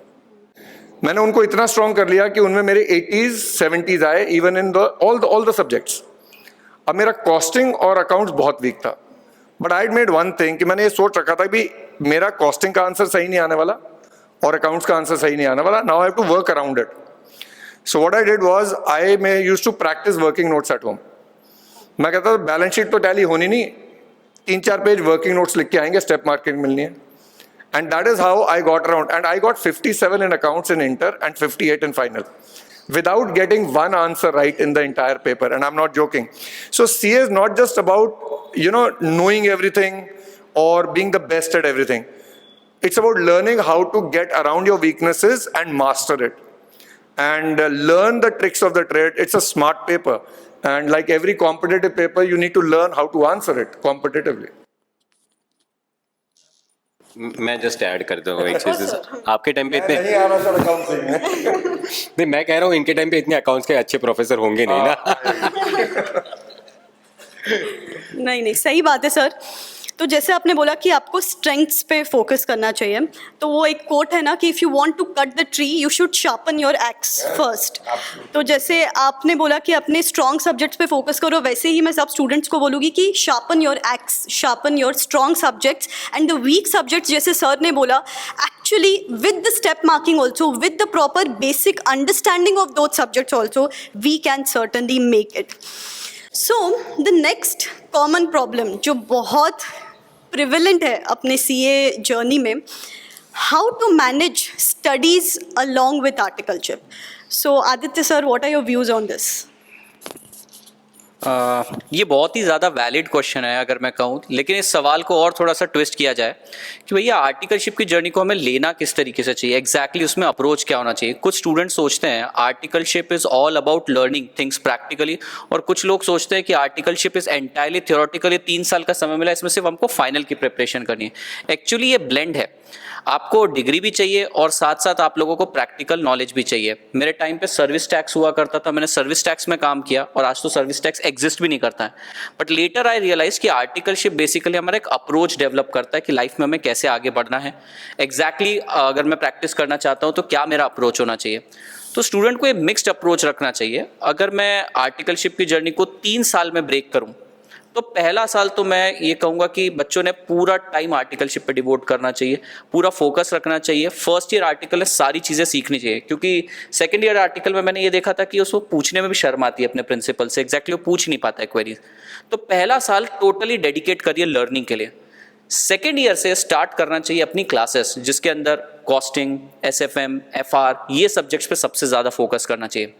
मैंने उनको इतना स्ट्रांग कर लिया कि उनमें मेरे 80s 70s आए, even in all the subjects. अब मेरा कॉस्टिंग और अकाउंट्स बहुत वीक था. But I made one thing कि मैंने ये सोच रखा था कि मेरा कॉस्टिंग का आंसर सही नहीं आने वाला और अकाउंट्स का आंसर सही नहीं आने वाला. Now I have to work around it. So what I did was I may used to practise working notes at home. मैं कहता था बैलेंस शीट तो टैली होनी नहीं, 3-4 पेज वर्किंग नोट्स लिख के आएंगे, स्टेप मार्किंग मिलनी है. And that is how I got around. And I got 57 in accounts in inter and 58 in final, without getting one answer right in the entire paper. And I'm not joking. So CA is not just about, knowing everything or being the best at everything. It's about learning how to get around your weaknesses and master it. And learn the tricks of the trade. It's a smart paper. And like every competitive paper, you need to learn how to answer it competitively. मैं just add कर दूंगा एक चीज. आपके time पे इतने नहीं, मैं कह रहा हूँ इनके टाइम पे इतने अकाउंट्स के अच्छे प्रोफेसर होंगे नहीं ना. नहीं, सही बात है सर. तो जैसे आपने बोला कि आपको स्ट्रेंथ्स पे फोकस करना चाहिए, तो वो एक कोट है ना कि if you want to cut the tree you should sharpen your axe first. तो जैसे आपने बोला कि अपने स्ट्रॉन्ग सब्जेक्ट्स पे फोकस करो, वैसे ही मैं सब स्टूडेंट्स को बोलूँगी कि sharpen your axe, sharpen your strong subjects and the weak subjects. जैसे सर ने बोला, actually with the step marking also, with the proper basic understanding of those subjects also, we can certainly make it. So the next common problem जो बहुत prevalent है अपने CA journey में, how to manage studies along with articleship. So Aditya sir, what are your views on this? ये बहुत ही ज़्यादा valid question है अगर मैं कहूँ, लेकिन इस सवाल को और थोड़ा सा ट्विस्ट किया जाए कि भैया आर्टिकलशिप की जर्नी को हमें लेना किस तरीके से चाहिए, एग्जैक्टली उसमें अप्रोच क्या होना चाहिए. कुछ स्टूडेंट्स सोचते हैं articleship is all about learning things practically, और कुछ लोग सोचते हैं कि आर्टिकलशिप इज़ एंटायरली थ्योरेटिकली. 3 साल का समय मिला, इसमें सिर्फ हमको फाइनल की प्रिपरेशन करनी है. एक्चुअली ये ब्लेंड है. आपको डिग्री भी चाहिए और साथ साथ आप लोगों को प्रैक्टिकल नॉलेज भी चाहिए. मेरे टाइम पे सर्विस टैक्स हुआ करता था, मैंने सर्विस टैक्स में काम किया और आज तो सर्विस टैक्स एग्जिस्ट भी नहीं करता है. बट लेटर आई रियलाइज कि आर्टिकलशिप बेसिकली हमारा एक अप्रोच डेवलप करता है कि लाइफ में हमें कैसे आगे बढ़ना है. एग्जैक्टली अगर मैं प्रैक्टिस करना चाहता हूँ तो क्या मेरा अप्रोच होना चाहिए. तो स्टूडेंट को ये मिक्स्ड अप्रोच रखना चाहिए. अगर मैं आर्टिकलशिप की जर्नी को 3 साल में ब्रेक करूँ तो पहला साल तो मैं ये कहूँगा कि बच्चों ने पूरा टाइम आर्टिकलशिप पे डिवोट करना चाहिए, पूरा फोकस रखना चाहिए. फर्स्ट ईयर आर्टिकल में सारी चीज़ें सीखनी चाहिए, क्योंकि सेकंड ईयर आर्टिकल में मैंने ये देखा था कि उसको पूछने में भी शर्म आती है अपने प्रिंसिपल से, एग्जैक्टली वो पूछ नहीं पाता है क्वेरीज. तो पहला साल टोटली डेडिकेट करिए लर्निंग के लिए. सेकेंड ईयर से स्टार्ट करना चाहिए अपनी क्लासेस, जिसके अंदर कॉस्टिंग, SFM, FR ये सब्जेक्ट्स पे सबसे ज़्यादा फोकस करना चाहिए.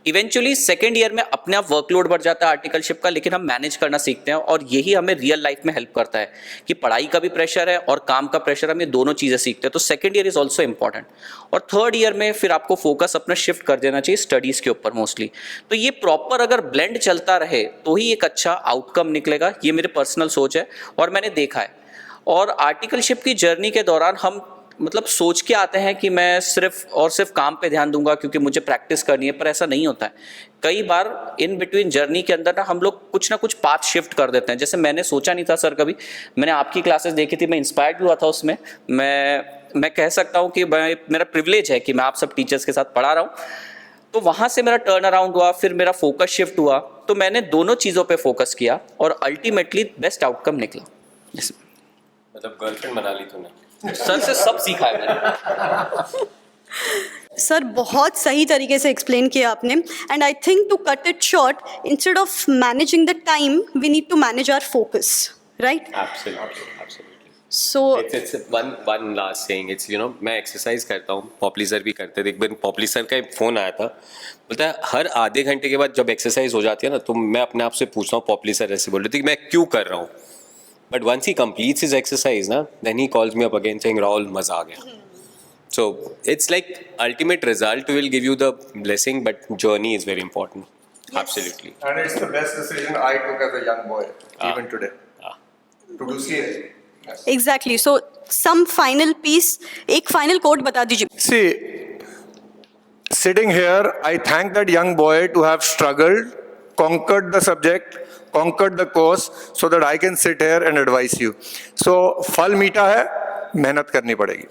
इवेंचुअली सेकेंड ईयर में अपने आप वर्कलोड बढ़ जाता है आर्टिकलशिप का, लेकिन हम मैनेज करना सीखते हैं और यही हमें रियल लाइफ में हेल्प करता है कि पढ़ाई का भी प्रेशर है और काम का प्रेशर, हम ये दोनों चीज़ें सीखते हैं. तो second year is also important. और थर्ड ईयर में फिर आपको फोकस अपना शिफ्ट कर देना चाहिए स्टडीज़ के ऊपर मोस्टली. तो ये प्रॉपर अगर ब्लेंड चलता रहे तो ही एक अच्छा आउटकम निकलेगा. ये मेरे पर्सनल सोच है और मैंने देखा है. और आर्टिकलशिप की जर्नी के दौरान हम मतलब सोच के आते हैं कि मैं सिर्फ और सिर्फ काम पे ध्यान दूंगा क्योंकि मुझे प्रैक्टिस करनी है, पर ऐसा नहीं होता है. कई बार इन बिटवीन जर्नी के अंदर ना हम लोग कुछ ना कुछ पाथ शिफ्ट कर देते हैं. जैसे मैंने सोचा नहीं था सर कभी, मैंने आपकी क्लासेस देखी थी, मैं इंस्पायर्ड भी हुआ था उसमें. मैं कह सकता हूँ कि मेरा प्रिविलेज है कि मैं आप सब टीचर्स के साथ पढ़ा रहा हूँ. तो वहाँ से मेरा टर्न अराउंड हुआ, फिर मेरा फोकस शिफ्ट हुआ. तो मैंने दोनों चीज़ों पर फोकस किया और अल्टीमेटली बेस्ट आउटकम निकला. मतलब गर्लफ्रेंड बना ली तूने. सर से सब सीखा है मैंने. सर बहुत सही तरीके से एक्सप्लेन किया आपने. And I think to cut it short, instead of managing the time we need to manage our focus, right? Absolutely. So It's one last saying. It's मैं एक्सरसाइज करता हूँ, पॉपली सर भी करते थे. एक बार पॉपली सर का एक फ़ोन आया था, बोलता है हर आधे घंटे के बाद जब एक्सरसाइज हो जाती है ना तो मैं अपने आप से पूछता हूँ, पॉपली सर ऐसे बोल रहे थे कि मैं क्यों कर रहा हूँ. But once he completes his exercise, then he calls me up again saying, Rahul, maza aa gaya. So it's like ultimate result will give you the blessing, but journey is very important. Yes. Absolutely. And it's the best decision I took as a young boy, even today, to do CA. Yes. Exactly. So some final piece, एक final quote बता दीजिए. See, sitting here, I thank that young boy to have struggled, conquered the subject, conquered the course, so that I can sit here and advise you. So फल मीठा है, मेहनत करनी पड़ेगी.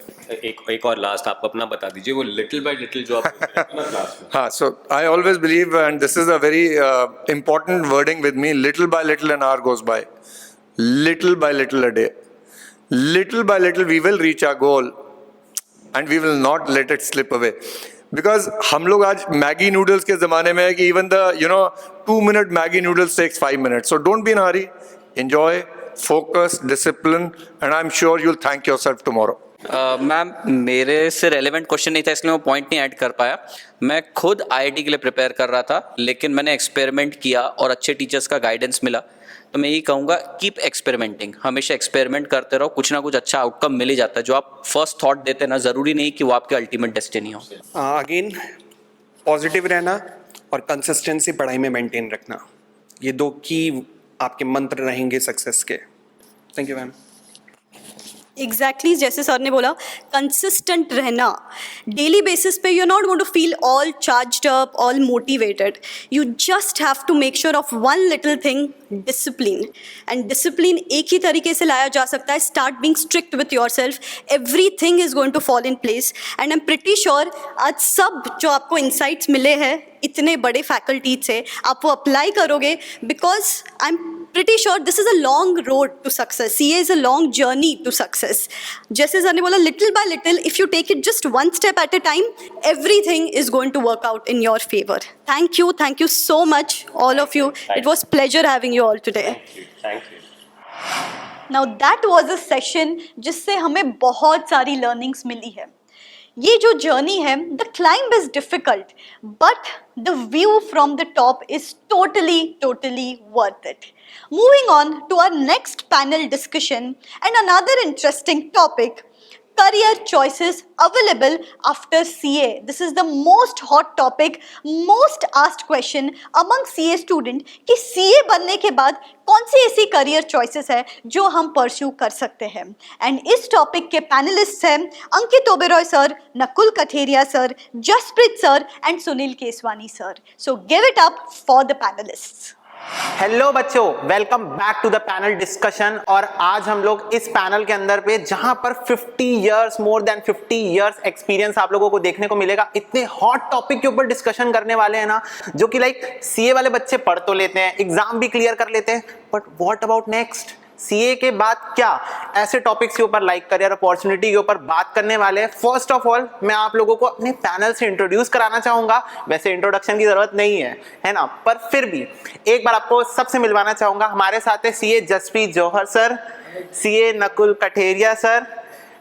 एक और लास्ट आप अपना बता दीजिए, वो लिटिल बाय लिटिल जो आप क्लास में. हाँ, so I always believe, and this is a very important wording with me, little by little an hour goes by. Little by little a day. Little by little we will reach our goal and we will not let it slip away. Because हम लोग आज Maggi noodles के ज़माने में है कि even the 2-minute Maggi noodles takes 5 minutes. So don't be in a hurry. Enjoy, focus, discipline, and I'm sure you'll thank yourself tomorrow. Ma'am मेरे से रेलेवेंट क्वेश्चन नहीं था इसलिए मैं पॉइंट नहीं ऐड कर पाया. मैं खुद आईआईटी के लिए प्रिपेयर कर रहा था, लेकिन मैंने एक्सपेरिमेंट किया और अच्छे टीचर्स का गाइडेंस मिला. तो मैं यही कहूँगा, कीप एक्सपेरिमेंटिंग. हमेशा एक्सपेरिमेंट करते रहो, कुछ ना कुछ अच्छा आउटकम मिल ही जाता है. जो आप फर्स्ट थॉट देते हैं ना, ज़रूरी नहीं कि वो आपकी अल्टीमेट डेस्टिनी हो. अगेन पॉजिटिव रहना और कंसिस्टेंसी पढ़ाई में मेंटेन रखना, ये 2 की आपके मंत्र रहेंगे सक्सेस के. Thank you ma'am. एग्जैक्टली जैसे सर ने बोला, कंसिस्टेंट रहना. डेली बेसिस पे you are not going to feel all charged up, all motivated. You just have to make sure of one little thing, discipline. And discipline एक ही तरीके से लाया जा सकता है, start being strict with yourself. Everything is going to fall in place. And I am pretty sure आज सब जो आपको इंसाइट्स मिले हैं इतने बड़े फैकल्टीज से, आप वो अप्लाई करोगे. Because I am pretty sure this is a long road to success. CA is a long journey to success. जैसे सर ने बोला, little by little, if you take it just one step at a time, everything is going to work out in your favor. Thank you so much, all of you. It was pleasure having you all today. Thank you. Now that was a session जिससे हमें बहुत सारी learnings मिली है. ये जो journey है, the climb is difficult but the view from the top is totally worth it. Moving on to our next panel discussion and another interesting topic, career choices available after CA. This is the most hot topic, most asked question among CA student कि CA बनने के बाद कौन सी ऐसी career choices है जो हम pursue कर सकते हैं. And इस topic के panelists हैं Ankit Oberoi sir, Nakul Katheria sir, Jaspreet sir and Sunil Keswani sir. So give it up for the panelists. Hello बच्चों, welcome back to the panel discussion. और आज हम लोग इस पैनल के अंदर पे जहां पर 50 years, more than 50 years experience आप लोगों को देखने को मिलेगा. इतने हॉट टॉपिक के ऊपर डिस्कशन करने वाले हैं ना, जो कि लाइक सीए वाले बच्चे पढ़ तो लेते हैं, एग्जाम भी क्लियर कर लेते हैं, but what about next? CA के बाद क्या? ऐसे टॉपिक्स के ऊपर लाइक करियर अपॉर्चुनिटी के ऊपर बात करने वाले हैं. फर्स्ट ऑफ ऑल मैं आप लोगों को अपने पैनल से इंट्रोड्यूस कराना चाहूंगा. वैसे इंट्रोडक्शन की जरूरत नहीं है ना, पर फिर भी एक बार आपको सबसे मिलवाना चाहूंगा. हमारे साथ है CA Jaspreet Johar sir, CA Nakul Katheria sir,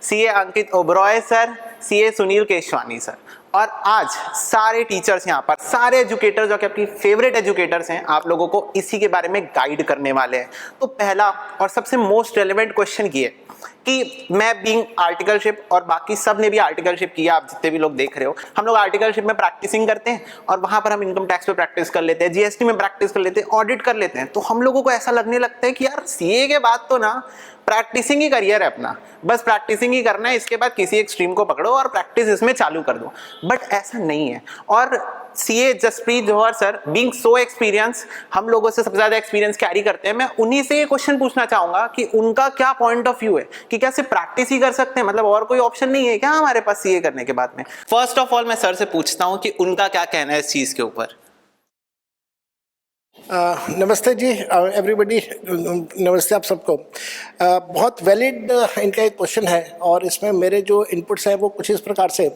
CA Ankit Oberoi sir, CA Sunil Keswani sir. और आज सारे टीचर्स यहाँ पर, सारे एजुकेटर्स जो कि आपकी फेवरेट एजुकेटर्स हैं, आप लोगों को इसी के बारे में गाइड करने वाले हैं. तो पहला और सबसे मोस्ट रेलेवेंट क्वेश्चन ये है कि मैं बीइंग आर्टिकलशिप और बाकी सब ने भी आर्टिकलशिप किया, आप जितने भी लोग देख रहे हो, हम लोग आर्टिकलशिप में प्रैक्टिसिंग करते हैं और वहाँ पर हम इनकम टैक्स पे प्रैक्टिस कर लेते हैं, जीएसटी में प्रैक्टिस कर लेते हैं, ऑडिट कर लेते हैं. तो हम लोगों को ऐसा लगने लगता है कि यार सीए के बाद तो ना प्रैक्टिसिंग ही करियर है अपना, बस प्रैक्टिसिंग ही करना है, इसके बाद किसी एक स्ट्रीम को पकड़ो और प्रैक्टिस इसमें चालू कर दो. बट ऐसा नहीं है. और CA Jaspreet Johar sir being so experience, हम लोगों से सबसे ज्यादा एक्सपीरियंस कैरी करते हैं. मैं उन्हीं से ये क्वेश्चन पूछना चाहूंगा कि उनका क्या पॉइंट ऑफ व्यू है कि क्या सिर्फ प्रैक्टिस ही कर सकते हैं, मतलब और कोई ऑप्शन नहीं है क्या हमारे पास सीए करने के बाद में? फर्स्ट ऑफ ऑल मैं सर से पूछता हूँ कि उनका क्या कहना है इस चीज के ऊपर. नमस्ते जी एवरीबॉडी, नमस्ते आप सबको. बहुत वैलिड इनका एक क्वेश्चन है और इसमें मेरे जो इनपुट्स हैं वो कुछ इस प्रकार से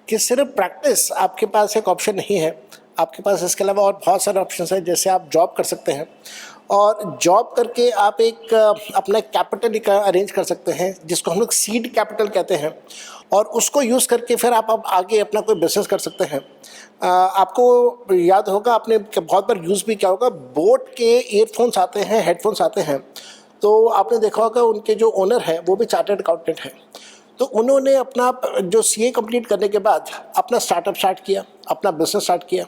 कि सिर्फ प्रैक्टिस आपके पास एक ऑप्शन नहीं है, आपके पास इसके अलावा और बहुत सारे ऑप्शंस हैं. जैसे आप जॉब कर सकते हैं और जॉब करके आप एक अपना कैपिटल अरेंज कर सकते हैं जिसको हम लोग सीड कैपिटल कहते हैं, और उसको यूज़ करके फिर आप आगे अपना कोई बिजनेस कर सकते हैं. आपको याद होगा, आपने बहुत बार यूज़ भी किया होगा, बोट के ईयरफोन्स आते हैं, हेडफोन्स आते हैं, तो आपने देखा होगा उनके जो ओनर हैं वो भी चार्टर्ड अकाउंटेंट हैं. तो उन्होंने अपना जो सीए कंप्लीट करने के बाद अपना स्टार्टअप स्टार्ट किया, अपना बिजनेस स्टार्ट किया.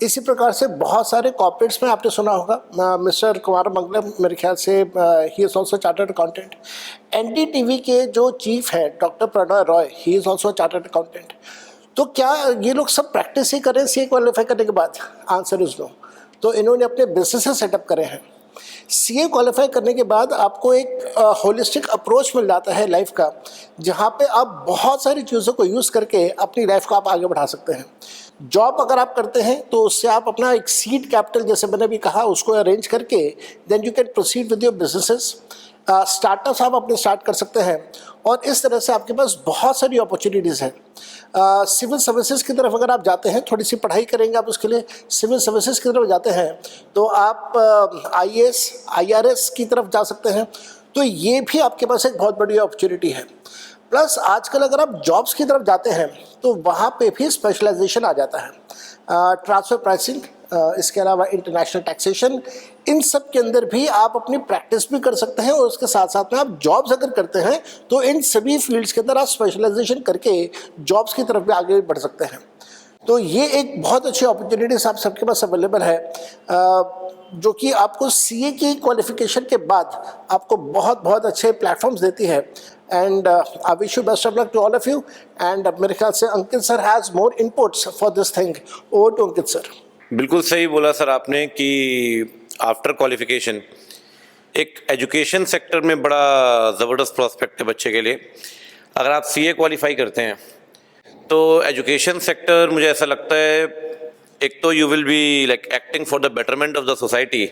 इसी प्रकार से बहुत सारे कॉर्पोरेट्स में आपने सुना होगा, मिस्टर कुमार मंगलम मेरे ख्याल से he is also chartered accountant. NDTV के जो चीफ है doctor Pranoy Roy, he is also chartered accountant. तो क्या ये लोग सब प्रैक्टिस ही करें सीए क्वालिफाई करने के बाद? Answer is no. तो इन्होंने अपने बिजनेसेस सेटअप करे हैं। सीए क्वालिफाई करने के बाद आपको एक होलिस्टिक अप्रोच मिल जाता है लाइफ का, जहाँ पे आप बहुत सारी चीज़ों को यूज़ करके अपनी लाइफ को आप आगे बढ़ा सकते हैं। जॉब अगर आप करते हैं तो उससे आप अपना एक सीड कैपिटल, जैसे मैंने भी कहा, उसको अरेंज करके then you can proceed with your businesses. Startups आप अपने स्टार्ट कर सकते हैं और इस तरह से आपके पास बहुत सारी अपॉर्चुनिटीज़ हैं। सिविल सर्विसेज की तरफ अगर आप जाते हैं, थोड़ी सी पढ़ाई करेंगे आप उसके लिए, सिविल सर्विसेज की तरफ जाते हैं तो आप IAS IRS की तरफ जा सकते हैं। तो ये भी आपके पास एक बहुत बड़ी अपॉर्चुनिटी है। प्लस आजकल अगर आप जॉब्स की तरफ जाते हैं तो वहाँ पे भी स्पेशलाइजेशन आ जाता है। ट्रांसफर प्राइसिंग, इसके अलावा इंटरनेशनल टैक्सेशन, इन सब के अंदर भी आप अपनी प्रैक्टिस भी कर सकते हैं और उसके साथ साथ में आप जॉब्स अगर करते हैं तो इन सभी फील्ड्स के अंदर आप स्पेशलाइजेशन करके जॉब्स की तरफ भी आगे बढ़ सकते हैं। तो ये एक बहुत अच्छी अपॉर्चुनिटीज आप सबके पास अवेलेबल है, जो कि आपको सीए की क्वालिफिकेशन के बाद आपको बहुत बहुत अच्छे प्लेटफॉर्म्स देती है। And I wish you best of luck to all of you. And मेरे ख्याल से Ankit sir has more inputs for this thing. Over to Ankit sir. बिल्कुल सही बोला सर आपने कि आफ्टर क्वालिफिकेशन एक एजुकेशन सेक्टर में बड़ा ज़बरदस्त प्रोस्पेक्ट है बच्चे के लिए। अगर आप सीए क्वालिफाई करते हैं तो एजुकेशन सेक्टर, मुझे ऐसा लगता है, एक तो you will be like acting for the betterment of the society.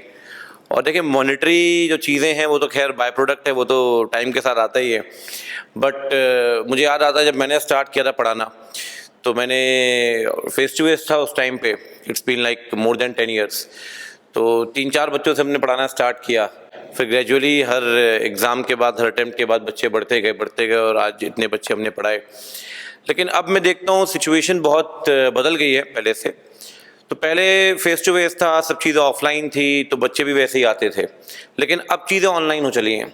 और देखिए मॉनेटरी जो चीज़ें हैं वो तो खैर बाय प्रोडक्ट है, वो तो टाइम के साथ आता ही है। बट मुझे याद आता है जब मैंने स्टार्ट किया था पढ़ाना, तो मैंने फेस टू फेस था उस टाइम पे, it's been like more than 10 years. तो 3-4 बच्चों से हमने पढ़ाना स्टार्ट किया, फिर ग्रेजुअली हर एग्ज़ाम के बाद, हर अटेम्प्ट के बाद बच्चे बढ़ते गए और आज इतने बच्चे हमने पढ़ाए। लेकिन अब मैं देखता हूँ सिचुएशन बहुत बदल गई है पहले से। तो पहले फेस टू फेस था, सब चीज़ें ऑफलाइन थी, तो बच्चे भी वैसे ही आते थे। लेकिन अब चीज़ें ऑनलाइन हो चली हैं।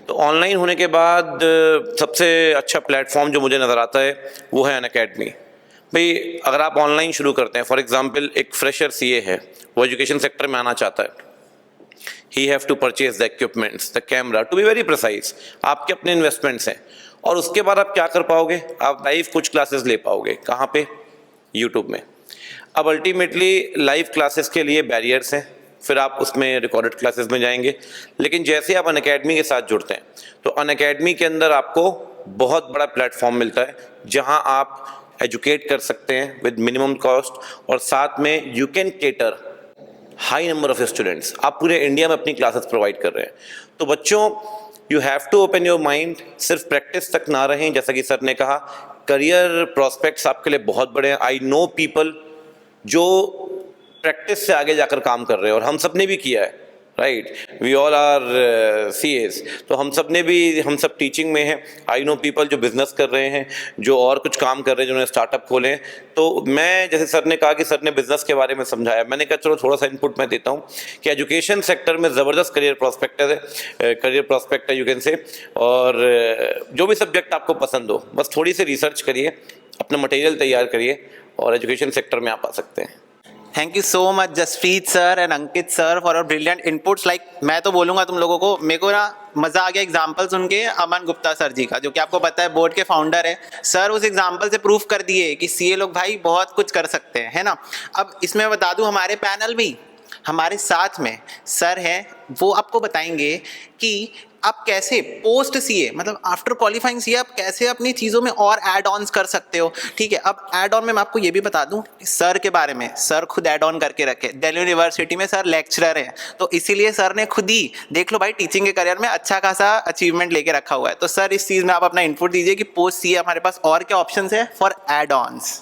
तो ऑनलाइन होने के बाद सबसे अच्छा प्लेटफॉर्म जो मुझे नज़र आता है वो है अनअकैडमी। भाई अगर आप ऑनलाइन शुरू करते हैं, फॉर एग्जांपल एक फ्रेशर सीए है, वो एजुकेशन सेक्टर में आना चाहता है, he have to purchase the equipments, the camera, to be very precise, आपके अपने इन्वेस्टमेंट्स हैं। और उसके बाद आप क्या कर पाओगे, आप लाइव कुछ क्लासेस ले पाओगे। कहाँ पे? यूट्यूब में। अब अल्टीमेटली लाइव क्लासेस के लिए बैरियर्स हैं, फिर आप उसमें रिकॉर्डेड क्लासेस में जाएंगे। लेकिन जैसे आप अनअकैडमी के साथ जुड़ते हैं तो अनअकैडमी के अंदर आपको बहुत बड़ा प्लेटफॉर्म मिलता है जहां आप एजुकेट कर सकते हैं विद मिनिमम कॉस्ट, और साथ में you can cater high number of students. आप पूरे इंडिया में अपनी क्लासेस प्रोवाइड कर रहे हैं। तो बच्चों, you have to open your mind, सिर्फ प्रैक्टिस तक ना रहें। जैसा कि सर ने कहा, करियर प्रोस्पेक्ट्स आपके लिए बहुत बड़े हैं। आई नो पीपल जो प्रैक्टिस से आगे जाकर काम कर रहे हैं, और हम सब ने भी किया है, right? We all are CS, तो हम सब टीचिंग में हैं। आई नो पीपल जो बिजनेस कर रहे हैं, जो और कुछ काम कर रहे हैं, जिन्होंने स्टार्टअप खोले हैं। तो मैं, जैसे सर ने कहा कि सर ने बिजनेस के बारे में समझाया, मैंने कहा चलो थोड़ा सा इनपुट मैं देता हूँ कि एजुकेशन सेक्टर में ज़बरदस्त करियर प्रॉस्पेक्ट है यू कैन से। और जो भी सब्जेक्ट आपको पसंद हो, बस थोड़ी सी रिसर्च करिए, अपना मटेरियल तैयार करिए और एजुकेशन सेक्टर में आप आ सकते हैं। Thank you so much Jaspreet sir and Ankit sir for brilliant inputs. Like मैं तो बोलूँगा तुम लोगों को, मेरे को ना मज़ा आ गया एग्जाम्पल सुन के अमन गुप्ता सर जी का, जो कि आपको पता है बोर्ड के फाउंडर है। सर उस एग्जाम्पल से प्रूफ कर दिए कि सीए लोग भाई बहुत कुछ कर सकते हैं, है ना। अब इसमें बता दूं, हमारे पैनल भी हमारे साथ में सर हैं, वो आपको बताएंगे कि आप कैसे पोस्ट सीए, मतलब आफ्टर क्वालिफाइंग सीए, आप कैसे अपनी चीज़ों में और ऐड ऑन्स कर सकते हो। ठीक है, अब ऐड ऑन में मैं आपको ये भी बता दूं सर के बारे में। सर खुद ऐड ऑन करके रखे, दिल्ली यूनिवर्सिटी में सर लेक्चरर हैं, तो इसीलिए सर ने खुद ही, देख लो भाई, टीचिंग के करियर में अच्छा खासा अचीवमेंट लेके रखा हुआ है। तो सर इस चीज़ में आप अपना इनपुट दीजिए कि पोस्ट सीए हमारे पास और क्या ऑप्शन है फॉर ऐड ऑन्स।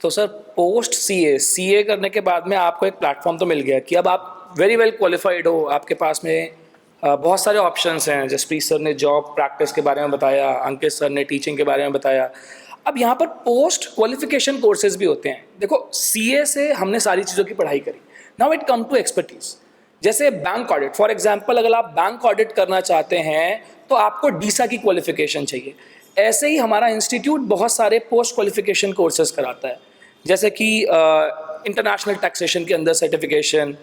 तो सर पोस्ट सीए करने के बाद में आपको एक प्लेटफॉर्म तो मिल गया कि अब आप वेरी वेल क्वालिफाइड हो, आपके पास में बहुत सारे ऑप्शंस हैं। जसप्रीत सर ने जॉब प्रैक्टिस के बारे में बताया, अंकित सर ने टीचिंग के बारे में बताया। अब यहाँ पर पोस्ट क्वालिफिकेशन कोर्सेज भी होते हैं। देखो सीए से हमने सारी चीज़ों की पढ़ाई करी, now it come to expertise. जैसे बैंक ऑडिट, फॉर एग्जांपल अगर आप बैंक ऑडिट करना चाहते हैं तो आपको डीसा की क्वालिफिकेशन चाहिए। ऐसे ही हमारा इंस्टीट्यूट बहुत सारे पोस्ट क्वालिफिकेशन कोर्सेज कराता है, जैसे कि इंटरनेशनल टैक्सेशन के अंदर सर्टिफिकेशन,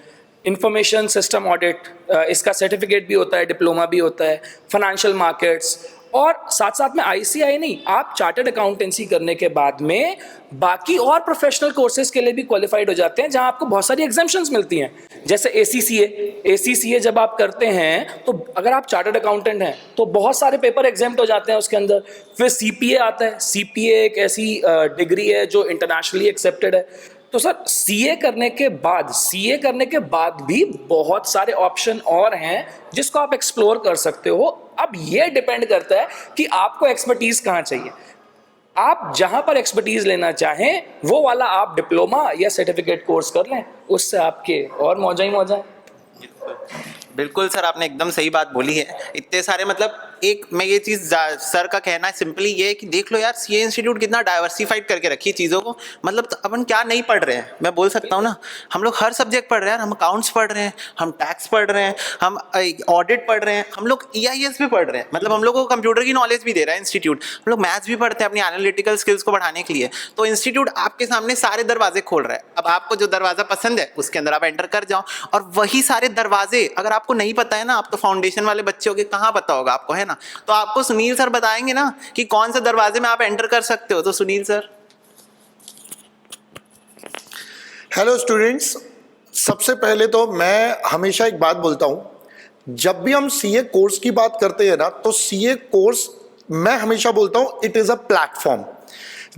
इंफॉर्मेशन सिस्टम ऑडिट, इसका सर्टिफिकेट भी होता है, डिप्लोमा भी होता है, फाइनेंशियल मार्केट्स, और साथ साथ में ICAI नहीं, आप चार्टर्ड अकाउंटेंसी करने के बाद में बाकी और प्रोफेशनल कोर्सेज के लिए भी क्वालिफाइड हो जाते हैं, जहां आपको बहुत सारी एग्जाम्पशंस मिलती हैं, जैसे ACCA जब आप करते हैं तो अगर आप चार्टर्ड अकाउंटेंट हैं तो बहुत सारे पेपर एग्जाम्प्ट हो जाते हैं उसके अंदर। फिर CPA आता है, CPA एक ऐसी डिग्री है जो इंटरनेशनली एक्सेप्टेड है। तो सर CA करने के बाद भी बहुत सारे ऑप्शन और हैं जिसको आप एक्सप्लोर कर सकते हो। अब ये डिपेंड करता है कि आपको एक्सपर्टीज कहाँ चाहिए। आप जहां पर एक्सपर्टीज लेना चाहें वो वाला आप डिप्लोमा या सर्टिफिकेट कोर्स कर लें, उससे आपके और मौजा ही मौजा है। बिल्कुल सर, आपने एकदम सही बात बोली है। इतने सारे मतलब एक मैं ये चीज़ सर का कहना है सिंपली ये है कि देख लो यार CA इंस्टीट्यूट कितना डाइवर्सिफाइड करके रखी है चीज़ों को। मतलब अपन क्या नहीं पढ़ रहे हैं, मैं बोल सकता हूँ ना, हम लोग हर सब्जेक्ट पढ़ रहे हैं। हम अकाउंट्स पढ़ रहे हैं, हम टैक्स पढ़ रहे हैं, हम ऑडिट पढ़ रहे हैं, हम लोग EIS भी पढ़ रहे हैं। मतलब हम लोग को कंप्यूटर की नॉलेज भी दे रहा है इंस्टीट्यूट। हम लोग मैथ्स भी पढ़ते हैं अपनी एनालिटिकल स्किल्स को बढ़ाने के लिए। तो इंस्टीट्यूट आपके सामने सारे दरवाजे खोल रहा है। अब आपको जो दरवाज़ा पसंद है उसके अंदर आप एंटर कर जाओ। और वही सारे दरवाजे अगर आपको नहीं पता है ना, आप तो फाउंडेशन वाले बच्चे हो के कहाँ पता होगा आपको, है ना? तो आपको सुनील सर बताएंगे ना कि कौन से दरवाजे में आप एंटर कर सकते हो। तो सुनील सर। हेलो स्टूडेंट्स, सबसे पहले तो मैं हमेशा एक बात बोलता हूं, जब भी हम CA कोर्स की बात करते हैं ना, तो CA कोर्स मैं हमेशा बोलता हूं इट इज अ प्लेटफॉर्म।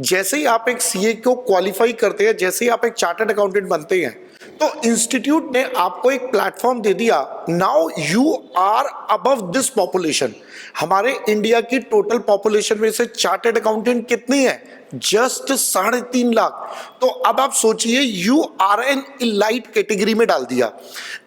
जैसे ही आप एक CA को क्वालिफाई करते हैं, जैसे ही आप एक चार्टर्ड अकाउंटेंट बनते हैं, तो इंस्टीट्यूट ने आपको एक प्लेटफॉर्म दे दिया। Now you are above this population. हमारे इंडिया की टोटल पॉपुलेशन में से चार्टर्ड अकाउंटेंट कितनी है? जस्ट 3.5 लाख। तो अब आप सोचिए, you are an elite category में डाल दिया।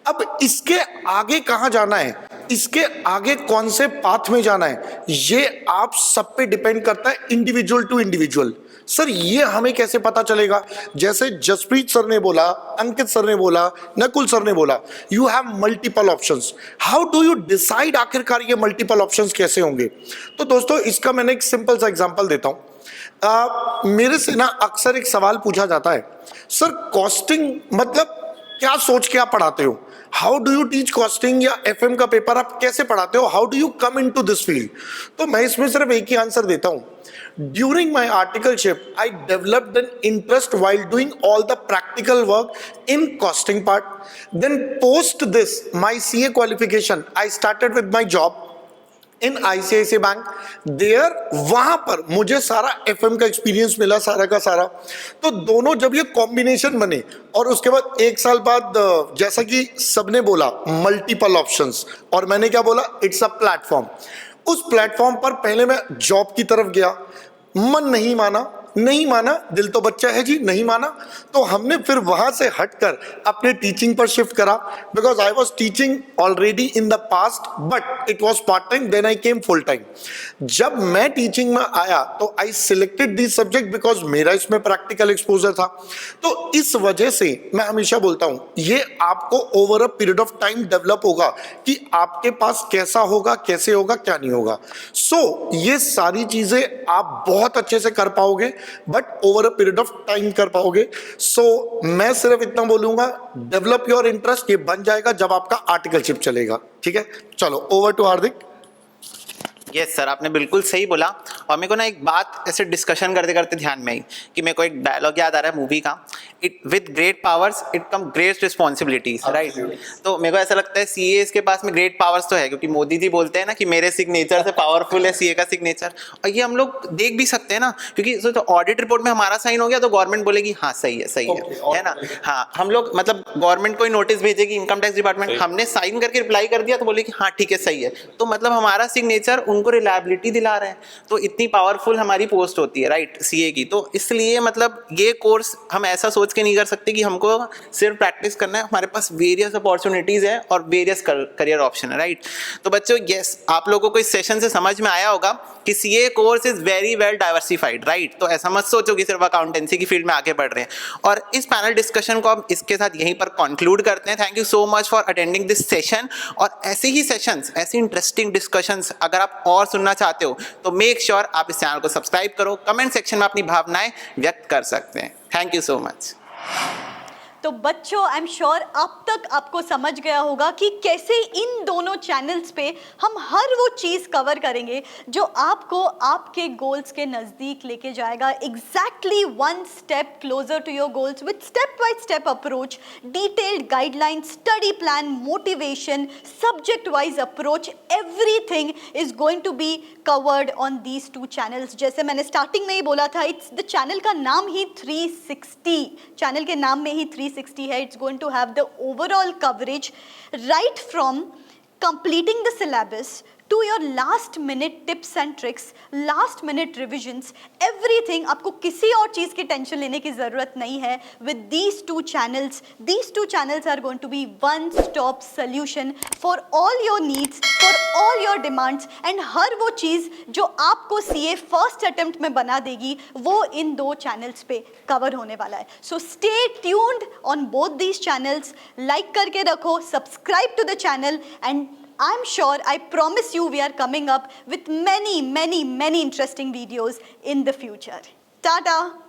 अब इसके आगे कहां जाना है, इसके आगे कौन से पाथ में जाना है, ये आप सब पे डिपेंड करता है, इंडिविजुअल टू इंडिविजुअल। सर ये हमें कैसे पता चलेगा? जैसे जसप्रीत सर ने बोला, अंकित सर ने बोला, नकुल सर ने बोला, you have multiple options. How do you decide आखिरकार ये मल्टीपल ऑप्शंस कैसे होंगे? तो दोस्तों इसका मैंने एक सिंपल सा एग्जांपल देता हूं। मेरे से ना अक्सर एक सवाल पूछा जाता है, सर कॉस्टिंग मतलब क्या सोच के आप पढ़ाते हो? How do you teach costing या FM का पेपर आप कैसे पढ़ाते हो? How do you come into this field? तो मैं इसमें सिर्फ एक ही आंसर देता हूं, during my articleship I developed an interest while doing all the practical work in costing part. Then post this my CA qualification I started with my job in ICICI bank. There वहां पर मुझे सारा FM का experience मिला, सारा का सारा। तो दोनों जब ये कॉम्बिनेशन बने और उसके बाद 1 साल बाद, जैसा कि सबने बोला, मल्टीपल ऑप्शंस, और मैंने क्या बोला, इट्स अ प्लेटफॉर्म। उस प्लेटफॉर्म पर पहले मैं जॉब की तरफ गया, मन नहीं माना, दिल तो बच्चा है जी, नहीं माना। तो हमने फिर वहां से हटकर अपने टीचिंग पर शिफ्ट करा, because I was teaching already in the past but it was part time, then I came full time. जब मैं टीचिंग में आया तो I selected this subject because मेरा इसमें प्रैक्टिकल एक्सपोजर था। तो इस वजह से मैं हमेशा बोलता हूं, ये आपको over a period of time develop होगा कि आपके पास कैसा होगा, कैसे होगा, क्या नहीं होगा। सो ये सारी चीजें आप बहुत अच्छे से कर पाओगे, but over a period of time कर पाओगे। सो मैं सिर्फ इतना बोलूंगा, डेवलप योर इंटरेस्ट। ये बन जाएगा जब आपका आर्टिकलशिप चलेगा। ठीक है, चलो over to Hardik. Yes sir, आपने बिल्कुल सही बोला। और मेरे को ना एक बात ऐसे डिस्कशन करते करते ध्यान में आई कि मेरे को एक डायलॉग याद आ रहा है मूवी का, it with great powers it come great responsibilities, right? तो मेरे को ऐसा लगता है CA के पास में ग्रेट पावर्स तो है, क्योंकि मोदी जी बोलते हैं ना कि मेरे सिग्नेचर से पावरफुल है CA का सिग्नेचर। और ये हम लोग देख भी सकते हैं ना, क्योंकि तो ऑडिट रिपोर्ट में हमारा साइन हो गया तो गवर्नमेंट बोलेगी हाँ सही है ना? हाँ, हम लोग मतलब गवर्नमेंट को नोटिस भेजेगी, इनकम टैक्स डिपार्टमेंट, हमने साइन करके रिप्लाई कर दिया तो बोलेगी हाँ ठीक है सही है। तो मतलब हमारा सिग्नेचर उनको रिलायबिलिटी दिला रहे हैं। तो इतनी पावरफुल हमारी पोस्ट होती है, राइट, CA की। तो इसलिए मतलब ये कोर्स हम ऐसा सोच के नहीं कर सकते कि हमको सिर्फ प्रैक्टिस करना है। हमारे पास वेरियस अपॉर्चुनिटीज है और वेरियस करियर ऑप्शन है, राइट? तो बच्चों यस, आप लोगों को इस सेशन से समझ में आया होगा कि CA course is very well diversified, right? तो ऐसा मत सोचो कि सिर्फ अकाउंटेंसी की फील्ड में आगे बढ़ रहे हैं। और इस पैनल डिस्कशन को हम इसके साथ यहीं पर कंक्लूड करते हैं। Thank you so much for attending this session. और ऐसे ही सेशंस, ऐसी इंटरेस्टिंग डिस्कशंस अगर आप और सुनना चाहते हो तो मेक श्योर आप इस चैनल को सब्सक्राइब करो। कमेंट सेक्शन में अपनी भावनाएं व्यक्त कर सकते हैं। Thank you so much. तो बच्चों आई एम श्योर अब तक आपको समझ गया होगा कि कैसे इन दोनों चैनल्स पे हम हर वो चीज़ कवर करेंगे जो आपको आपके गोल्स के नज़दीक लेके जाएगा, exactly one step closer to your goals with step by step approach, detailed guideline, study plan, motivation, subject wise approach, everything is going to be covered on these two channels. जैसे मैंने starting में ही बोला था, it's the channel का नाम ही 360, channel के नाम में ही 360 है। It's going to have the overall coverage right from completing the syllabus to your last minute tips and tricks, last minute revisions, everything। आपको किसी और चीज़ की टेंशन लेने की ज़रूरत नहीं है। with these two channels are going to be one stop solution for all your needs, for all your demands, and हर वो चीज़ जो आपको CA फर्स्ट अटेम्प्ट में बना देगी वो इन दो चैनल्स पे कवर होने वाला है। So stay tuned on both these channels, like करके रखो, subscribe to the channel, and I'm sure, I promise you, we are coming up with many interesting videos in the future. Tata!